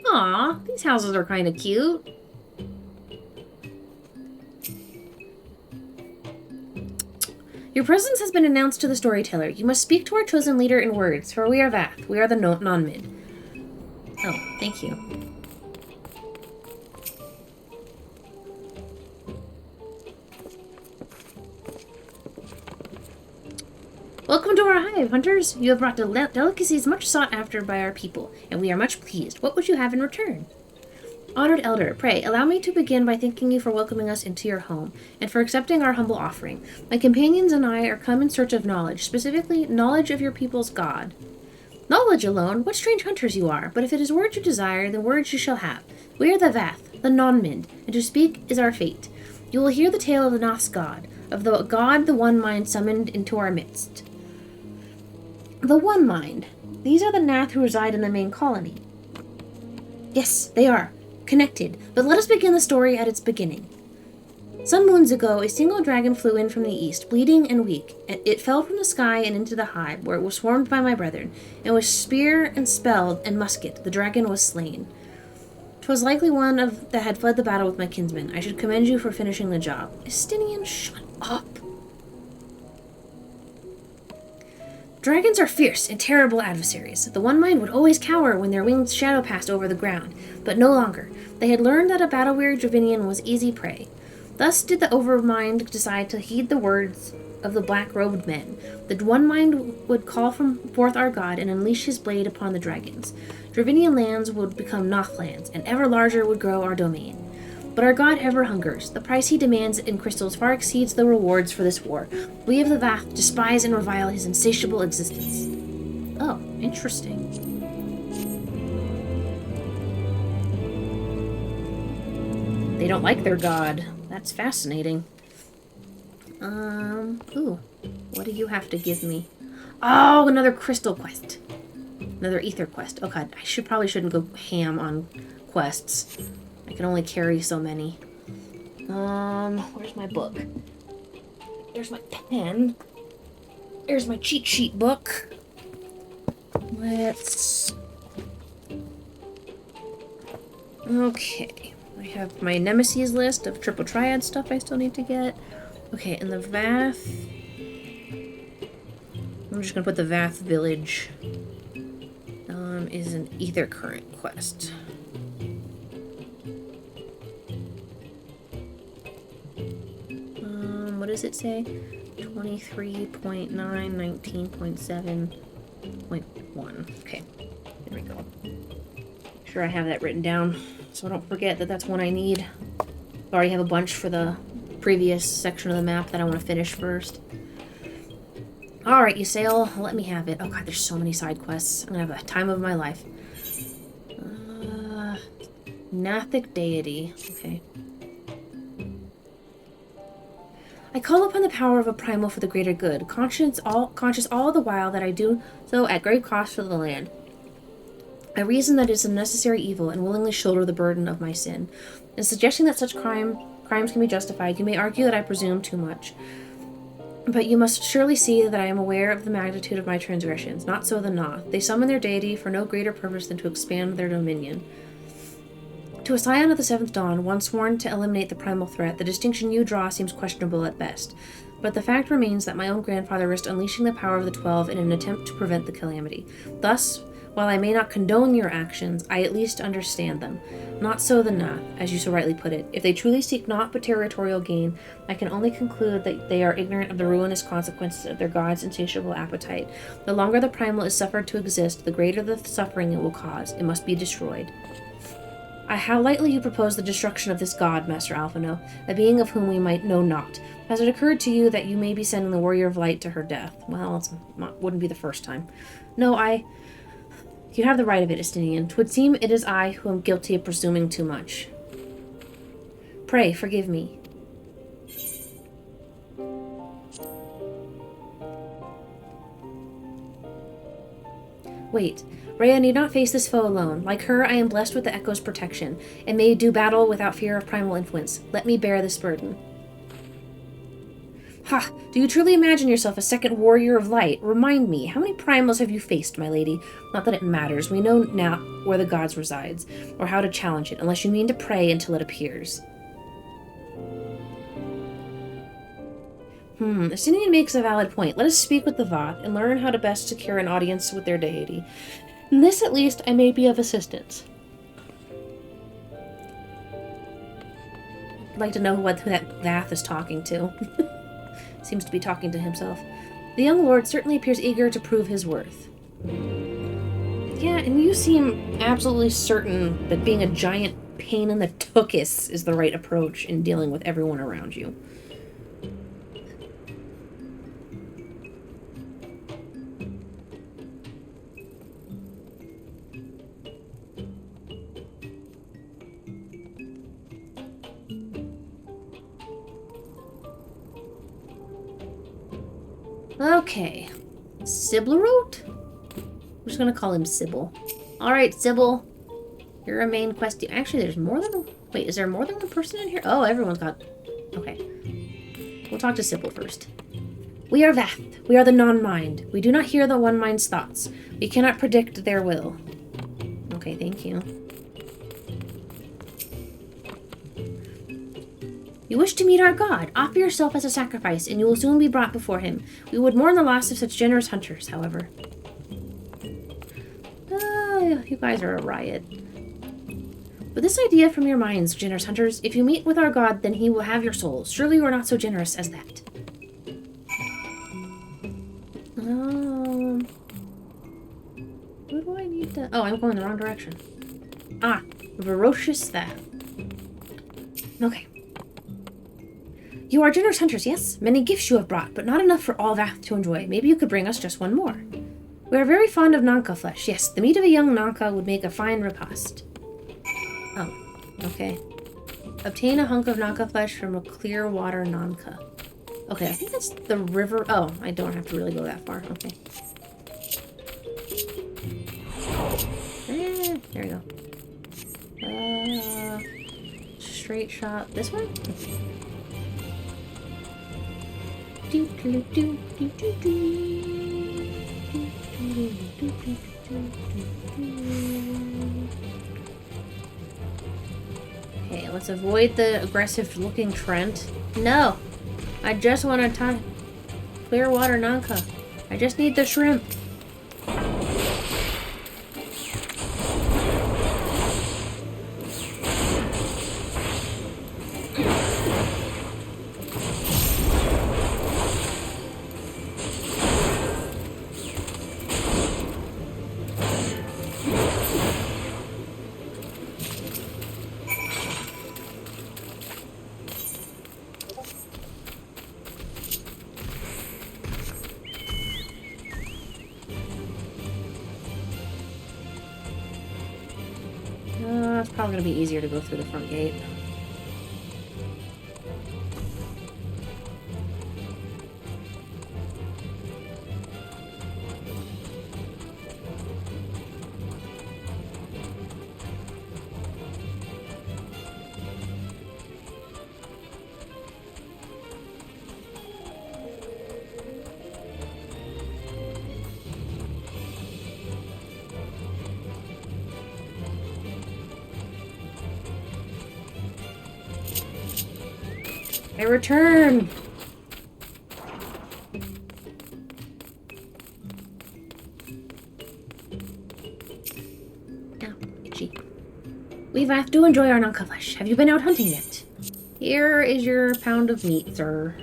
Aw, these houses are kind of cute. Your presence has been announced to the storyteller. You must speak to our chosen leader in words, for we are Vath. We are the non-mid. Oh, thank you. Welcome to our hive, hunters. You have brought delicacies much sought after by our people, and we are much pleased. What would you have in return? Honored Elder, pray, allow me to begin by thanking you for welcoming us into your home, and for accepting our humble offering. My companions and I are come in search of knowledge, specifically knowledge of your people's god. Knowledge alone? What strange hunters you are! But if it is words you desire, then words you shall have. We are the Vath, the non-mind, and to speak is our fate. You will hear the tale of the Noth's god, of the god the One Mind summoned into our midst. The One Mind. These are the Nath who reside in the main colony. Yes, they are. Connected, but let us begin the story at its beginning. Some moons ago, a single dragon flew in from the east, bleeding and weak. It fell from the sky and into the hive, where it was swarmed by my brethren, and with spear and spell and musket, the dragon was slain. 'Twas likely one that had fled the battle with my kinsmen. I should commend you for finishing the job. Estinian, shut up! Dragons are fierce and terrible adversaries. The One Mind would always cower when their winged shadow passed over the ground, but no longer. They had learned that a battle-weary Dravinian was easy prey. Thus did the Overmind decide to heed the words of the black-robed men. The One Mind would call forth our god and unleash his blade upon the dragons. Dravinian lands would become Nothlands, and ever larger would grow our domain. But our god ever hungers. The price he demands in crystals far exceeds the rewards for this war. We of the Vath despise and revile his insatiable existence. Oh, interesting. They don't like their god. That's fascinating. Ooh. What do you have to give me? Oh, another crystal quest. Another ether quest. Oh god, I probably shouldn't go ham on quests. I can only carry so many. Where's my book? There's my pen. Here's my cheat sheet book. Okay. I have my nemesis list of triple triad stuff I still need to get. Okay, and the Vath... I'm just gonna put the Vath Village. Is an Aether current quest. What does it say? 23.9, 19.7.1. Okay, there we go. Make sure I have that written down so I don't forget that that's one I need. I already have a bunch for the previous section of the map that I want to finish first. Alright, Ysayle, let me have it. Oh god, there's so many side quests. I'm gonna have a time of my life. Gnathic Deity. Okay. I call upon the power of a primal for the greater good, conscious all the while that I do so at great cost for the land. I reason that it is a necessary evil and willingly shoulder the burden of my sin. In suggesting that such crimes can be justified, you may argue that I presume too much. But you must surely see that I am aware of the magnitude of my transgressions. Not so the Noth. They summon their deity for no greater purpose than to expand their dominion. To a scion of the Seventh Dawn, one sworn to eliminate the primal threat, the distinction you draw seems questionable at best. But the fact remains that my own grandfather risked unleashing the power of the 12 in an attempt to prevent the calamity. Thus, while I may not condone your actions, I at least understand them. Not so the Nath, as you so rightly put it. If they truly seek naught but territorial gain, I can only conclude that they are ignorant of the ruinous consequences of their god's insatiable appetite. The longer the primal is suffered to exist, the greater the suffering it will cause. It must be destroyed. How lightly you propose the destruction of this god, Master Alphino, a being of whom we might know not. Has it occurred to you that you may be sending the Warrior of Light to her death? Well, wouldn't be the first time. No, You have the right of it, Estinian. 'Twould seem it is I who am guilty of presuming too much. Pray, forgive me. Wait. Rhea need not face this foe alone. Like her, I am blessed with the Echo's protection, and may do battle without fear of primal influence. Let me bear this burden. Ha! Do you truly imagine yourself a second Warrior of Light? Remind me, how many primals have you faced, my lady? Not that it matters. We know now where the gods resides, or how to challenge it, unless you mean to pray until it appears. Estinian makes a valid point. Let us speak with the Vath, and learn how to best secure an audience with their deity. In this, at least, I may be of assistance. I'd like to know who that Vath is talking to. Seems to be talking to himself. The young lord certainly appears eager to prove his worth. Yeah, and you seem absolutely certain that being a giant pain in the tuchus is the right approach in dealing with everyone around you. Okay. Siblerot? I'm just gonna call him Sybil. Alright, Sybil. You're a main quest. Actually, there's more than... Wait, is there more than one person in here? Oh, everyone's got... Okay. We'll talk to Sybil first. We are Vath. We are the non-mind. We do not hear the one mind's thoughts. We cannot predict their will. Okay, thank you. You wish to meet our god. Offer yourself as a sacrifice, and you will soon be brought before him. We would mourn the loss of such generous hunters, however. You guys are a riot. But this idea from your minds, generous hunters, if you meet with our god, then he will have your souls. Surely you are not so generous as that. What do I need to... Oh, I'm going the wrong direction. Ah, Ferocious That. Okay. You are generous hunters, yes? Many gifts you have brought, but not enough for all Vath to enjoy. Maybe you could bring us just one more. We are very fond of Nanka flesh. Yes, the meat of a young Nanka would make a fine repast. Oh, okay. Obtain a hunk of Nanka flesh from a clear water Nanka. Okay, I think that's the river. Oh, I don't have to really go that far. Okay. There we go. Straight shot. This one? Okay, let's avoid the aggressive-looking Trent. No! I just want to clear water Nanka. I just need the shrimp. It's probably going to be easier to go through the front gate. I return! Oh, itchy. We have to enjoy our Nanka flesh. Have you been out hunting yet? Here is your pound of meat, sir.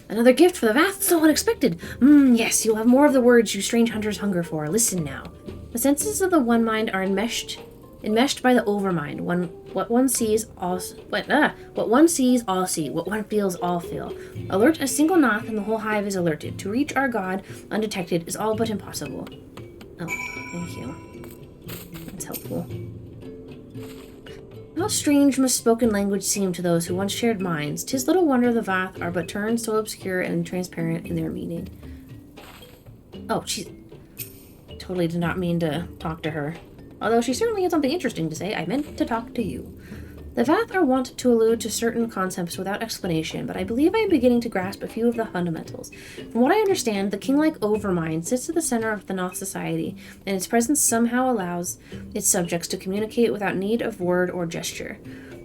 Another gift for the Vath, so unexpected. Yes, you'll have more of the words you strange hunters hunger for. Listen now. The senses of the One Mind are enmeshed by the Overmind. What one sees, all see. What one feels, all feel. Alert a single Noth, and the whole hive is alerted. To reach our god undetected is all but impossible. Oh, thank you. That's helpful. How strange must spoken language seem to those who once shared minds. 'Tis little wonder the Vath are but turned so obscure and transparent in their meaning. Oh, she totally did not mean to talk to her. Although she certainly had something interesting to say, I meant to talk to you. The Vath are wont to allude to certain concepts without explanation, but I believe I am beginning to grasp a few of the fundamentals. From what I understand, the king-like Overmind sits at the center of the Noth society, and its presence somehow allows its subjects to communicate without need of word or gesture.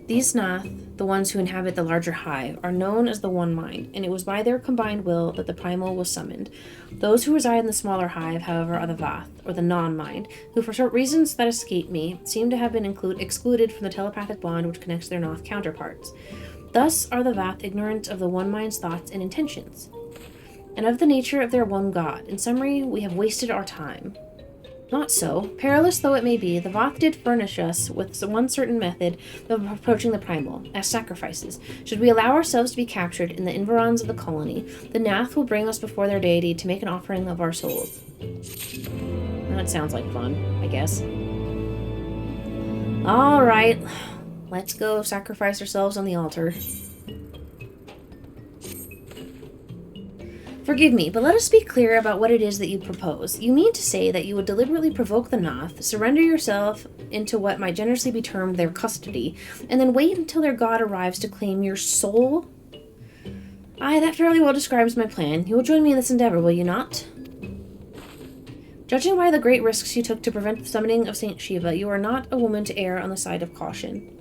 These Noth, the ones who inhabit the larger hive, are known as the One Mind, and it was by their combined will that the Primal was summoned. Those who reside in the smaller hive, however, are the Vath, or the Non-Mind, who for certain reasons that escape me, seem to have been excluded from the telepathic bond which connects their Noth counterparts. Thus are the Vath ignorant of the One Mind's thoughts and intentions, and of the nature of their one god. In summary, we have wasted our time. Not so. Perilous though it may be, the Vath did furnish us with one certain method of approaching the Primal, as sacrifices. Should we allow ourselves to be captured in the environs of the colony, the Nath will bring us before their deity to make an offering of our souls. That sounds like fun, I guess. Alright, let's go sacrifice ourselves on the altar. Forgive me, but let us be clear about what it is that you propose. You mean to say that you would deliberately provoke the Noth, surrender yourself into what might generously be termed their custody, and then wait until their god arrives to claim your soul? Aye, that fairly well describes my plan. You will join me in this endeavor, will you not? Judging by the great risks you took to prevent the summoning of Saint Shiva, you are not a woman to err on the side of caution.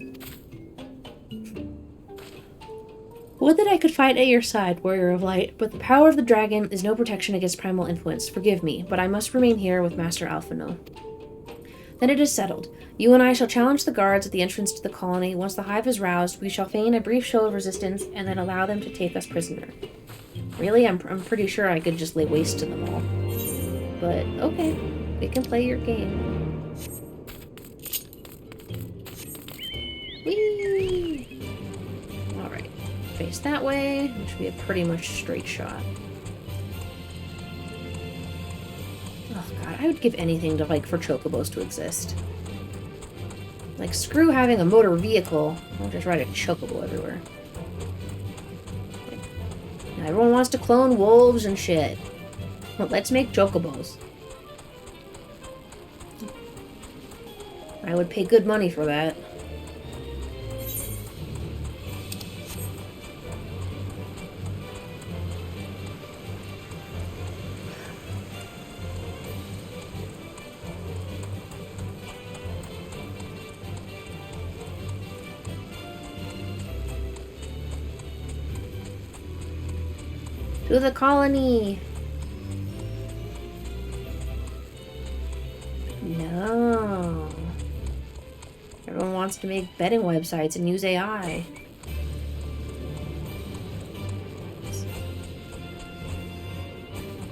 Would that I could fight at your side, warrior of light, but the power of the dragon is no protection against primal influence. Forgive me, but I must remain here with Master Alphino. Then it is settled. You and I shall challenge the guards at the entrance to the colony. Once the hive is roused, we shall feign a brief show of resistance and then allow them to take us prisoner. Really? I'm pretty sure I could just lay waste to them all. But, okay. We can play your game. Whee! Alright. Face that way. It should be a pretty much straight shot. Oh god, I would give anything to, for chocobos to exist. Screw having a motor vehicle. I'll just ride a chocobo everywhere. Now, everyone wants to clone wolves and shit. Well, let's make chocobos. I would pay good money for that. To the colony. No. Everyone wants to make betting websites and use AI.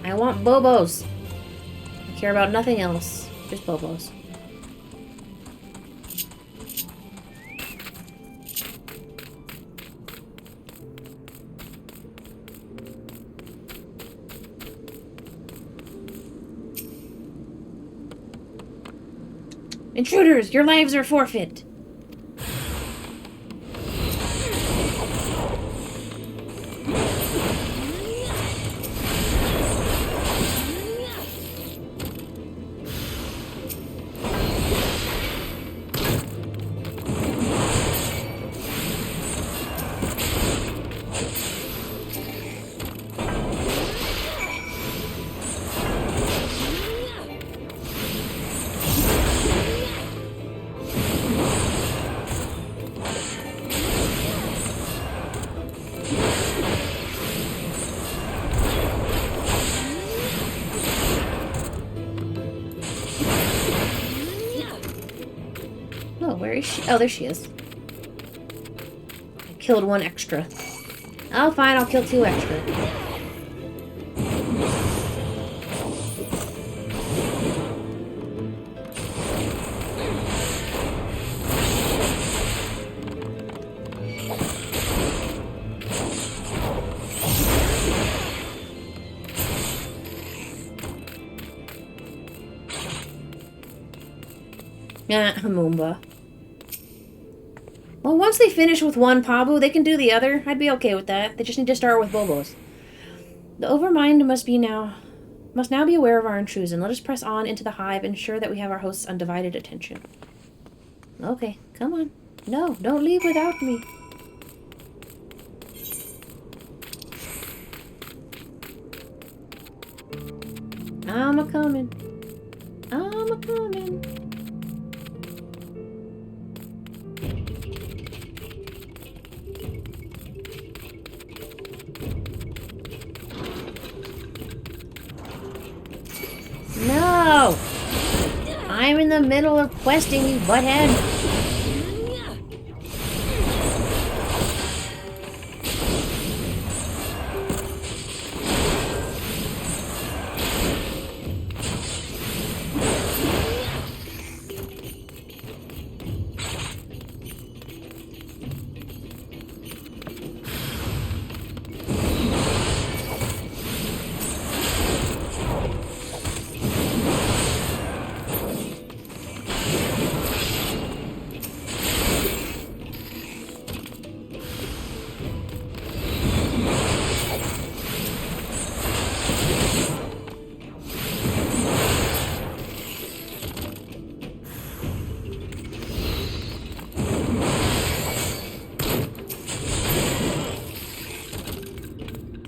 I want Bobos. I care about nothing else. Just Bobos. Intruders, your lives are forfeit. Where is she? Oh, there she is. I killed one extra. Oh, fine, I'll kill 2 extra. Moomba. Well, once they finish with one Pabu, they can do the other. I'd be okay with that. They just need to start with Bobos. The Overmind must now be aware of our intrusion. Let us press on into the hive, ensure that we have our host's undivided attention. Okay, come on. No, don't leave without me. I'm a-coming. I'm a-coming. No! I'm in the middle of questing, you butthead.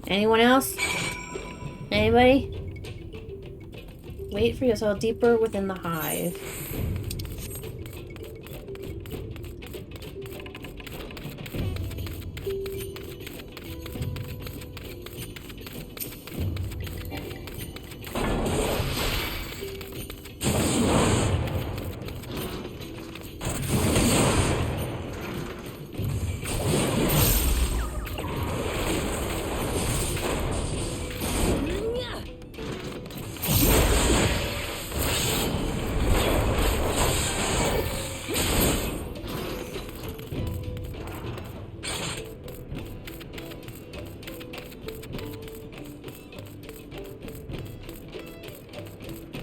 Anyone else? Anybody? Wait for yourself deeper within the hive.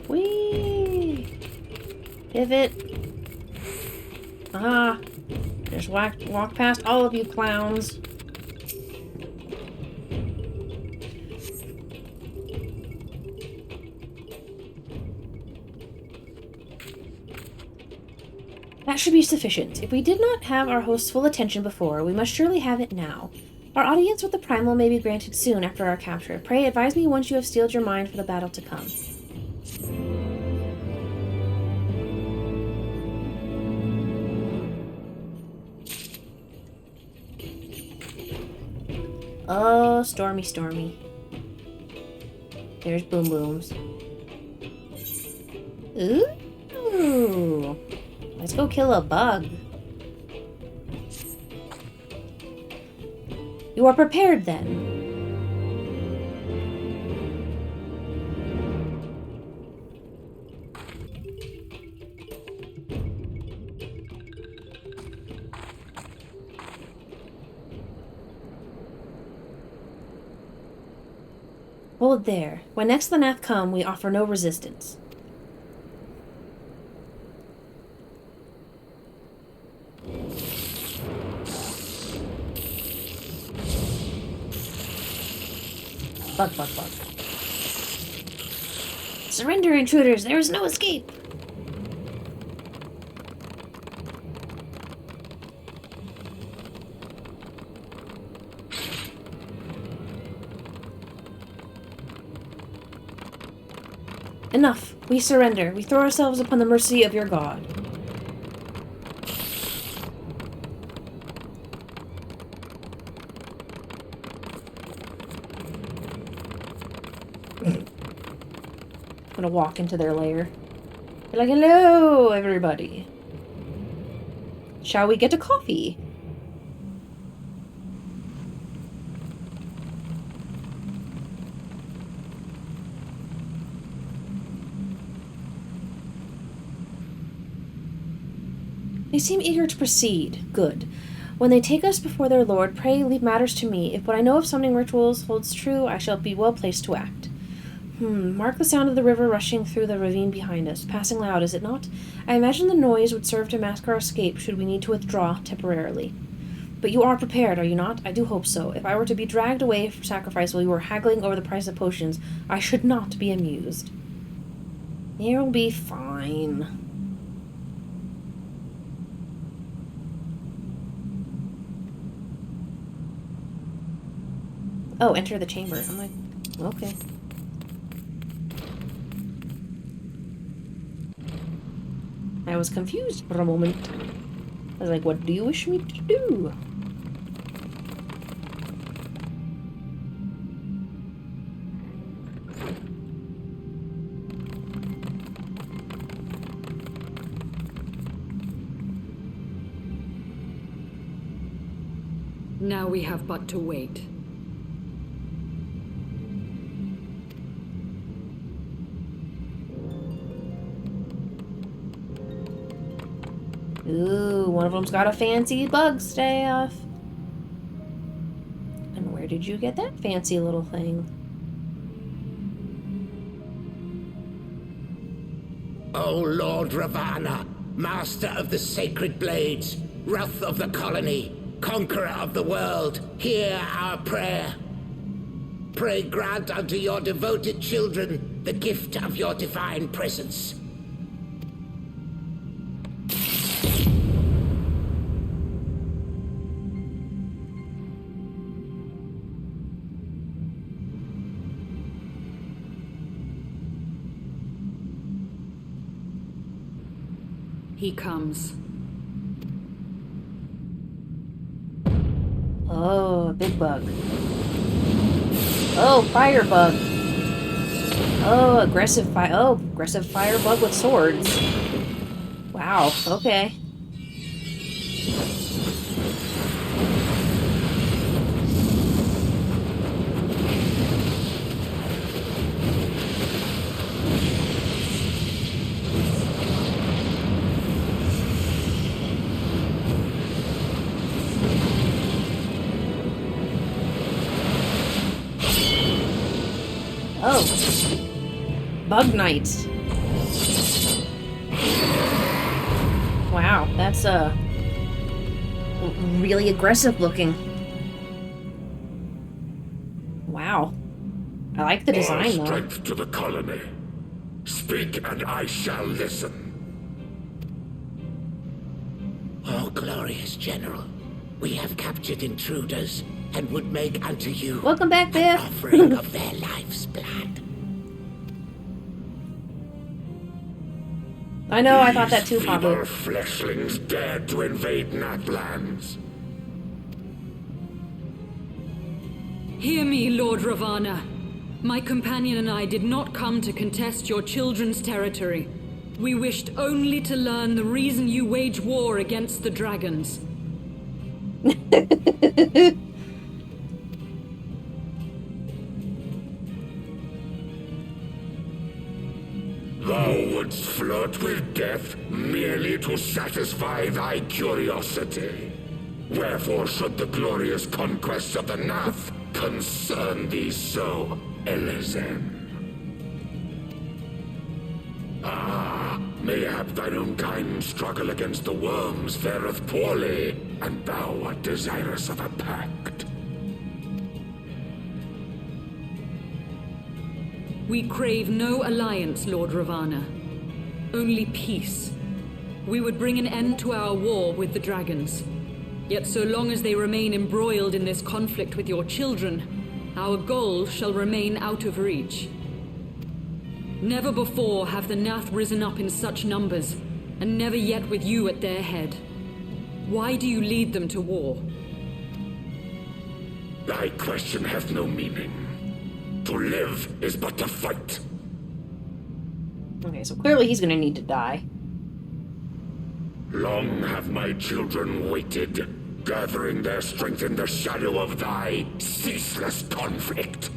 Whee! Pivot. Ah. Just walk past all of you clowns. That should be sufficient. If we did not have our host's full attention before, we must surely have it now. Our audience with the Primal may be granted soon after our capture. Pray advise me once you have steeled your mind for the battle to come. Oh, stormy, stormy. There's Boom Booms. Ooh. Let's go kill a bug. You are prepared then. Hold there. When next the Nath come, we offer no resistance. Bug, bug, bug. Surrender, intruders! There is no escape! Enough. We surrender. We throw ourselves upon the mercy of your god. I'm gonna walk into their lair. Be like, hello, everybody. Shall we get a coffee? They seem eager to proceed. Good. When they take us before their lord, pray leave matters to me. If what I know of summoning rituals holds true, I shall be well placed to act. Mark the sound of the river rushing through the ravine behind us. Passing loud, is it not? I imagine the noise would serve to mask our escape should we need to withdraw temporarily. But you are prepared, are you not? I do hope so. If I were to be dragged away for sacrifice while you were haggling over the price of potions, I should not be amused. You'll be fine. Oh, enter the chamber. I'm like, okay. I was confused for a moment. I was like, what do you wish me to do? Now we have but to wait. Ooh, one of them's got a fancy bug staff. And where did you get that fancy little thing? O Lord Ravana, master of the sacred blades, wrath of the colony, conqueror of the world, hear our prayer. Pray grant unto your devoted children the gift of your divine presence. He comes. Oh, a big bug. Oh, fire bug. Oh, aggressive fire bug with swords. Wow, okay. Oh. Bug Knight. Wow, that's really aggressive looking. Wow. I like the design though. Strength to the colony. Speak and I shall listen. Oh, glorious General, we have captured intruders and would make unto you welcome back, Biff. An offering of their life's blood. I know, I thought that too, Pablo. These feeble fleshlings dared to invade Natlands. Hear me, Lord Ravana. My companion and I did not come to contest your children's territory. We wished only to learn the reason you wage war against the dragons. Thou wouldst flirt with death merely to satisfy thy curiosity. Wherefore should the glorious conquests of the Nath concern thee so, Elezen? Ah, mayhap thine own kind struggle against the worms fareth poorly, and thou art desirous of a pact. We crave no alliance, Lord Ravana. Only peace. We would bring an end to our war with the dragons. Yet so long as they remain embroiled in this conflict with your children, our goal shall remain out of reach. Never before have the Nath risen up in such numbers, and never yet with you at their head. Why do you lead them to war? Thy question hath no meaning. To live is but to fight. Okay, so clearly he's gonna need to die. Long have my children waited, gathering their strength in the shadow of thy ceaseless conflict.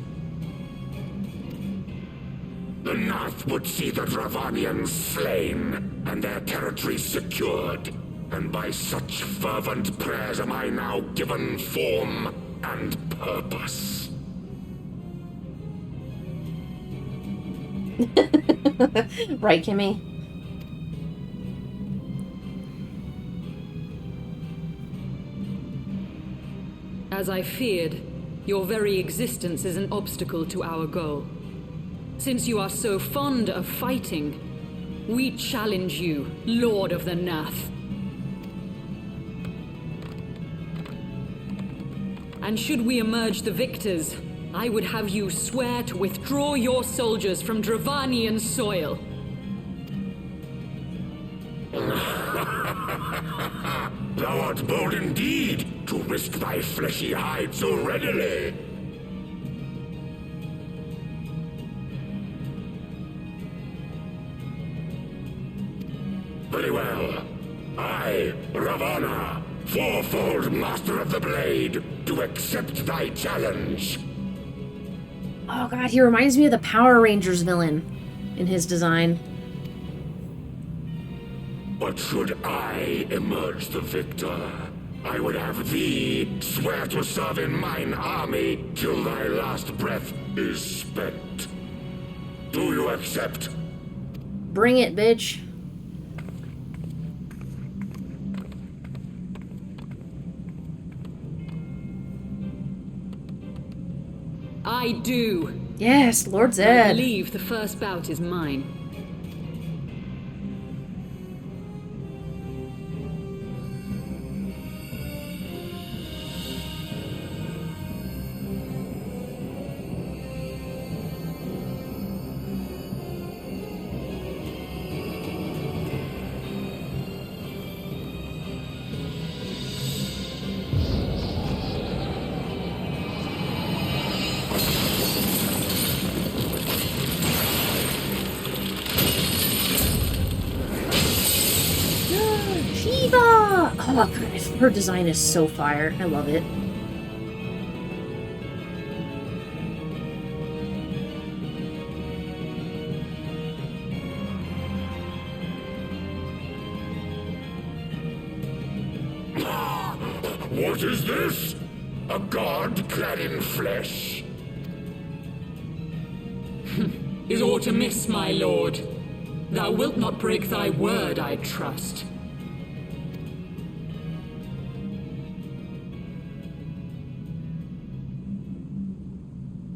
The Nath would see the Dravanians slain, and their territory secured. And by such fervent prayers am I now given form and purpose. Right, Kimmy? As I feared, your very existence is an obstacle to our goal. Since you are so fond of fighting, we challenge you, Lord of the Nath. And should we emerge the victors, I would have you swear to withdraw your soldiers from Dravanian soil. Thou art bold indeed to risk thy fleshy hide so readily. Very well. I, Ravana, fourfold master of the blade, do accept thy challenge. Oh god, he reminds me of the Power Rangers villain in his design. But should I emerge the victor, I would have thee swear to serve in mine army till thy last breath is spent. Do you accept? Bring it, bitch. I do. Yes, Lord I Zed. believe the first bout is mine. Shiva! Oh god, her design is so fire. I love it. What is this? A god clad in flesh? Is aught amiss, my lord? Thou wilt not break thy word, I trust.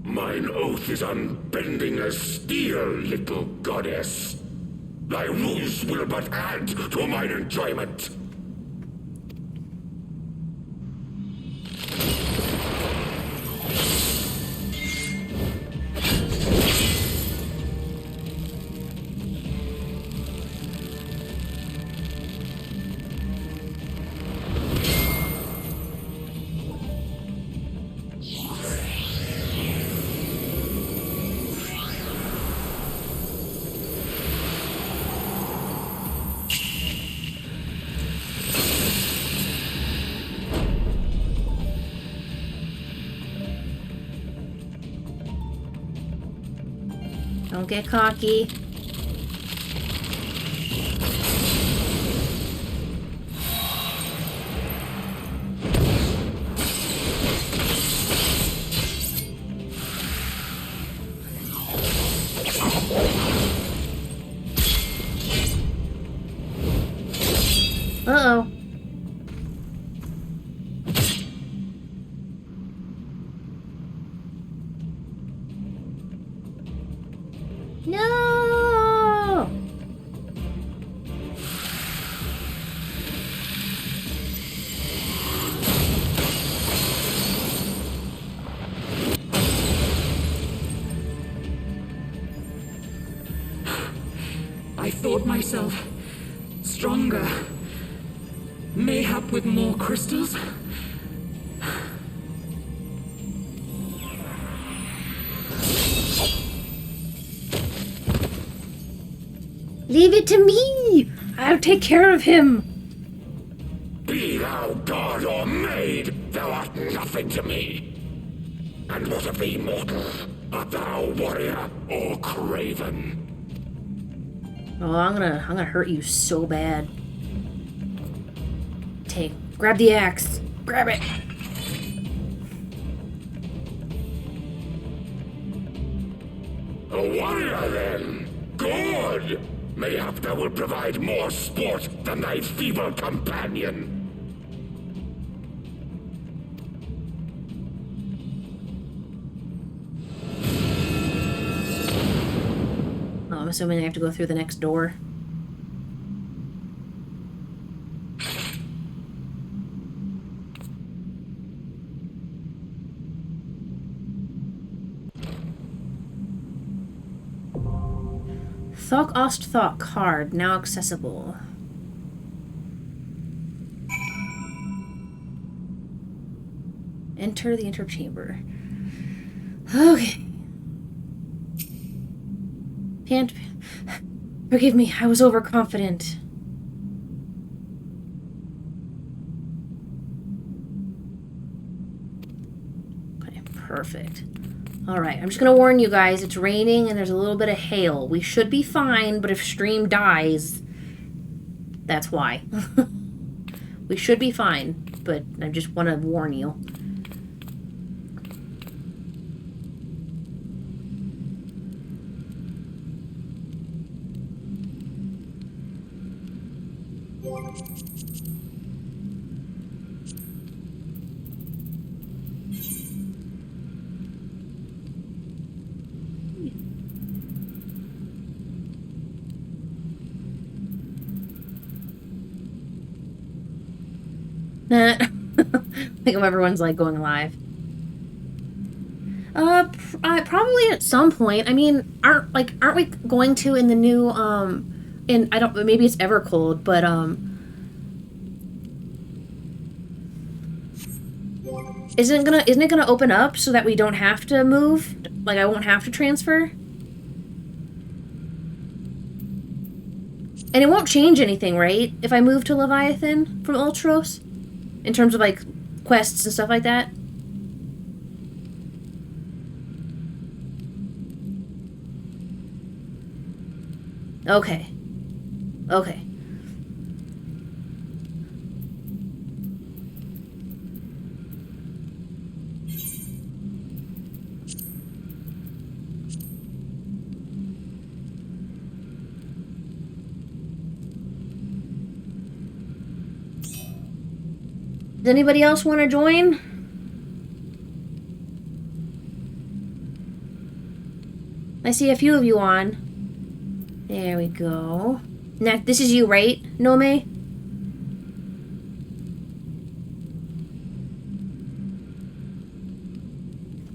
Mine oath is unbending as steel, little goddess. Thy ruse will but add to mine enjoyment. Don't get cocky. Uh-oh. No! I thought myself stronger. Mayhap with more crystals? Leave it to me! I'll take care of him! Be thou god or maid, thou art nothing to me. And what of thee, mortal? Art thou warrior or craven? Oh, I'm gonna hurt you so bad. Grab the axe. Grab it. A warrior, then? Good! Mayhap thou will provide more sport than thy feeble companion. Oh, I'm assuming I have to go through the next door. Thok Ost Thok card now accessible. Enter the interchamber. Okay. Can't. Forgive me, I was overconfident. Okay, perfect. Alright, I'm just gonna warn you guys, it's raining and there's a little bit of hail. We should be fine, but if stream dies, that's why. We should be fine, but I just want to warn you. I think everyone's like going live. Probably at some point. I mean, aren't we going to in the new I don't, maybe it's Evercold, but isn't it gonna open up so that we don't have to move? Like I won't have to transfer? And it won't change anything, right? If I move to Leviathan from Ultros? In terms of, like, quests and stuff like that? Okay. Okay. Does anybody else want to join? I see a few of you on. There we go. Now, this is you, right, Nome?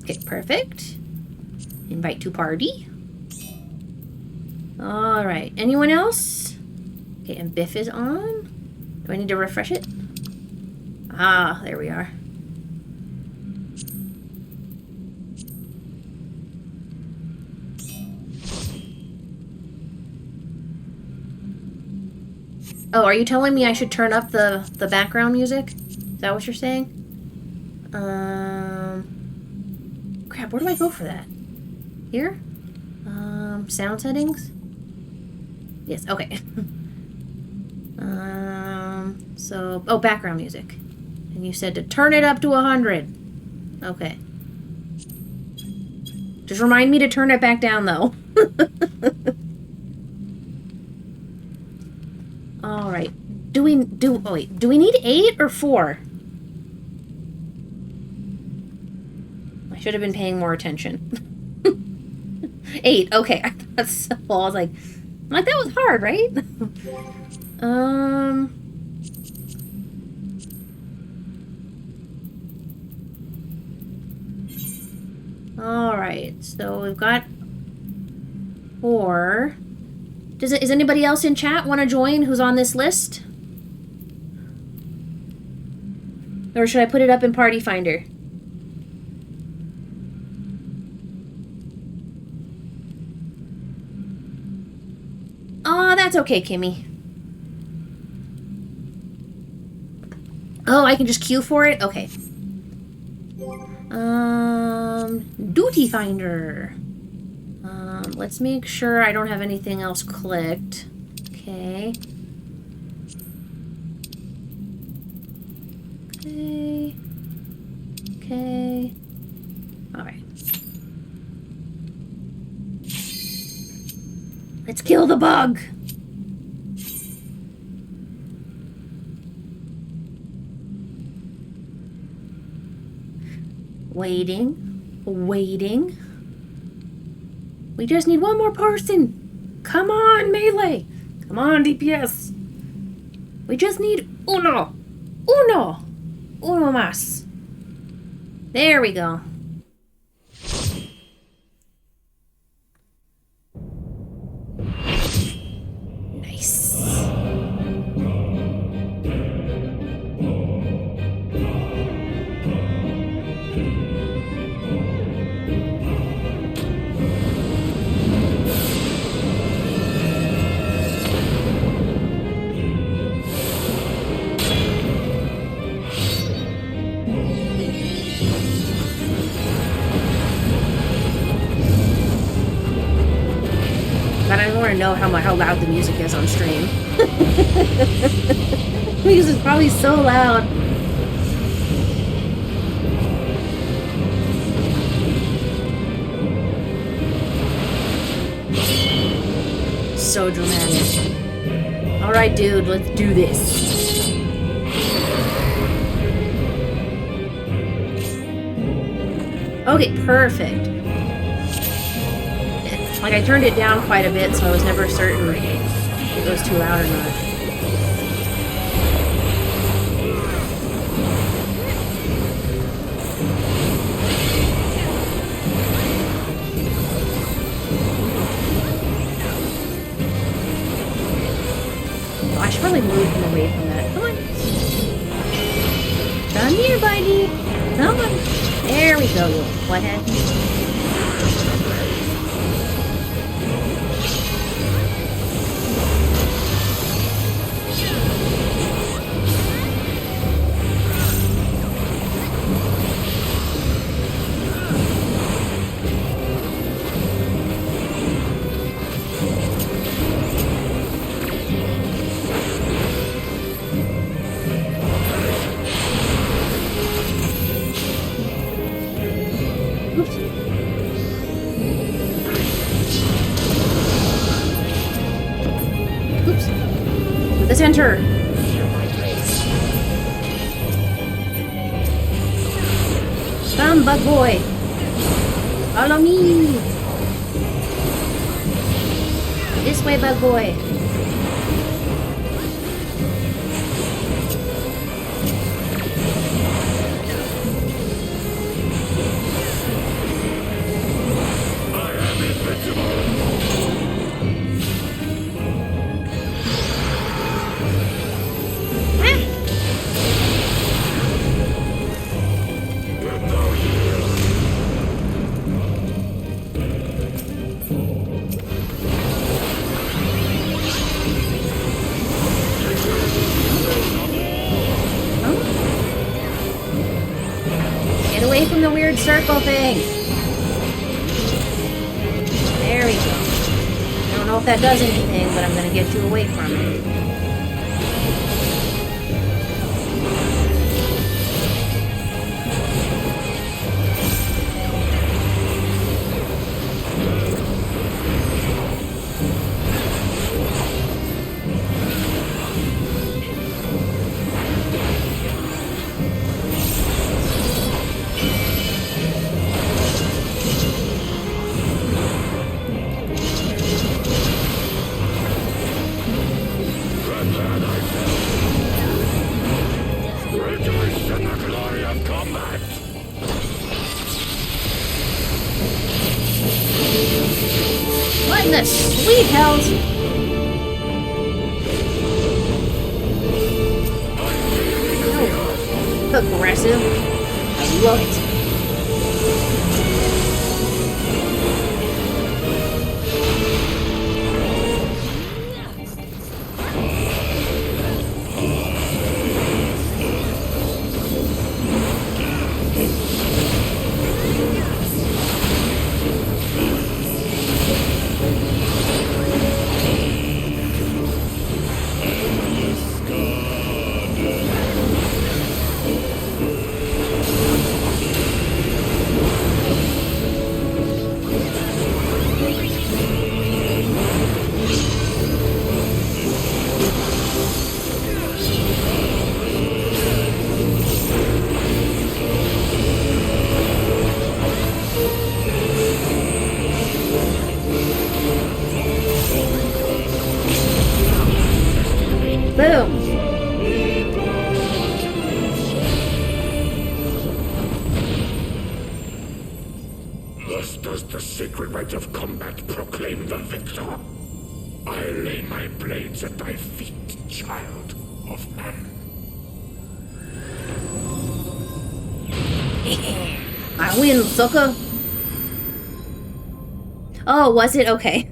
Okay, perfect. Invite to party. Alright, anyone else? Okay, and Biff is on. Do I need to refresh it? Ah, there we are. Oh, are you telling me I should turn up the background music? Is that what you're saying? Crap, where do I go for that? Here? Sound settings? Yes, okay. Oh, background music. And you said to turn it up to 100. Okay. Just remind me to turn it back down, though. Alright. Do we need 8 or 4? I should have been paying more attention. 8, okay. That's simple. I was like, that was hard, right? Alright, so we've got 4. Is anybody else in chat want to join who's on this list? Or should I put it up in Party Finder? Oh, that's okay, Kimmy. Oh, I can just queue for it? Okay. Duty Finder. Let's make sure I don't have anything else clicked. Okay. Okay. Alright. Let's kill the bug! Waiting. We just need one more person. Come on, melee. Come on, DPS. We just need uno más. There we go. Nice. Know how loud the music is on stream. The music is probably so loud. So dramatic. Alright, dude, let's do this. Okay, perfect. Like, I turned it down quite a bit, so I was never certain if it was too loud or not. Oh, I should probably move him away from that. Come on. Come here, buddy. Come on. There we go, little butthead. Let's enter. Come, bug boy. Follow me. This way, bug boy. Circle thing. There we go. don't know if that does anything, but I'm gonna get you away from it. What in the sweet hells? Oh, aggressive. I love it. Boom. Thus does the sacred rite of combat proclaim the victor. I lay my blades at thy feet, child of man. I win, sucker. Oh, was it? Okay.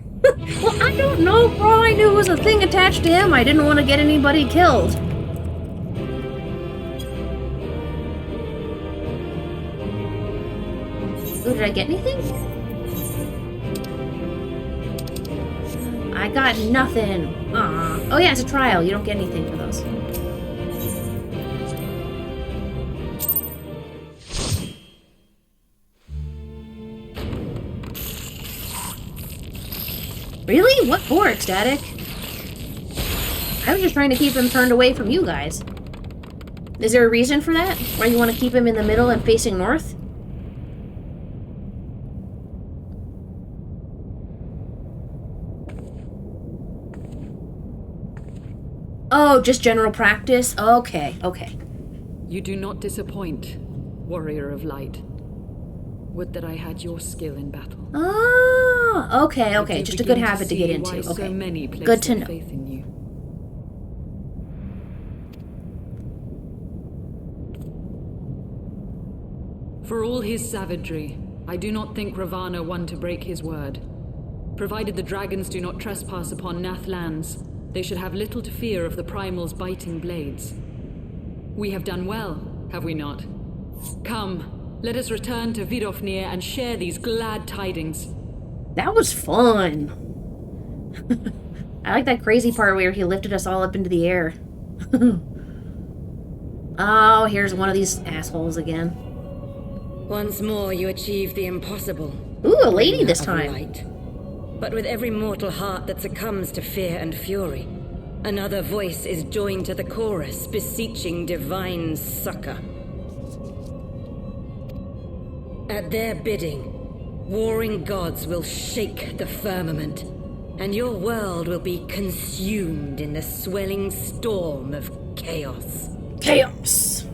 Well, I don't know, bro. I knew it was a thing attached to him. I didn't want to get anybody killed. Ooh, did I get anything? I got nothing. Oh yeah, it's a trial. You don't get anything for those. Really? What for, Ecstatic? I was just trying to keep him turned away from you guys. Is there a reason for that? Why you want to keep him in the middle and facing north? Oh, just general practice? Okay, okay. You do not disappoint, warrior of light. Would that I had your skill in battle. Oh, okay, okay. Just a good habit to get into. Okay. Okay. So many Good to know. faith in you. For all his savagery, I do not think Ravana one to break his word. Provided the dragons do not trespass upon Nath lands, they should have little to fear of the Primal's biting blades. We have done well, have we not? Come, let us return to Vidofnir and share these glad tidings. That was fun. I like that crazy part where he lifted us all up into the air. Oh, here's one of these assholes again. Once more you achieve the impossible. Ooh, a lady this time. Light. But with every mortal heart that succumbs to fear and fury, another voice is joined to the chorus, beseeching divine succor. At their bidding, warring gods will shake the firmament, and your world will be consumed in the swelling storm of chaos. Chaos!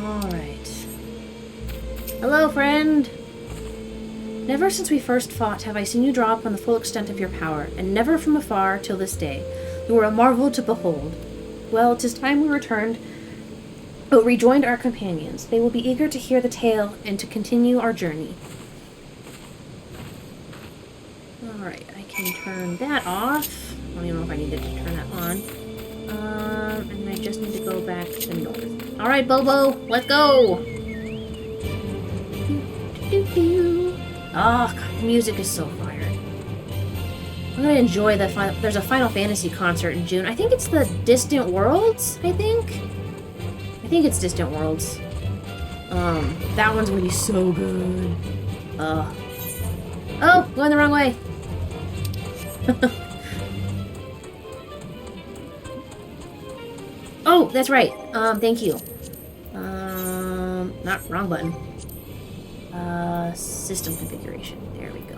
Alright. Hello, friend! Never since we first fought have I seen you draw upon the full extent of your power, and never from afar till this day. You were a marvel to behold. Well, 'tis time we returned, but rejoined our companions. They will be eager to hear the tale and to continue our journey. Alright, I can turn that off. I don't even know if I needed to turn that on. And I just need to go back to north. Alright, Bobo, let's go! Oh, God, the music is so fire. I'm gonna enjoy the final. There's a Final Fantasy concert in June. I think it's the Distant Worlds, I think it's Distant Worlds. That one's gonna be so good. Oh, going the wrong way. Oh, that's right. Thank you. Not wrong button. System configuration. There we go.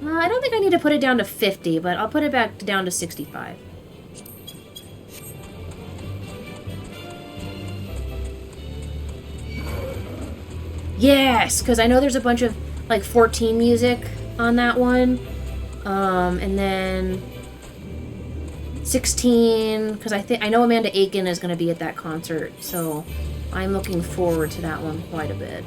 I don't think I need to put it down to 50, but I'll put it back down to 65. Yes, because I know there's a bunch of, like, 14 music on that one. And then 16, because I know Amanda Aiken is going to be at that concert, so I'm looking forward to that one quite a bit.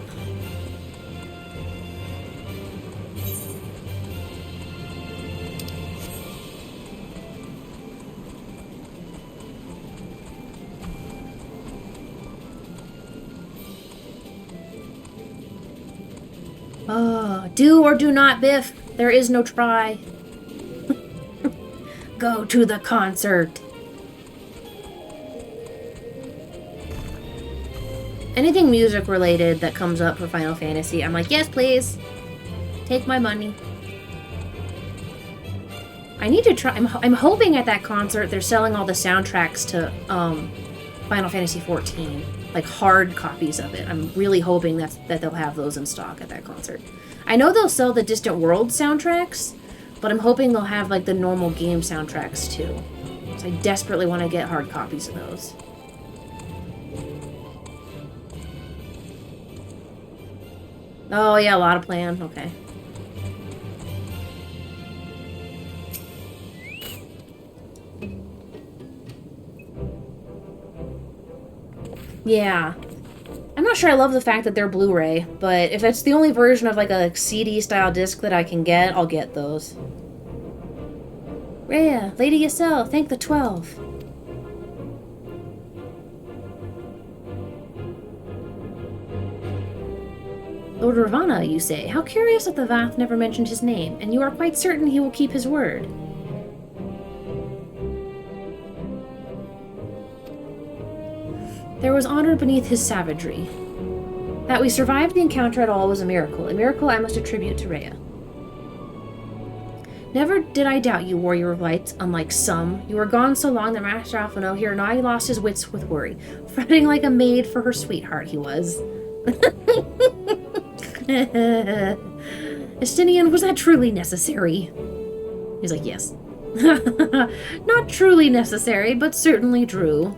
Do or do not, Biff. There is no try. Go to the concert. Anything music related that comes up for Final Fantasy, I'm like, yes, please. Take my money. I need to try. I'm hoping at that concert they're selling all the soundtracks to Final Fantasy XIV, like hard copies of it. I'm really hoping that they'll have those in stock at that concert. I know they'll sell the Distant World soundtracks, but I'm hoping they'll have like the normal game soundtracks too. So I desperately want to get hard copies of those. Oh yeah, a lot of plan. Okay. Yeah. I'm not sure I love the fact that they're Blu-ray, but if it's the only version of like a CD-style disc that I can get, I'll get those. Rhea, Lady Yasel, thank the 12. Lord Ravana, you say? How curious that the Vath never mentioned his name, and you are quite certain he will keep his word. There was honor beneath his savagery. That we survived the encounter at all was a miracle I must attribute to Rhea. Never did I doubt you, warrior of light, unlike some. You were gone so long that Master Alphino here nigh lost his wits with worry. Fretting like a maid for her sweetheart, he was. Estinian, was that truly necessary? He's like, yes. Not truly necessary, but certainly true.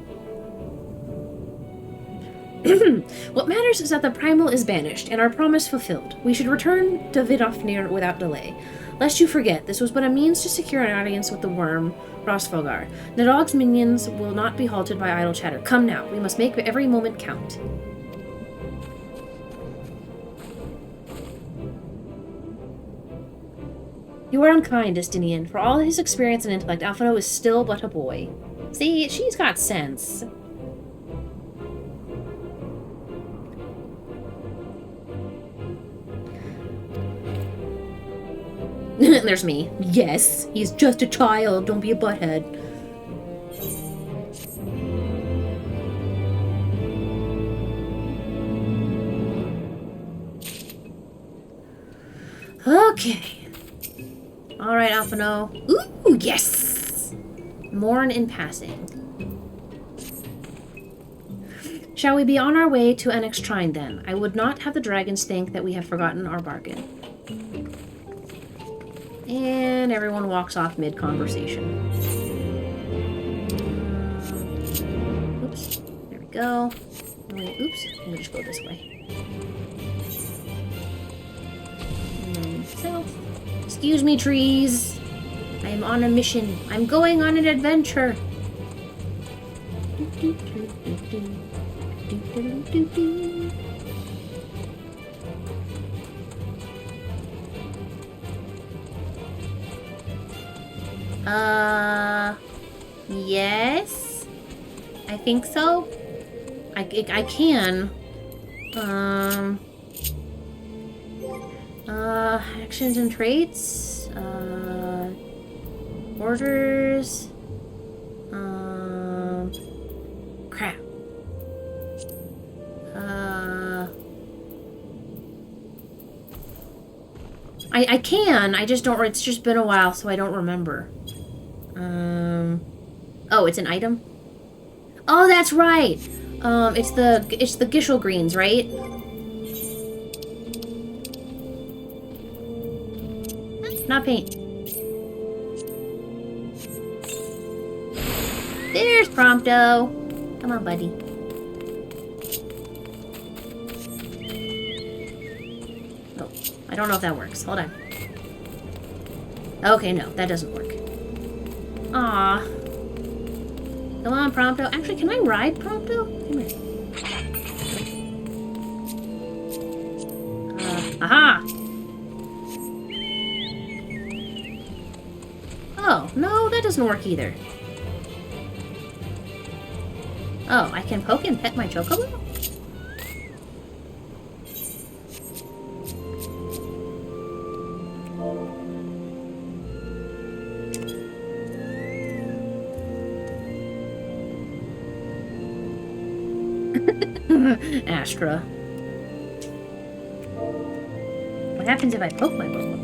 What matters is that the primal is banished, and our promise fulfilled. We should return to Vidofnir without delay. Lest you forget, this was but a means to secure an audience with the worm, Rosfogar. Nadog's minions will not be halted by idle chatter. Come now, we must make every moment count. You are unkind, Estinian. For all his experience and intellect, Alphino is still but a boy. See, she's got sense. There's me. Yes, he's just a child. Don't be a butthead. Okay. Alright, Alphino. Ooh, yes! Mourn in passing. Shall we be on our way to Onyx Shrine, then? I would not have the dragons think that we have forgotten our bargain. And everyone walks off mid-conversation. Oops. There we go. Wait, oops. Let me just go this way. And then south. Excuse me, trees. I am on a mission. I'm going on an adventure. Yes. I think so. I can. Actions and traits. Orders. Crap. I can. I just don't. It's just been a while, so I don't remember. Oh, it's an item. Oh, that's right. It's the Gishel greens, right? Not paint. There's Prompto. Come on, buddy. Oh, I don't know if that works. Hold on. Okay, no, that doesn't work. Aw. Come on, Prompto. Actually, can I ride Prompto? Come here. Aha! Oh, no, that doesn't work either. Oh, I can poke and pet my chocobo? Astra. What happens if I poke my bobo?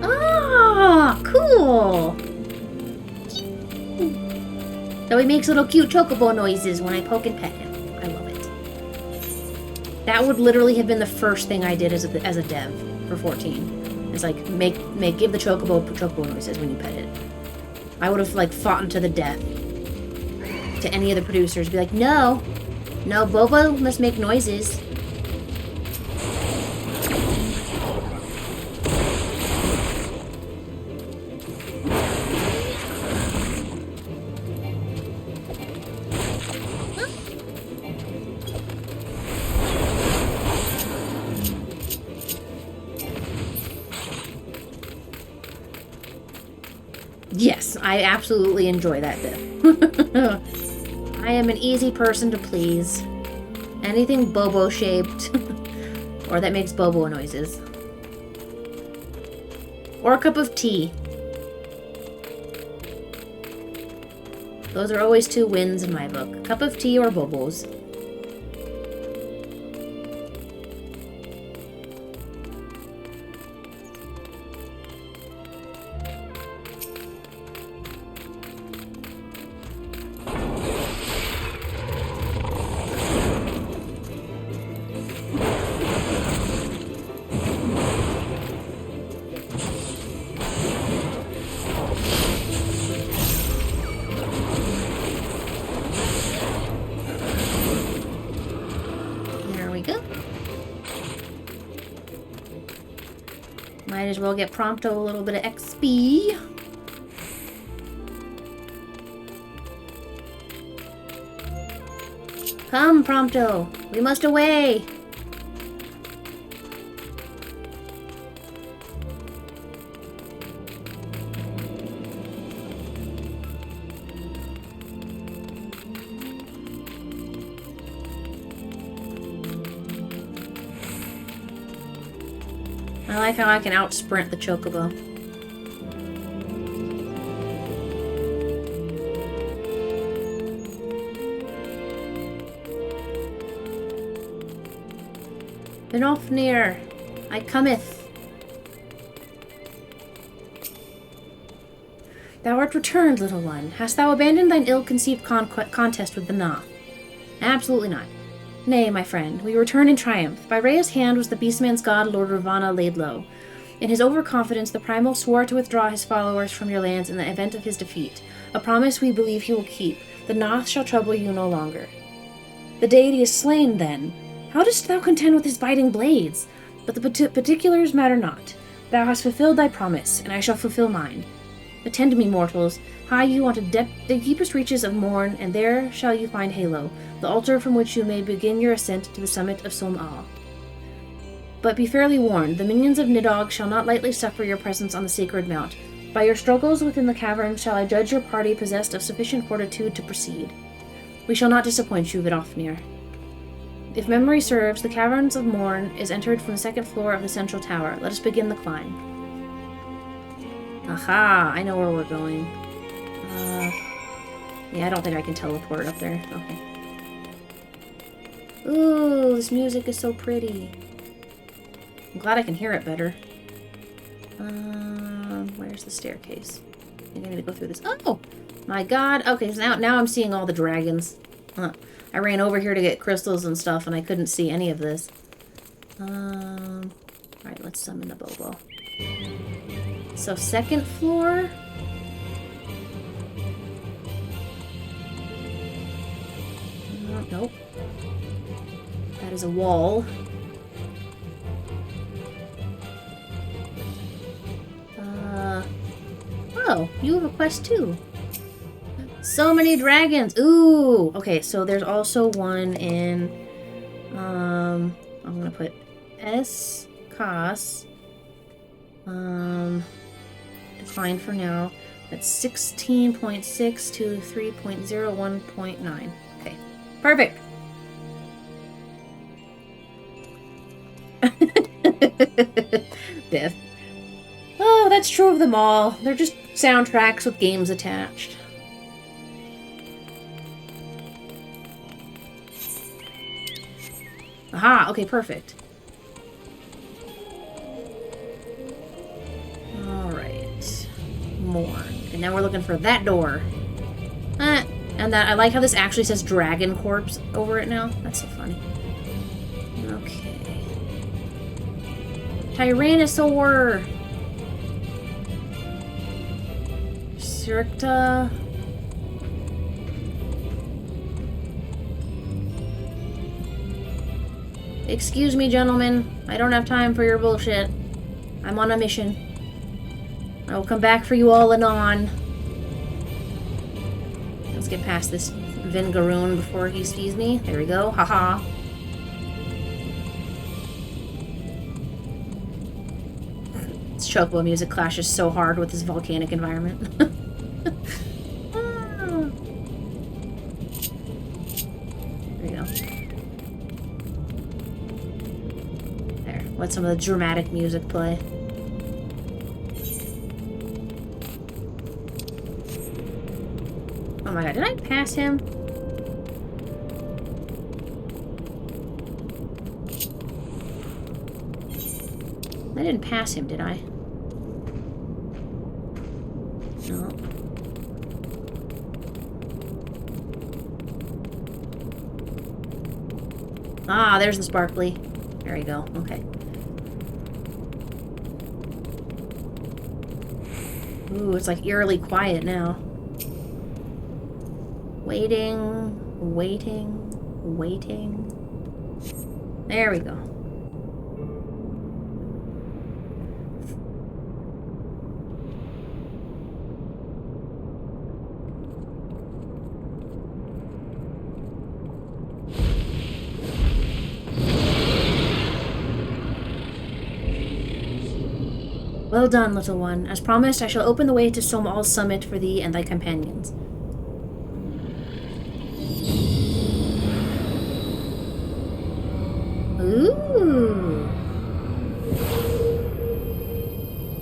Ah, cool! So he makes little cute chocobo noises when I poke and pet him. I love it. That would literally have been the first thing I did as a dev for 14. It's like, give the chocobo noises when you pet it. I would have, like, fought into the death to any of the producers. Be like, no, Bobo must make noises. Yes, I absolutely enjoy that bit. I am an easy person to please. Anything Bobo-shaped, or that makes Bobo noises. Or a cup of tea. Those are always 2 wins in my book. Cup of tea or Bobos. Might as well get Prompto a little bit of XP. Come, Prompto. We must away. I like how I can out-sprint the chocobo. Benofnir, I cometh. Thou art returned, little one. Hast thou abandoned thine ill-conceived contest with the Nath? Absolutely not. Nay, my friend, we return in triumph. By Rhea's hand was the beastman's god, Lord Ravana, laid low. In his overconfidence, the Primal swore to withdraw his followers from your lands in the event of his defeat. A promise we believe he will keep. The Nath shall trouble you no longer. The deity is slain, then. How dost thou contend with his biting blades? But the particulars matter not. Thou hast fulfilled thy promise, and I shall fulfill mine. Attend me, mortals. Hie you onto the deepest reaches of Morn, and there shall you find Halo, the altar from which you may begin your ascent to the summit of Som-Al. But be fairly warned, the minions of Nidhogg shall not lightly suffer your presence on the sacred mount. By your struggles within the cavern shall I judge your party possessed of sufficient fortitude to proceed. We shall not disappoint you, Vidofnir. If memory serves, the Caverns of Morn is entered from the second floor of the central tower. Let us begin the climb. Aha! I know where we're going. Yeah, I don't think I can teleport up there. Okay. Ooh, this music is so pretty. I'm glad I can hear it better. Where's the staircase? I think I need to go through this. Oh! My god. Okay, so now I'm seeing all the dragons. I ran over here to get crystals and stuff, and I couldn't see any of this. Alright, let's summon the Bobo. So, second floor? Nope. That is a wall. Oh, you have a quest too. So many dragons. Ooh. Okay, so there's also one in I'm gonna put S-Cos. Fine for now. That's 16.6 to 3.01.9. Okay. Perfect. Death. Oh, that's true of them all. They're just soundtracks with games attached. Aha, okay, perfect. Alright. More. And now we're looking for that door. And that I like how this actually says Dragon Corpse over it now. That's so funny. Okay. Tyrannosaur! Siricta. Excuse me, gentlemen. I don't have time for your bullshit. I'm on a mission. I will come back for you all anon. Let's get past this Vingaroon before he sees me. There we go. Haha. This Chocobo music clashes so hard with this volcanic environment. There you go. There. Let some of the dramatic music play. Oh my god, did I pass him? I didn't pass him, did I? No. Ah, there's the sparkly. There you go. Okay. Ooh, it's like eerily quiet now. Waiting, waiting, waiting. There we go. Well done, little one. As promised, I shall open the way to Som-Al's summit for thee and thy companions. Ooh.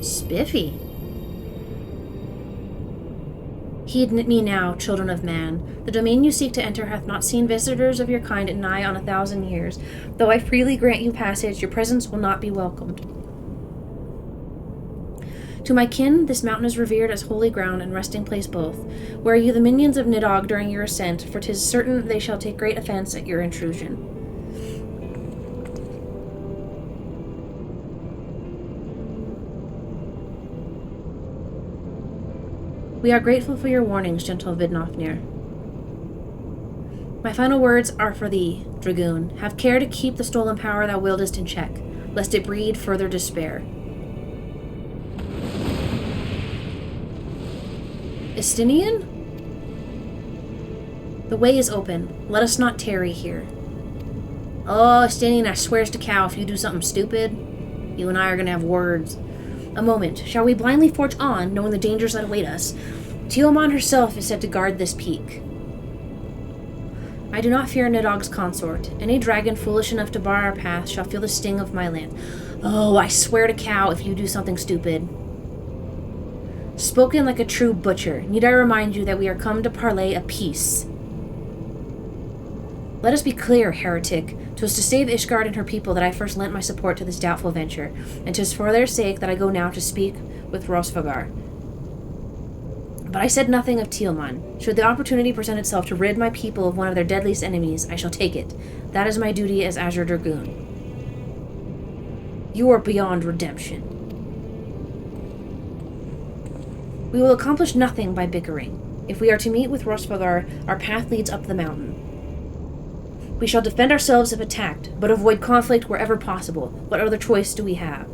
Spiffy. Heed me now, children of man. The domain you seek to enter hath not seen visitors of your kind nigh on 1,000 years. Though I freely grant you passage, your presence will not be welcomed. To my kin, this mountain is revered as holy ground and resting place both. Where are you the minions of Nidhogg during your ascent, for 'tis certain they shall take great offense at your intrusion. We are grateful for your warnings, gentle Vidofnir. My final words are for thee, Dragoon. Have care to keep the stolen power thou wieldest in check, lest it breed further despair. Estinian? The way is open. Let us not tarry here. Oh, Estinian, I swears to cow, if you do something stupid, you and I are gonna have words. A moment. Shall we blindly forge on, knowing the dangers that await us? Tiamat herself is said to guard this peak. I do not fear Nidog's consort. Any dragon foolish enough to bar our path shall feel the sting of my lance. Oh, I swear to cow if you do something stupid. Spoken like a true butcher, need I remind you that we are come to parley a peace. Let us be clear, heretic. 'Twas to save Ishgard and her people that I first lent my support to this doubtful venture, and 'tis for their sake that I go now to speak with Rosvagar. But I said nothing of Tielman. Should the opportunity present itself to rid my people of one of their deadliest enemies, I shall take it. That is my duty as Azure Dragoon. You are beyond redemption. We will accomplish nothing by bickering. If we are to meet with Rosvagar, our path leads up the mountain. We shall defend ourselves if attacked, but avoid conflict wherever possible. What other choice do we have?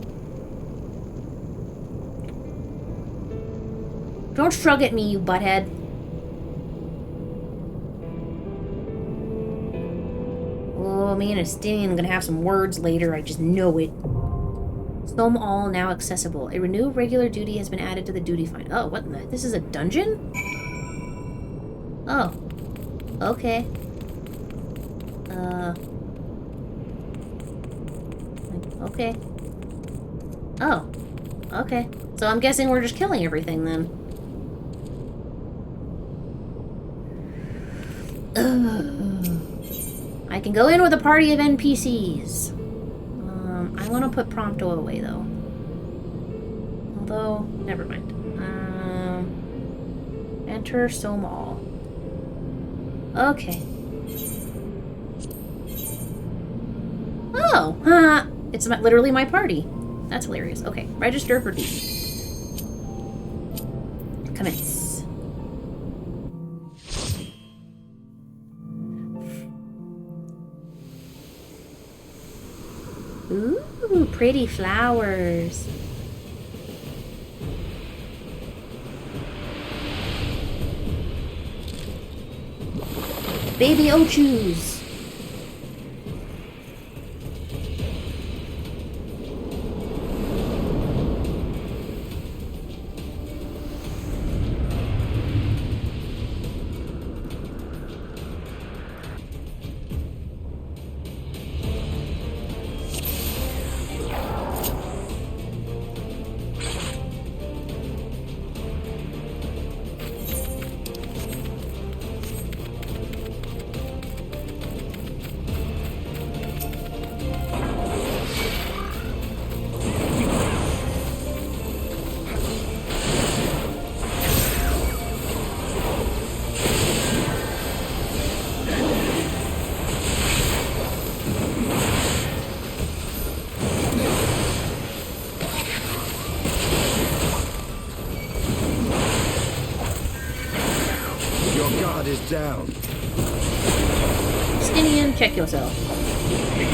Don't shrug at me, you butthead. Oh, me and Estinian are gonna have some words later, I just know it. Stone all now accessible. A renewed regular duty has been added to the duty finder. Oh, what in the... This is a dungeon? Oh. Okay. Okay. Oh. Okay. So I'm guessing we're just killing everything then. I can go in with a party of NPCs. I want to put Prompto away though. Although, never mind. Enter Somal. Okay. Oh, it's literally my party. That's hilarious. Okay, register for duty. Commence. Ooh, pretty flowers. Baby Ochus. Down. Stinian, check yourself. There we go.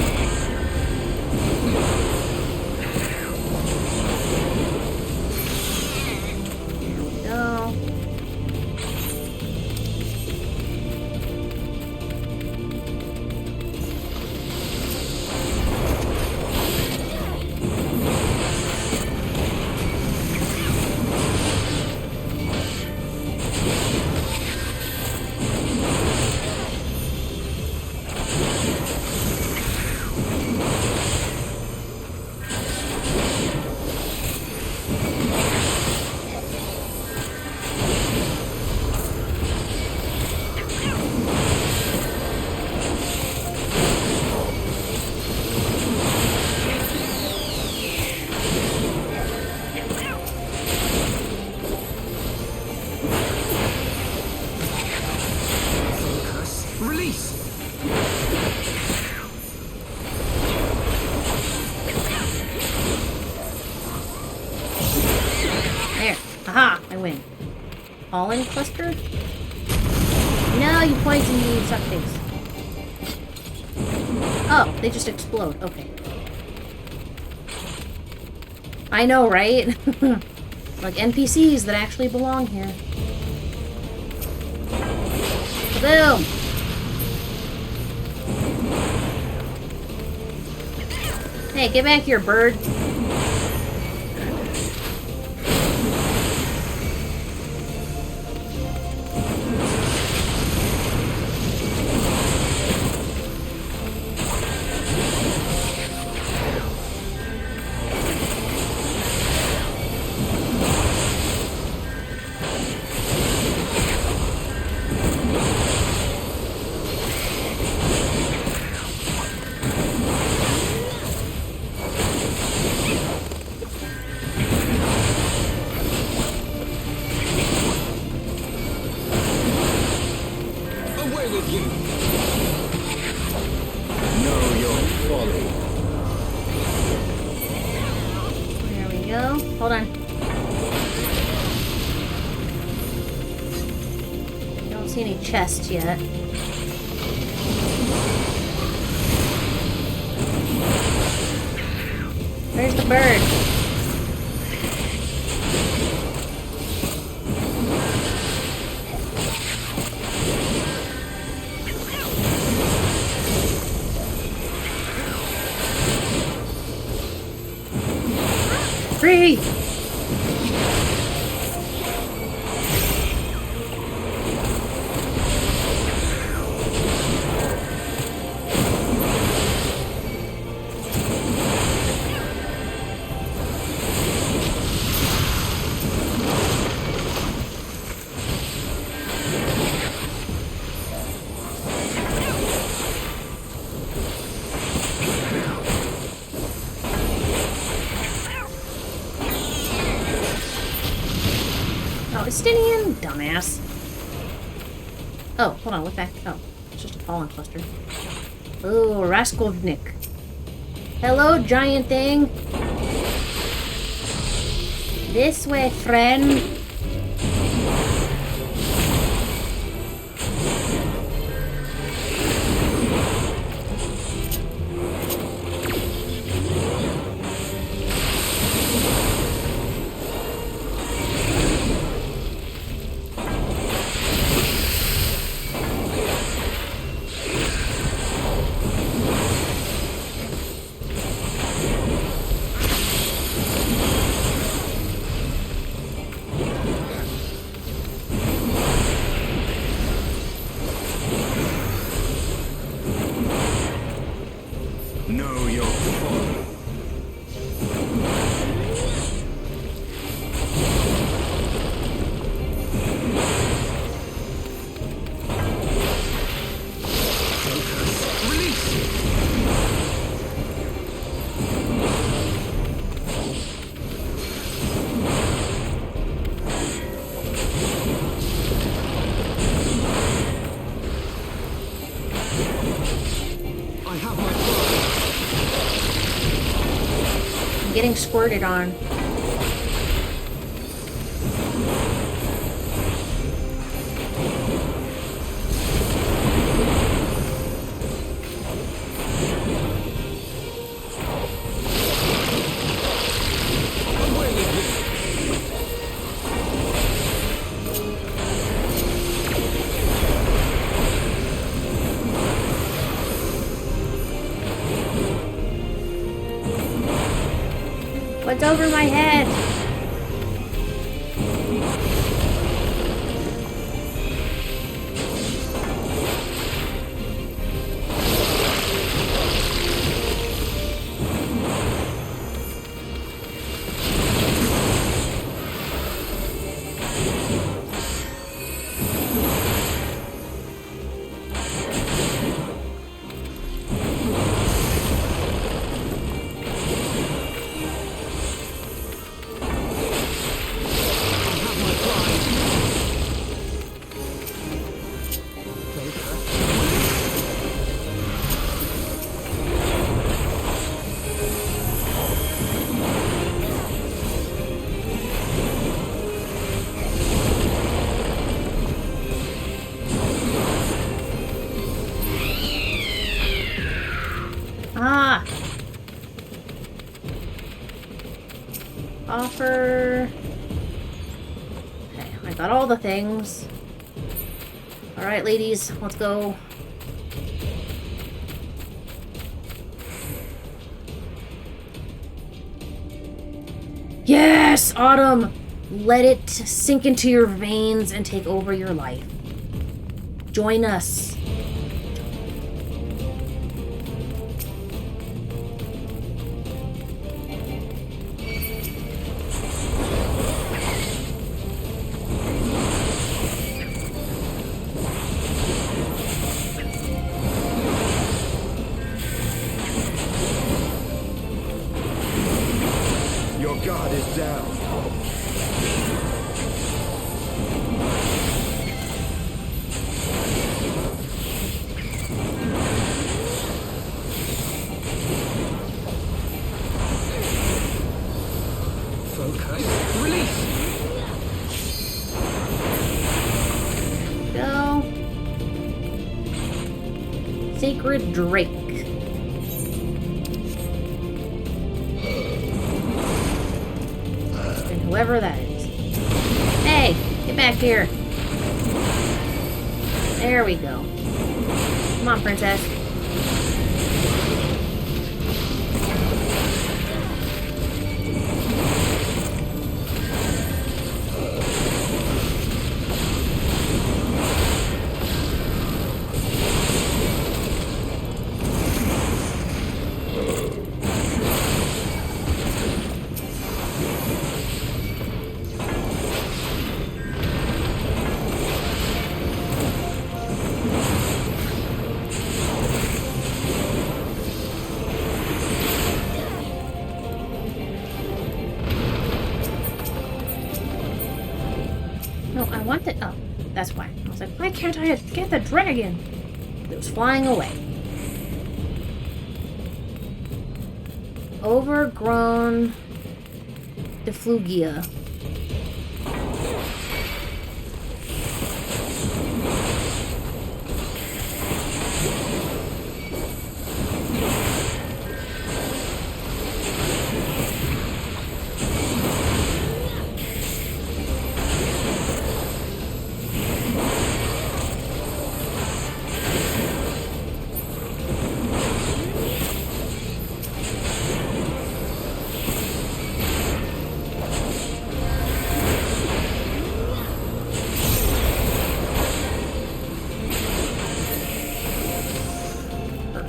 Pollen cluster? No, you poison me, suck face. Oh, they just explode. Okay. I know, right? Like NPCs that actually belong here. Boom! Hey, get back here, bird. Hold on. Don't see any chests yet. Where's the bird? Free! Palestinian? Dumbass. Oh, hold on, look back. Oh, it's just a pollen cluster. Oh, Raskovnik. Hello, giant thing. This way, friend. Know your folly. Getting squirted on. What's over my head? Offer. Okay, I got all the things. Alright, ladies, let's go. Yes, Autumn! Let it sink into your veins and take over your life. Join us. Your guard is down. Focus. Release. Go. Sacred Drake. And whoever that is. Hey, get back here. There we go. Come on, princess. No, I want it. Oh, that's why. I was like, why can't I get the dragon? It was flying away. Overgrown Deflugia.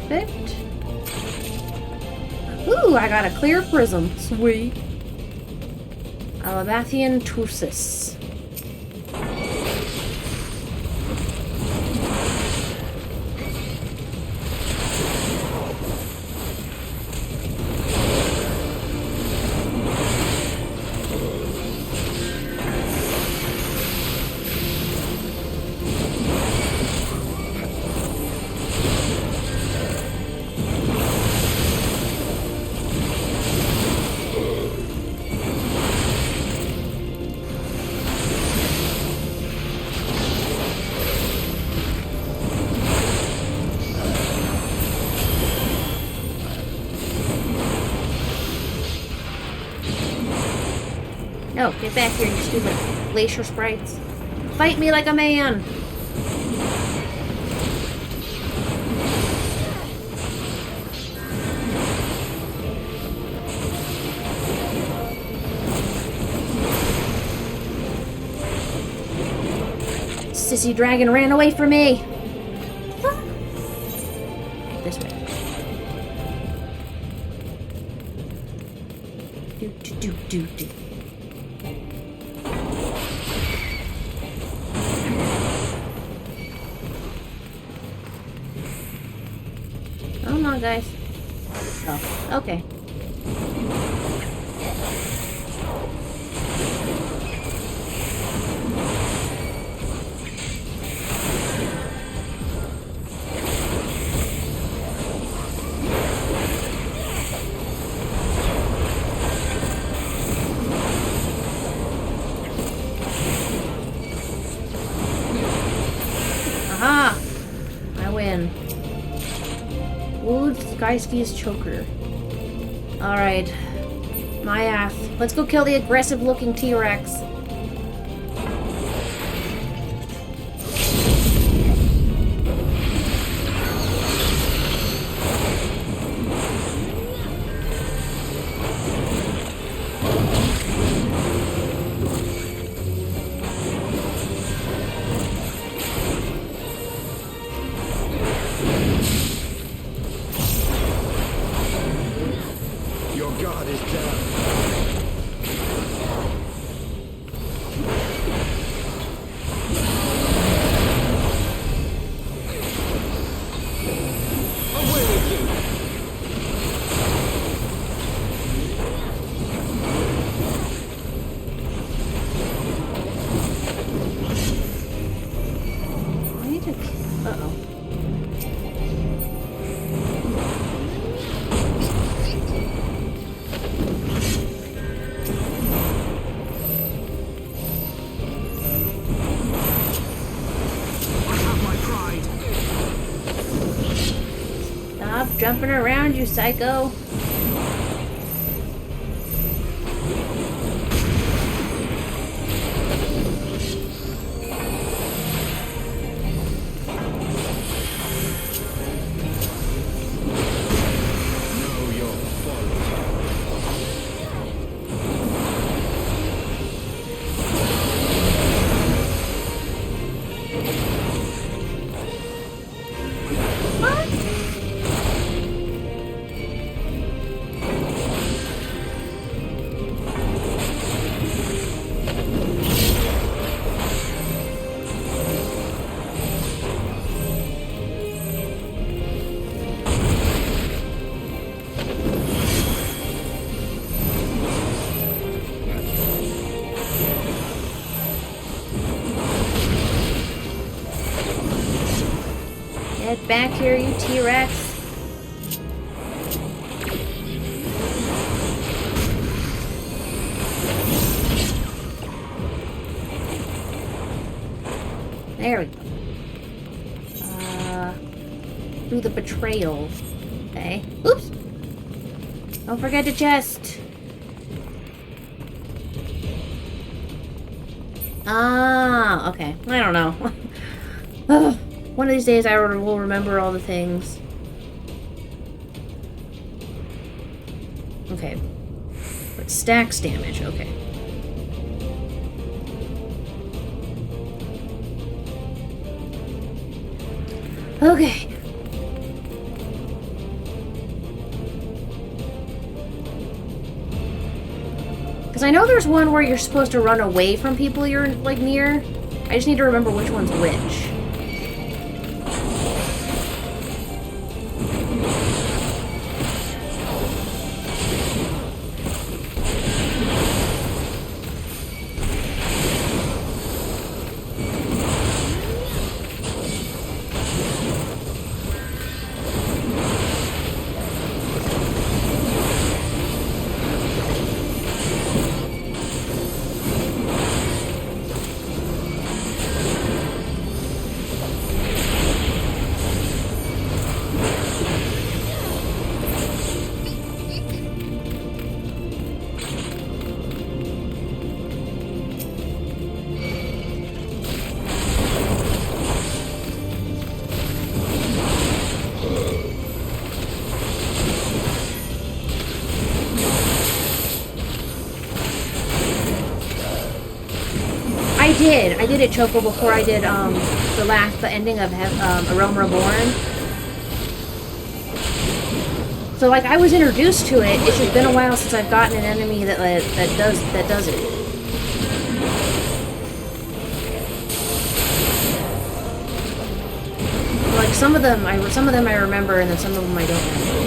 Perfect. Ooh, I got a clear prism. Sweet. Alabathian Tursus. No, get back here, you stupid glacier sprites. Fight me like a man! Sissy dragon ran away from me! This way. Do. Come on, guys. Oh, okay. Aha! I win. Wood Skyski's choker. Alright. Myath. Let's go kill the aggressive looking T-Rex. jumping around, you psycho. Get back here, you T-Rex. There we go. Do the betrayal. Okay. Oops! Don't forget the chest. Ah, okay. I don't know. One of these days I will remember all the things. Okay. But stacks damage, okay. Okay. Because I know there's one where you're supposed to run away from people you're, like, near. I just need to remember which one's which. I did it, Choco, before I did the ending of A Realm Reborn. So like I was introduced to it. It's just been a while since I've gotten an enemy that does it. Like some of them I remember, and then some of them I don't remember.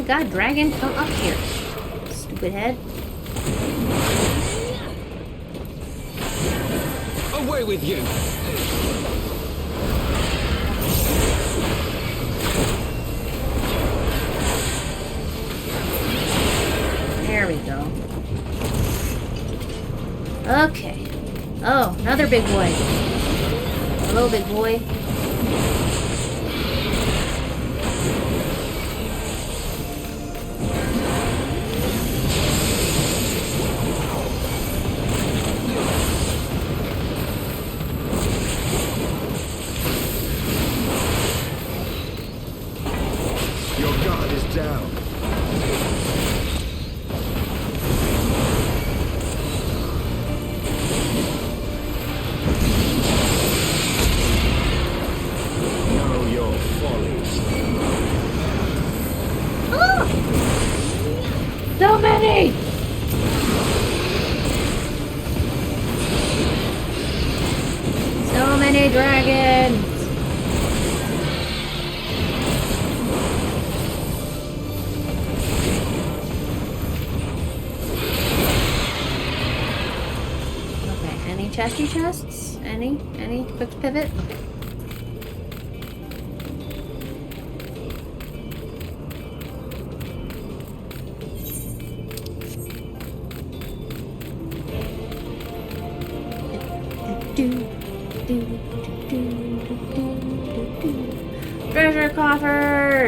God, dragon, come up here. Stupid head. Away with you! There we go. Okay. Oh, another big boy. Hello, big boy. So many! So many dragons! Okay, any chesty chests? Any quick pivot? Okay.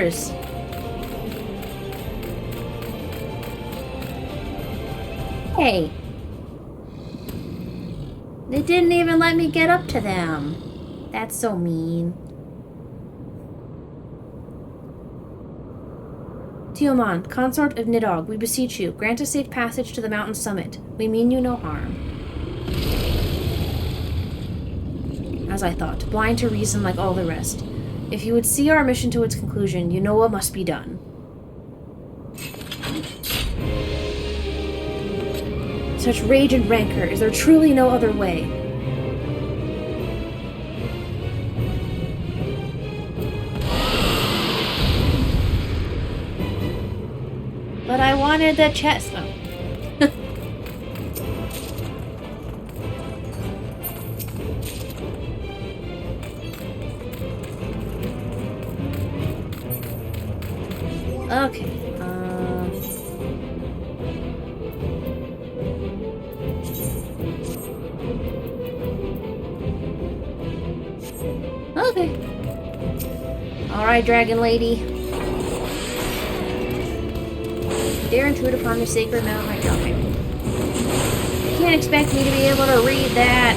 yours. Hey. They didn't even let me get up to them. That's so mean. Tiamat, consort of Nidog, we beseech you, grant us safe passage to the mountain summit. We mean you no harm. As I thought, blind to reason like all the rest. If you would see our mission to its conclusion, you know what must be done. Such rage and rancor, is there truly no other way? But I wanted the chest. Oh. Okay. Okay. Alright, Dragon Lady. Dare intrude upon the sacred mountain like okay. You can't expect me to be able to read that.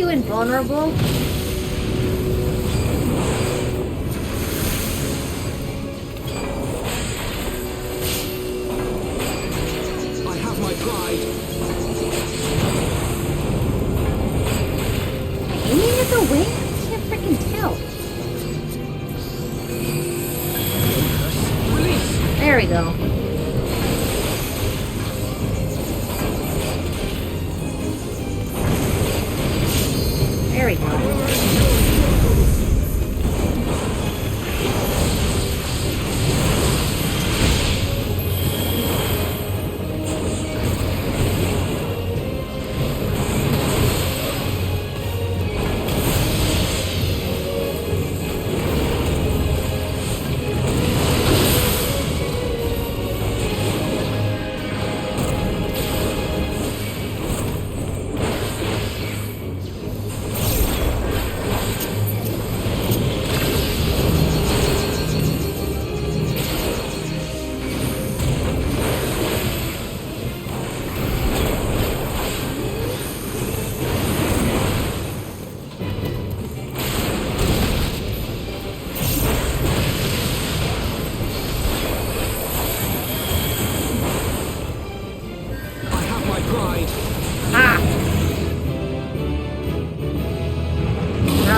Invulnerable? I have my pride. Aiming at the wing? I can't freaking tell. Release. There we go. There we go.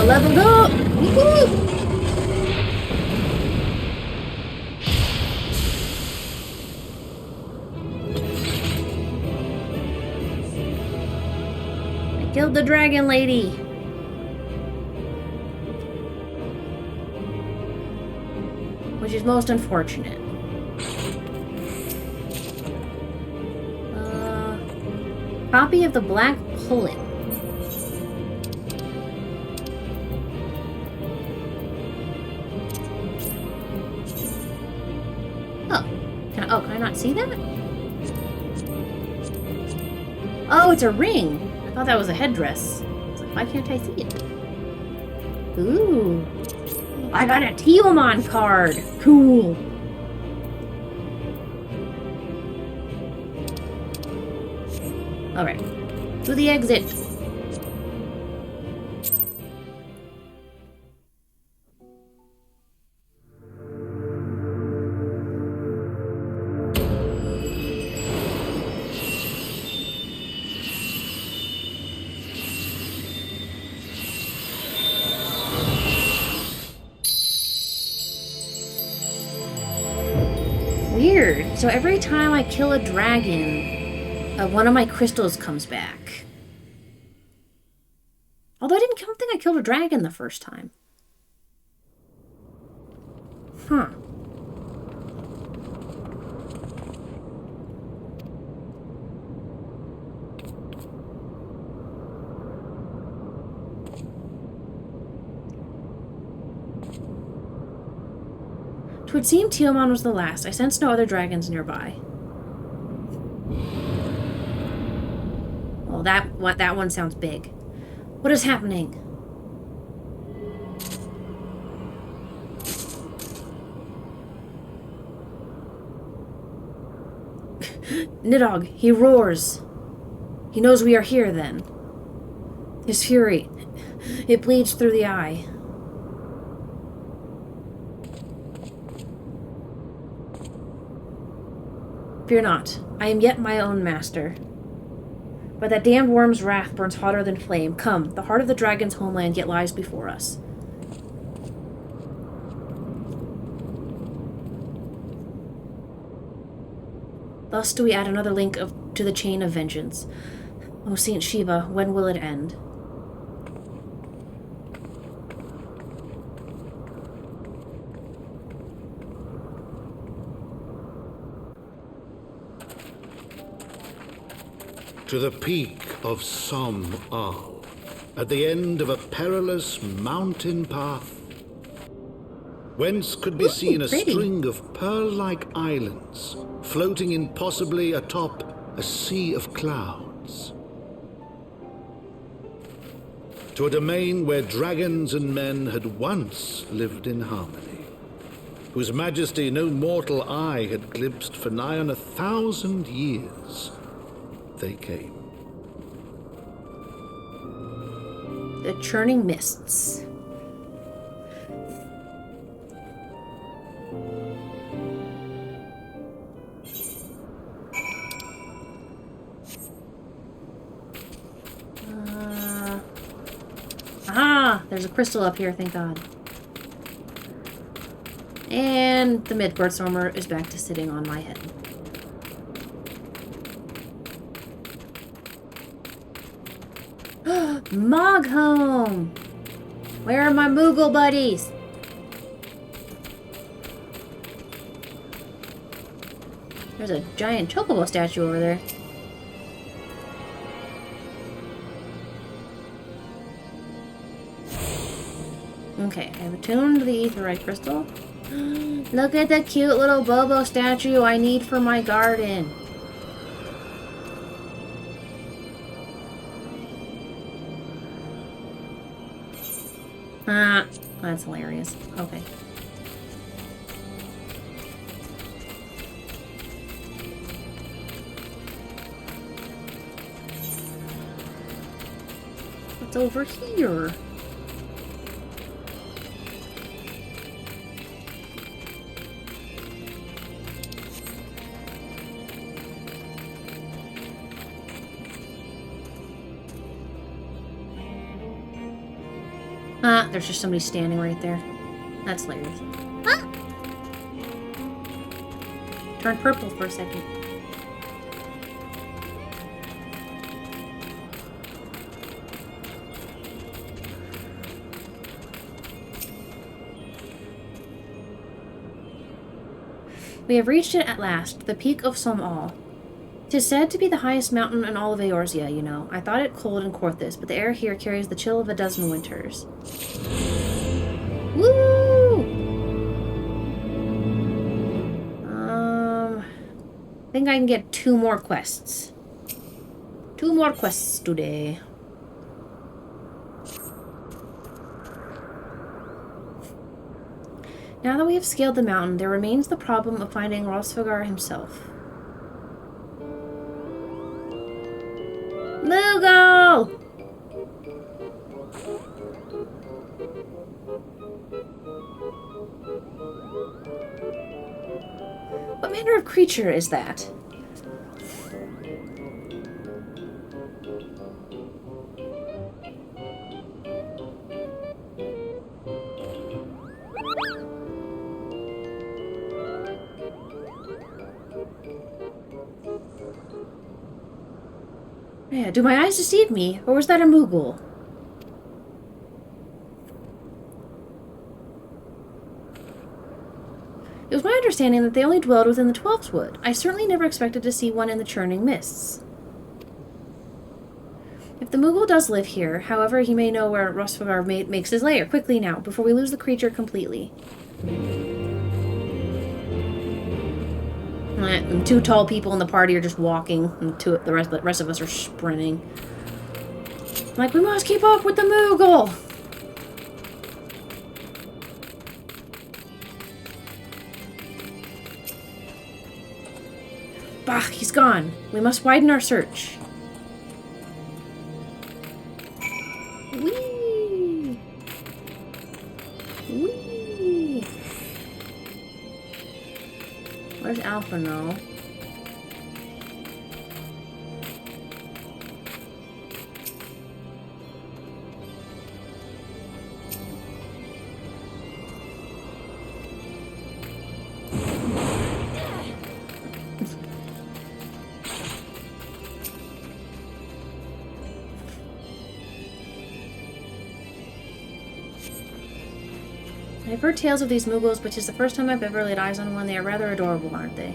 Level up! Woo-hoo! I killed the dragon lady. Which which is most unfortunate. Copy of the Black Pullet. Oh. Can I not see that? Oh, it's a ring. I thought that was a headdress. It's like, why can't I see it? Ooh. I got a Tiamat card. Cool. Alright. To the exit. Weird. So every time I kill a dragon, one of my crystals comes back. Although I don't think I killed a dragon the first time. Huh. Twould seem Tiamat was the last. I sense no other dragons nearby. Well, that one sounds big. What is happening? Nidog, he roars. He knows we are here then. His fury, it bleeds through the eye. Fear not, I am yet my own master. But that damned worm's wrath burns hotter than flame. Come, the heart of the dragon's homeland yet lies before us. Thus do we add another link to the chain of vengeance. O Saint Shiva, when will it end? To the peak of Som Al, at the end of a perilous mountain path, whence could be seen a string of pearl-like islands floating impossibly atop a sea of clouds. To a domain where dragons and men had once lived in harmony, whose majesty no mortal eye had glimpsed for nigh on 1,000 years. They came. The churning mists. There's a crystal up here, thank God. And the Midgard Stormer is back to sitting on my head. Moghome! Where are my Moogle buddies? There's a giant chocobo statue over there. Okay, I have attuned the aetherite crystal. Look at the cute little Bobo statue I need for my garden. That's hilarious. Okay. What's over here? There's just somebody standing right there. That's hilarious. Ah! Turned purple for a second. We have reached it at last, the peak of Som'al. 'Tis said to be the highest mountain in all of Eorzea, you know. I thought it cold in Korthus, but the air here carries the chill of a dozen winters. Woo! I think I can get 2 more quests. 2 more quests today. Now that we have scaled the mountain, there remains the problem of finding Rosvagar himself. Moogle! What manner of creature is that? Yeah, do my eyes deceive me, or was that a Moogle? It was my understanding that they only dwelled within the Twelfswood. I certainly never expected to see one in the churning mists. If the Moogle does live here, however, he may know where Rosvagar makes his lair. Quickly now, before we lose the creature completely. And 2 tall people in the party are just walking, and the rest of us are sprinting. Like, we must keep up with the Moogle! Bah, he's gone. We must widen our search. Whee! Whee! Where's Alpha now? I've heard tales of these Moogles, but 'tis the first time I've ever laid eyes on one. They are rather adorable, aren't they?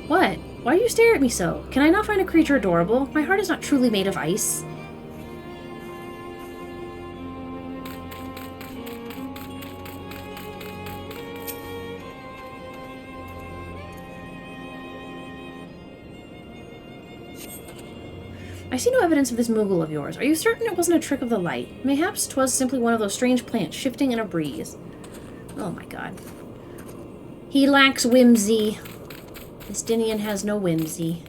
What? Why do you stare at me so? Can I not find a creature adorable? My heart is not truly made of ice. I see no evidence of this Moogle of yours. Are you certain it wasn't a trick of the light? Mayhaps 'twas simply one of those strange plants shifting in a breeze. Oh my god. He lacks whimsy. Estinian has no whimsy.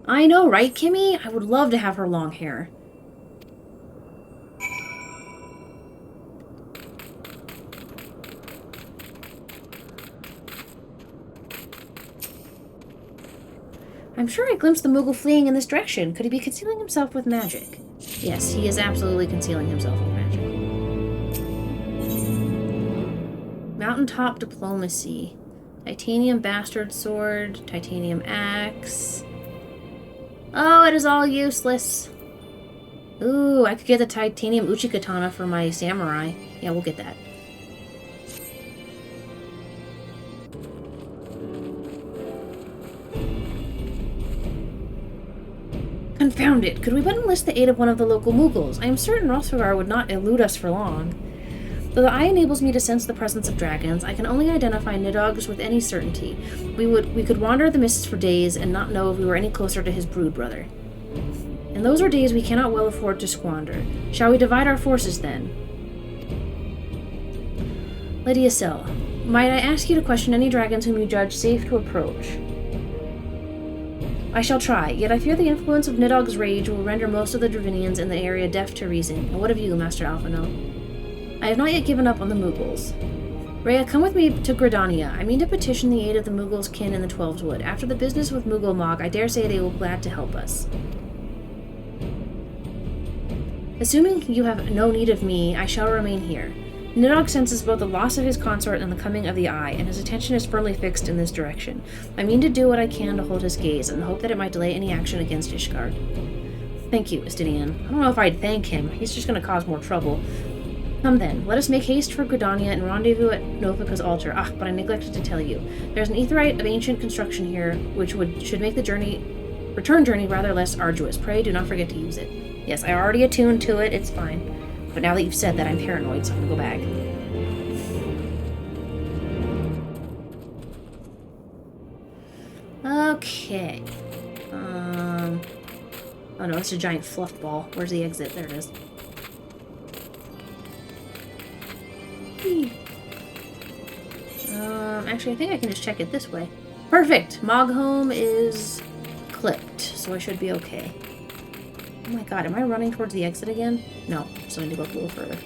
I know, right, Kimmy? I would love to have her long hair. I'm sure I glimpsed the Moogle fleeing in this direction. Could he be concealing himself with magic? Yes, he is absolutely concealing himself with magic. Mountaintop diplomacy. Titanium bastard sword. Titanium axe. Oh, it is all useless. Ooh, I could get the titanium uchi katana for my samurai. Yeah, we'll get that. Confound it! Could we but enlist the aid of one of the local Moogles? I am certain Rosvagar would not elude us for long. Though the eye enables me to sense the presence of dragons, I can only identify Nidoggs with any certainty. We could wander the mists for days and not know if we were any closer to his brood brother. And those are days we cannot well afford to squander. Shall we divide our forces then? Lydia Sell, might I ask you to question any dragons whom you judge safe to approach? I shall try, yet I fear the influence of Nidogg's rage will render most of the Dravinians in the area deaf to reason. And what of you, Master Alphino? I have not yet given up on the Moogles. Rhea, come with me to Gridania. I mean to petition the aid of the Moogles' kin in the Twelveswood. After the business with Moogle Mog, I dare say they will be glad to help us. Assuming you have no need of me, I shall remain here. Nidhogg senses both the loss of his consort and the coming of the Eye, and his attention is firmly fixed in this direction. I mean to do what I can to hold his gaze, and hope that it might delay any action against Ishgard. Thank you, Estinian. I don't know if I'd thank him. He's just going to cause more trouble. Come then, let us make haste for Gridania and rendezvous at Novika's altar. Ah, but I neglected to tell you. There's an aetherite of ancient construction here, which should make the return journey rather less arduous. Pray do not forget to use it. Yes, I already attuned to it. It's fine. But now that you've said that, I'm paranoid, so I'm gonna go back. Okay. Oh no, it's a giant fluff ball. Where's the exit? There it is. Actually, I think I can just check it this way. Perfect! Moghome is clipped, so I should be okay. Oh my god, am I running towards the exit again? No, so I need to go up a little further.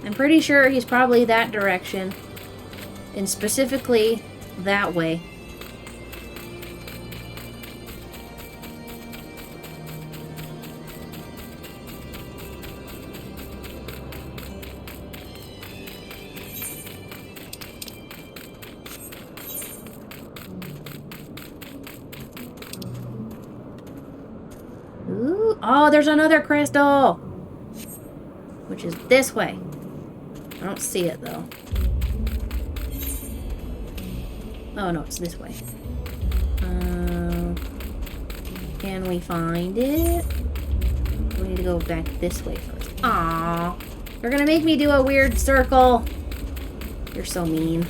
I'm pretty sure he's probably that direction. And specifically, that way. Ooh, oh, there's another crystal! Which is this way. I don't see it, though. Oh, no, it's this way. Can we find it? We need to go back this way first. Aww. You're gonna make me do a weird circle. You're so mean.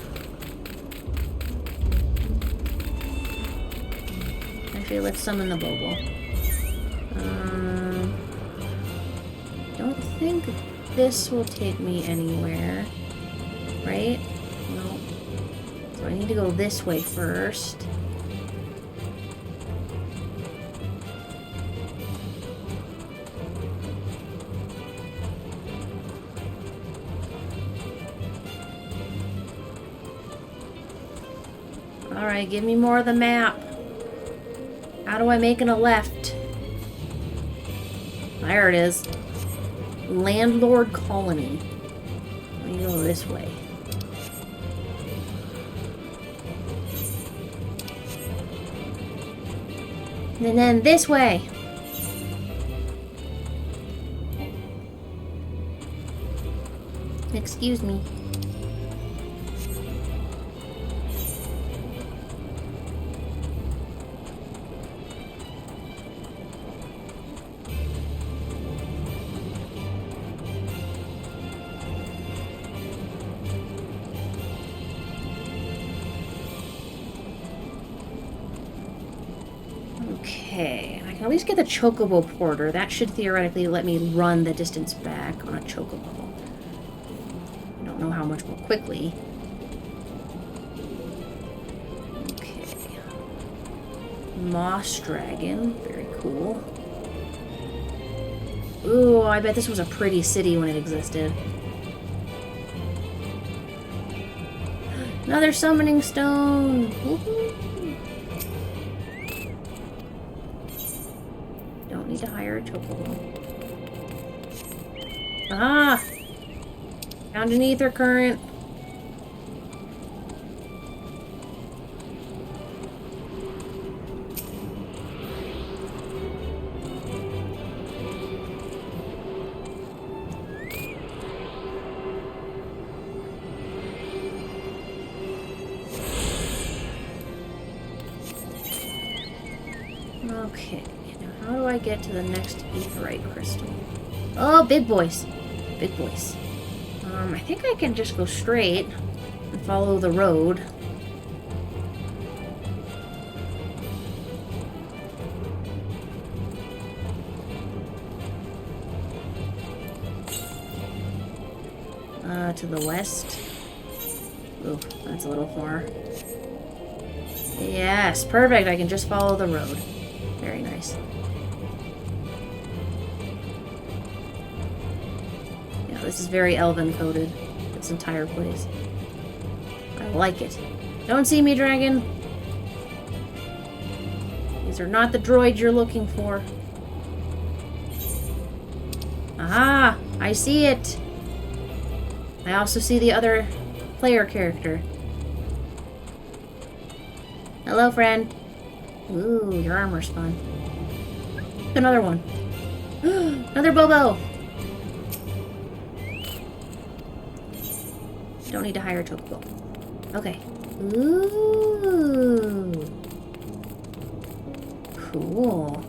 Actually, let's summon the Bobo. Don't think this will take me anywhere. Right? No. So I need to go this way first. Alright, give me more of the map. How do I make a left? There it is. Landlord Colony. Let me go this way. And then this way. Excuse me. Okay, I can at least get the Chocobo Porter. That should theoretically let me run the distance back on a Chocobo. I don't know how much more quickly. Okay. Moss Dragon. Very cool. Ooh, I bet this was a pretty city when it existed. Another summoning stone! Woohoo! Don't need to hire a Chocobo. Ah! Found an Aether current. Okay, now how do I get to the next aetherite crystal? Oh, big boys. Big boys. I think I can just go straight and follow the road. To the west. Ooh, that's a little far. Yes, perfect. I can just follow the road. Very nice. Yeah, this is very elven coded. This entire place. I like it. Don't see me, dragon. He's These are not the droids you're looking for. Aha! I see it! I also see the other player character. Hello, friend. Ooh, your armor's fun. Another one. Another Bobo! Don't need to hire a Chocobo. Okay. Ooh. Cool.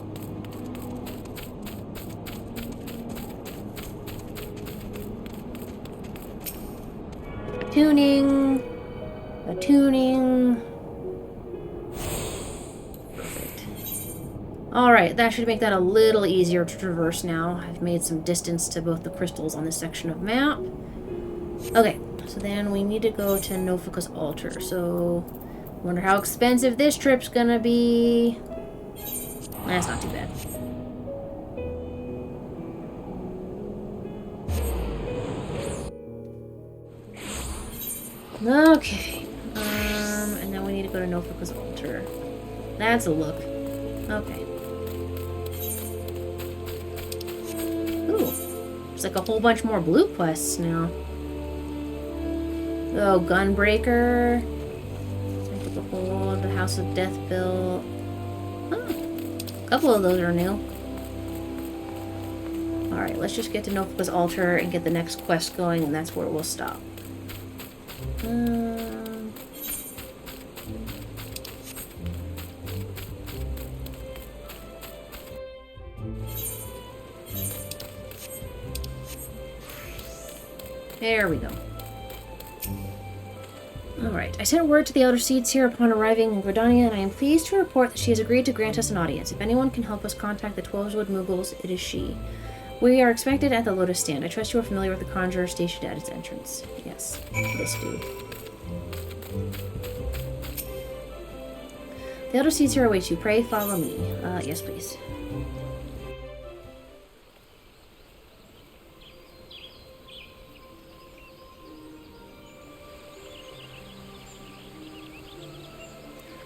Tuning. Tuning. Perfect. Alright, that should make that a little easier to traverse now. I've made some distance to both the crystals on this section of map. Okay, so then we need to go to Nofuka's altar. So, I wonder how expensive this trip's gonna be. That's not too bad. Okay. And then we need to go to Nofuka's altar. That's a look. Okay. Ooh. There's like a whole bunch more blue quests now. Oh, Gunbreaker. Take up a whole of the House of Death built. Huh. A couple of those are new. Alright, let's just get to Nofuka's altar and get the next quest going, and that's where we'll stop. There we go. Alright, I sent word to the Elder Seeds here upon arriving in Gridania, and I am pleased to report that she has agreed to grant us an audience. If anyone can help us contact the 12wood Mughals, it is she. We are expected at the Lotus Stand. I trust you are familiar with the conjurer stationed at its entrance. Yes, this dude. The Elder Seeds here await you. Pray follow me. Yes, please.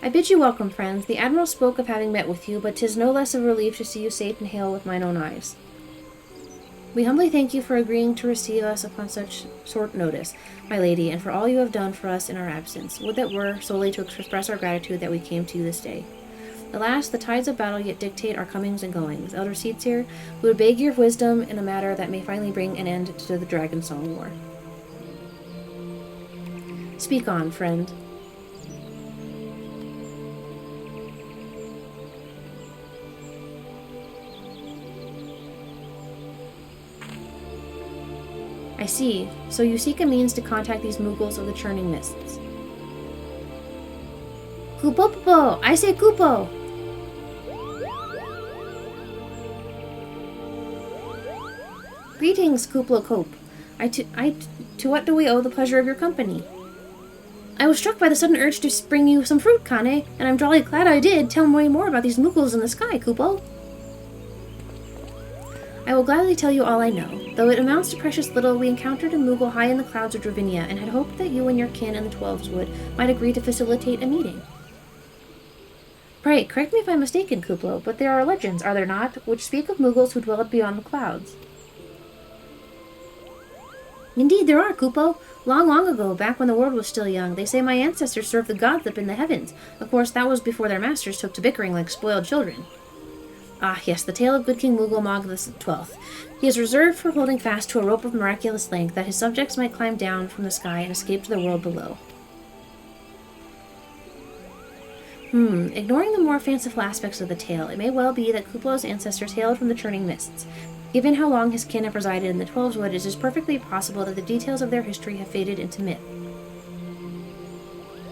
I bid you welcome, friends. The Admiral spoke of having met with you, but 'tis no less a relief to see you safe and hail with mine own eyes. We humbly thank you for agreeing to receive us upon such short notice, my lady, and for all you have done for us in our absence. Would that were solely to express our gratitude that we came to you this day. Alas, the tides of battle yet dictate our comings and goings. Elder Seeds here, we would beg your wisdom in a matter that may finally bring an end to the Dragon Song War. Speak on, friend. I see. So you seek a means to contact these Mughals of the Churning Mists. Kupopopo! I say Kupo! Greetings, Kuplo Cope. To what do we owe the pleasure of your company? I was struck by the sudden urge to bring you some fruit, Kane, and I'm jolly glad I did. Tell me more about these Mughals in the sky, Kupo. I will gladly tell you all I know. Though it amounts to precious little, we encountered a Mughal high in the clouds of Dravinia and had hoped that you and your kin and the Twelveswood might agree to facilitate a meeting. Pray, correct me if I'm mistaken, Kuplo, but there are legends, are there not, which speak of Mughals who dwelled beyond the clouds. Indeed, there are, Kupo. Long, long ago, back when the world was still young, they say my ancestors served the gods up in the heavens. Of course, that was before their masters took to bickering like spoiled children. Ah, yes, the tale of good King Mughal Mog the 12th. He is reserved for holding fast to a rope of miraculous length that his subjects might climb down from the sky and escape to the world below. Ignoring the more fanciful aspects of the tale, it may well be that Kuplo's ancestors hailed from the Churning Mists. Given how long his kin have resided in the Twelveswood, it is perfectly possible that the details of their history have faded into myth.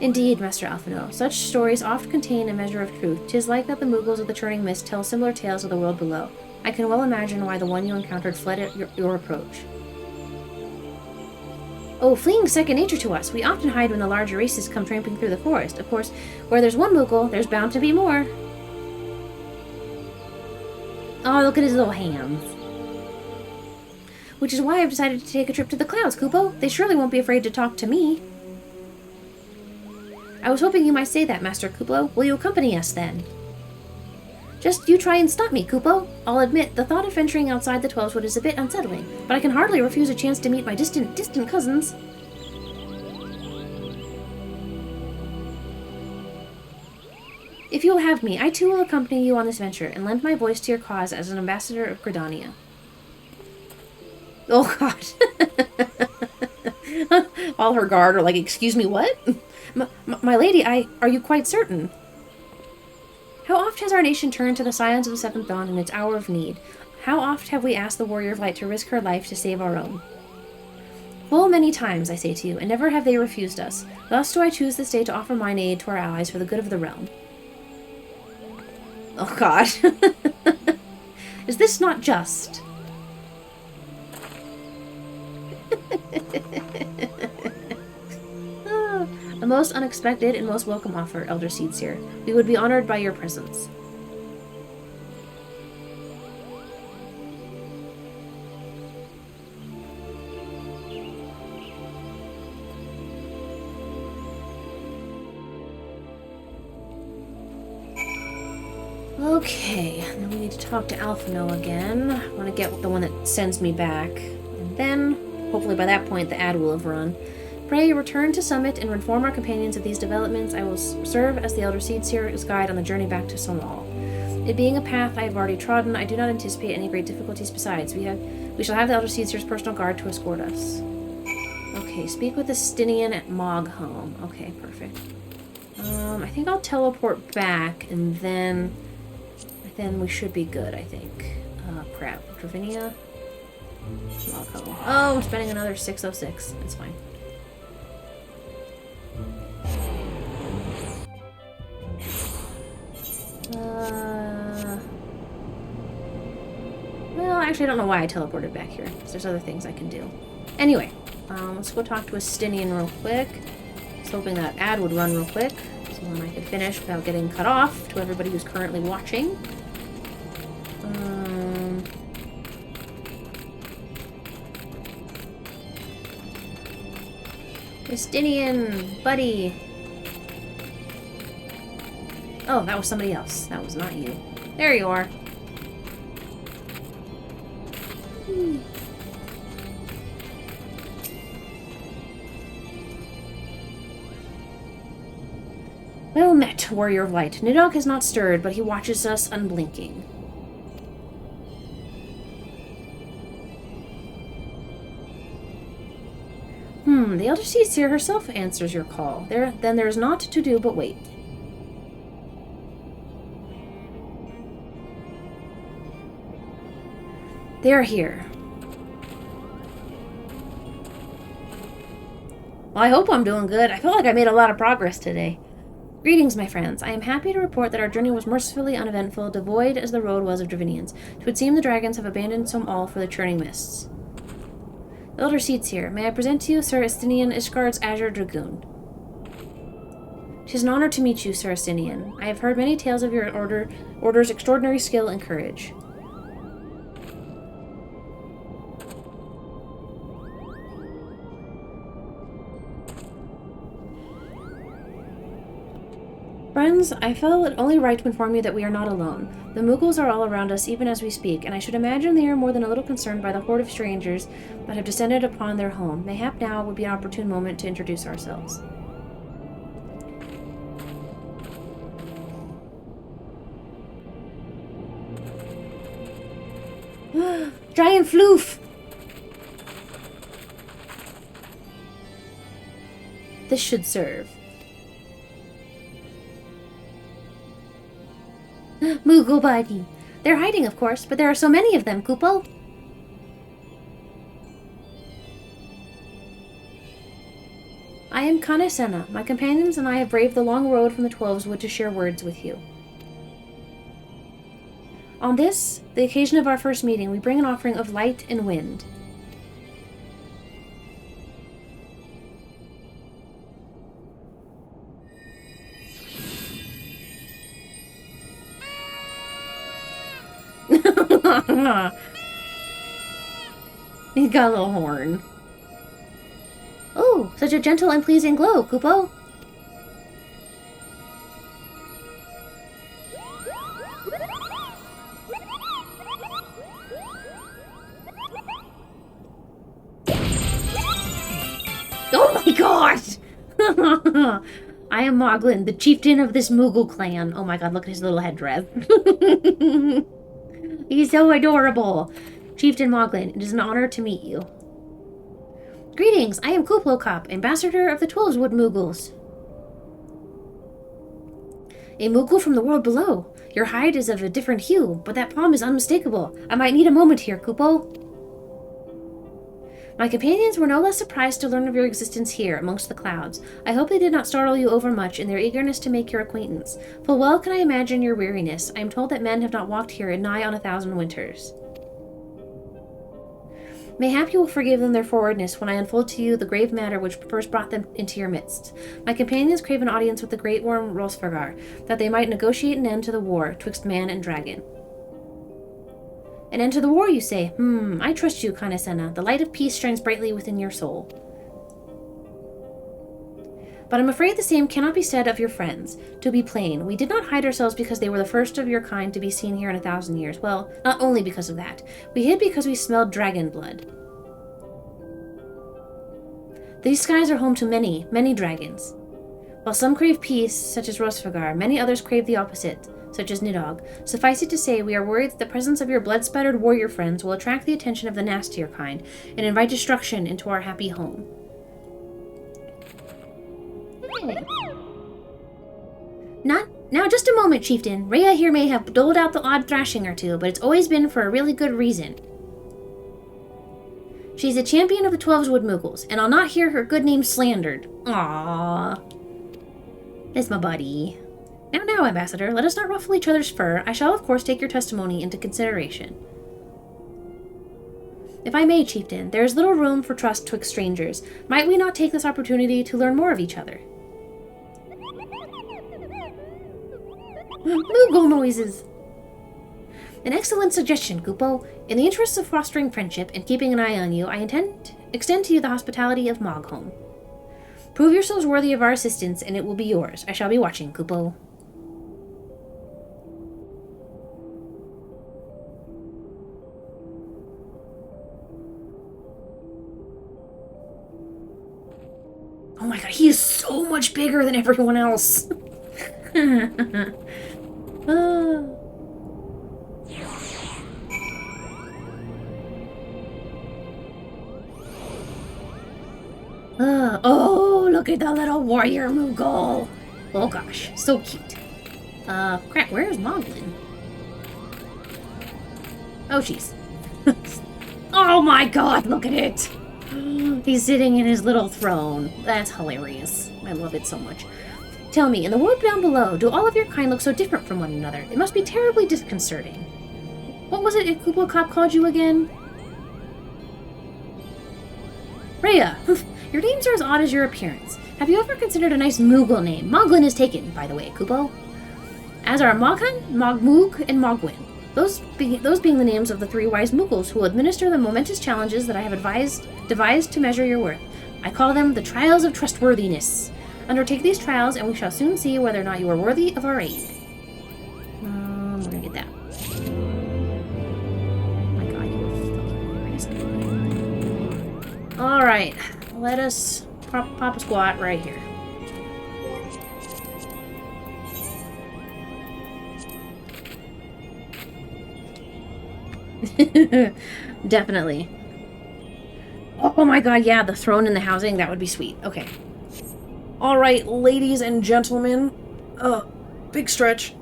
Indeed, Master Alphino, such stories oft contain a measure of truth. 'Tis like that the Mughals of the Churning Mist tell similar tales of the world below. I can well imagine why the one you encountered fled at your approach. Oh, fleeing's second nature to us. We often hide when the larger races come tramping through the forest. Of course, where there's one Mughal, there's bound to be more. Oh, look at his little hands. Which is why I've decided to take a trip to the clouds, Kupo. They surely won't be afraid to talk to me. I was hoping you might say that, Master Kuplo. Will you accompany us, then? Just you try and stop me, Kupo. I'll admit, the thought of venturing outside the 12's is a bit unsettling, but I can hardly refuse a chance to meet my distant cousins. If you will have me, I too will accompany you on this venture and lend my voice to your cause as an ambassador of Gridania. Oh god. All her guard are like, excuse me, what? My lady, are you quite certain? How oft has our nation turned to the Scions of the Seventh Dawn in its hour of need? How oft have we asked the Warrior of Light to risk her life to save our own? Full many times, I say to you, and never have they refused us. Thus do I choose this day to offer mine aid to our allies for the good of the realm. Oh god. Is this not just? A most unexpected and most welcome offer, Elder Seedseer. We would be honored by your presence. Okay, then we need to talk to Alphino again. I want to get the one that sends me back. And then, hopefully by that point, the ad will have run. Pray, return to Summit and inform our companions of these developments. I will serve as the Elder Seedseer's guide on the journey back to Somal. It being a path I have already trodden, I do not anticipate any great difficulties besides. We shall have the Elder Seedseer's personal guard to escort us. Okay, speak with the Stinian at Mogholm. Okay, perfect. I think I'll teleport back, and then we should be good, I think. Crap. Dravinia? Mogholm. Oh, I'm spending another 606. That's fine. Well, actually, I don't know why I teleported back here, because there's other things I can do. Anyway, let's go talk to a Stinian real quick. I was hoping that ad would run real quick, so then I could finish without getting cut off to everybody who's currently watching. Stinian, buddy. Oh, that was somebody else. That was not you. There you are. Well met, Warrior of Light. Nidhogg has not stirred, but he watches us unblinking. The Elder Seedseer herself answers your call. Then there is naught to do but wait. They are here. Well, I hope I'm doing good. I feel like I made a lot of progress today. Greetings, my friends. I am happy to report that our journey was mercifully uneventful, devoid as the road was of Dravinians. 'Twould seem the dragons have abandoned Somal for the churning mists. Elder Seedseer, may I present to you Sir Estinian Ishgard's Azure Dragoon. 'Tis an honor to meet you, Sir Estinian. I have heard many tales of your order's extraordinary skill and courage. Friends, I feel it only right to inform you that we are not alone. The Mughals are all around us even as we speak, and I should imagine they are more than a little concerned by the horde of strangers that have descended upon their home. Mayhap now would be an opportune moment to introduce ourselves. Giant floof! This should serve. Mughal buddy. They're hiding, of course, but there are so many of them, Kupo. I am Kanesena. My companions and I have braved the long road from the 12's wood to share words with you. On this, the occasion of our first meeting, we bring an offering of light and wind. He's got a little horn. Oh, such a gentle and pleasing glow, Kupo. am Moglin, the chieftain of this Moogle clan. Oh my god, look at his little headdress. He's so adorable. Chieftain Moglin, it is an honor to meet you. Greetings, I am Kuplokop, ambassador of the Twelveswood Moogles. A Moogle from the world below. Your hide is of a different hue, but that palm is unmistakable. I might need a moment here, Kupo. My companions were no less surprised to learn of your existence here, amongst the clouds. I hope they did not startle you overmuch in their eagerness to make your acquaintance. Full well can I imagine your weariness. I am told that men have not walked here in nigh on 1,000 winters. Mayhap you will forgive them their forwardness when I unfold to you the grave matter which first brought them into your midst. My companions crave an audience with the great worm Rosfargar, that they might negotiate an end to the war twixt man and dragon. An end to the war, you say? I trust you, Kanesena. The light of peace shines brightly within your soul. But I'm afraid the same cannot be said of your friends. To be plain, we did not hide ourselves because they were the first of your kind to be seen here in 1,000 years. Well, not only because of that. We hid because we smelled dragon blood. These skies are home to many, many dragons. While some crave peace, such as Rosfargar, many others crave the opposite, such as Nidhogg. Suffice it to say, we are worried that the presence of your blood-spattered warrior friends will attract the attention of the nastier kind, and invite destruction into our happy home. Now, just a moment, Chieftain. Rhea here may have doled out the odd thrashing or two, but it's always been for a really good reason. She's a champion of the Twelveswood Moogles, and I'll not hear her good name slandered. Aww. That's my buddy. Now, Ambassador, let us not ruffle each other's fur. I shall, of course, take your testimony into consideration. If I may, Chieftain, there is little room for trust twixt strangers. Might we not take this opportunity to learn more of each other? Moogle noises! An excellent suggestion, Kupo. In the interests of fostering friendship and keeping an eye on you, I extend to you the hospitality of Mogholm. Prove yourselves worthy of our assistance, and it will be yours. I shall be watching, Kupo. Oh my god, he is so much bigger than everyone else. Oh, look at the little warrior Moogle. Oh gosh, so cute. Crap, where's Moglin? Oh, jeez. Oh my god, look at it. He's sitting in his little throne. That's hilarious. I love it so much. Tell me, in the world down below, do all of your kind look so different from one another? It must be terribly disconcerting. What was it Kuplokop called you again? Rhea. Your names are as odd as your appearance. Have you ever considered a nice Moogle name? Moglin is taken, by the way, Kupo. As are Moghan, Mogmoog, and Mogwin. Those being the names of the 3 wise Moogles who will administer the momentous challenges that I have devised to measure your worth. I call them the Trials of Trustworthiness. Undertake these trials, and we shall soon see whether or not you are worthy of our aid. We're gonna get that. Oh my god, you are fucking crazy. Alright, let us pop a squat right here. Definitely. Oh my god, yeah, the throne and the housing, that would be sweet. Okay. Alright, ladies and gentlemen. Big stretch.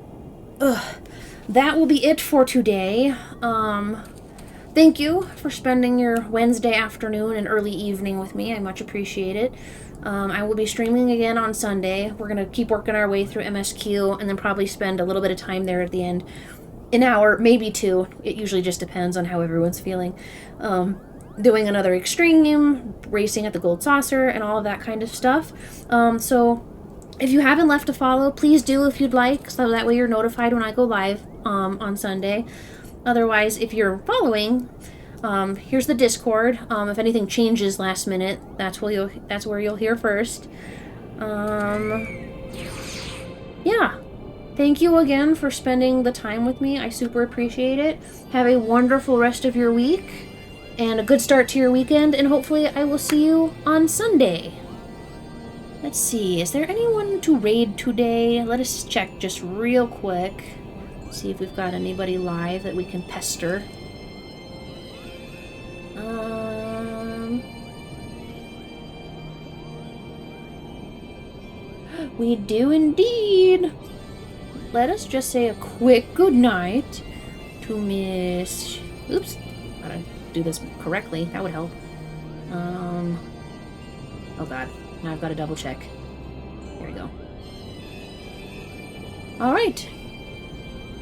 That will be it for today. Thank you for spending your Wednesday afternoon and early evening with me. I much appreciate it. I will be streaming again on Sunday. We're going to keep working our way through MSQ and then probably spend a little bit of time there at the end. An hour, maybe 2. It usually just depends on how everyone's feeling. Doing another extreme, racing at the Gold Saucer, and all of that kind of stuff. So if you haven't left a follow, please do if you'd like, so that way you're notified when I go live on Sunday. Otherwise, if you're following, here's the Discord. If anything changes last minute, that's where you'll hear first. Yeah. Thank you again for spending the time with me. I super appreciate it. Have a wonderful rest of your week and a good start to your weekend, and hopefully I will see you on Sunday. Let's see, is there anyone to raid today? Let us check just real quick. See if we've got anybody live that we can pester. We do indeed. Let us just say a quick good night to Miss... Oops. Gotta do this correctly. That would help. Oh god. Now I've got to double check. There we go. Alright.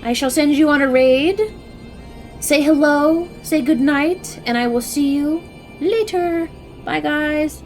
I shall send you on a raid. Say hello. Say good night. And I will see you later. Bye, guys.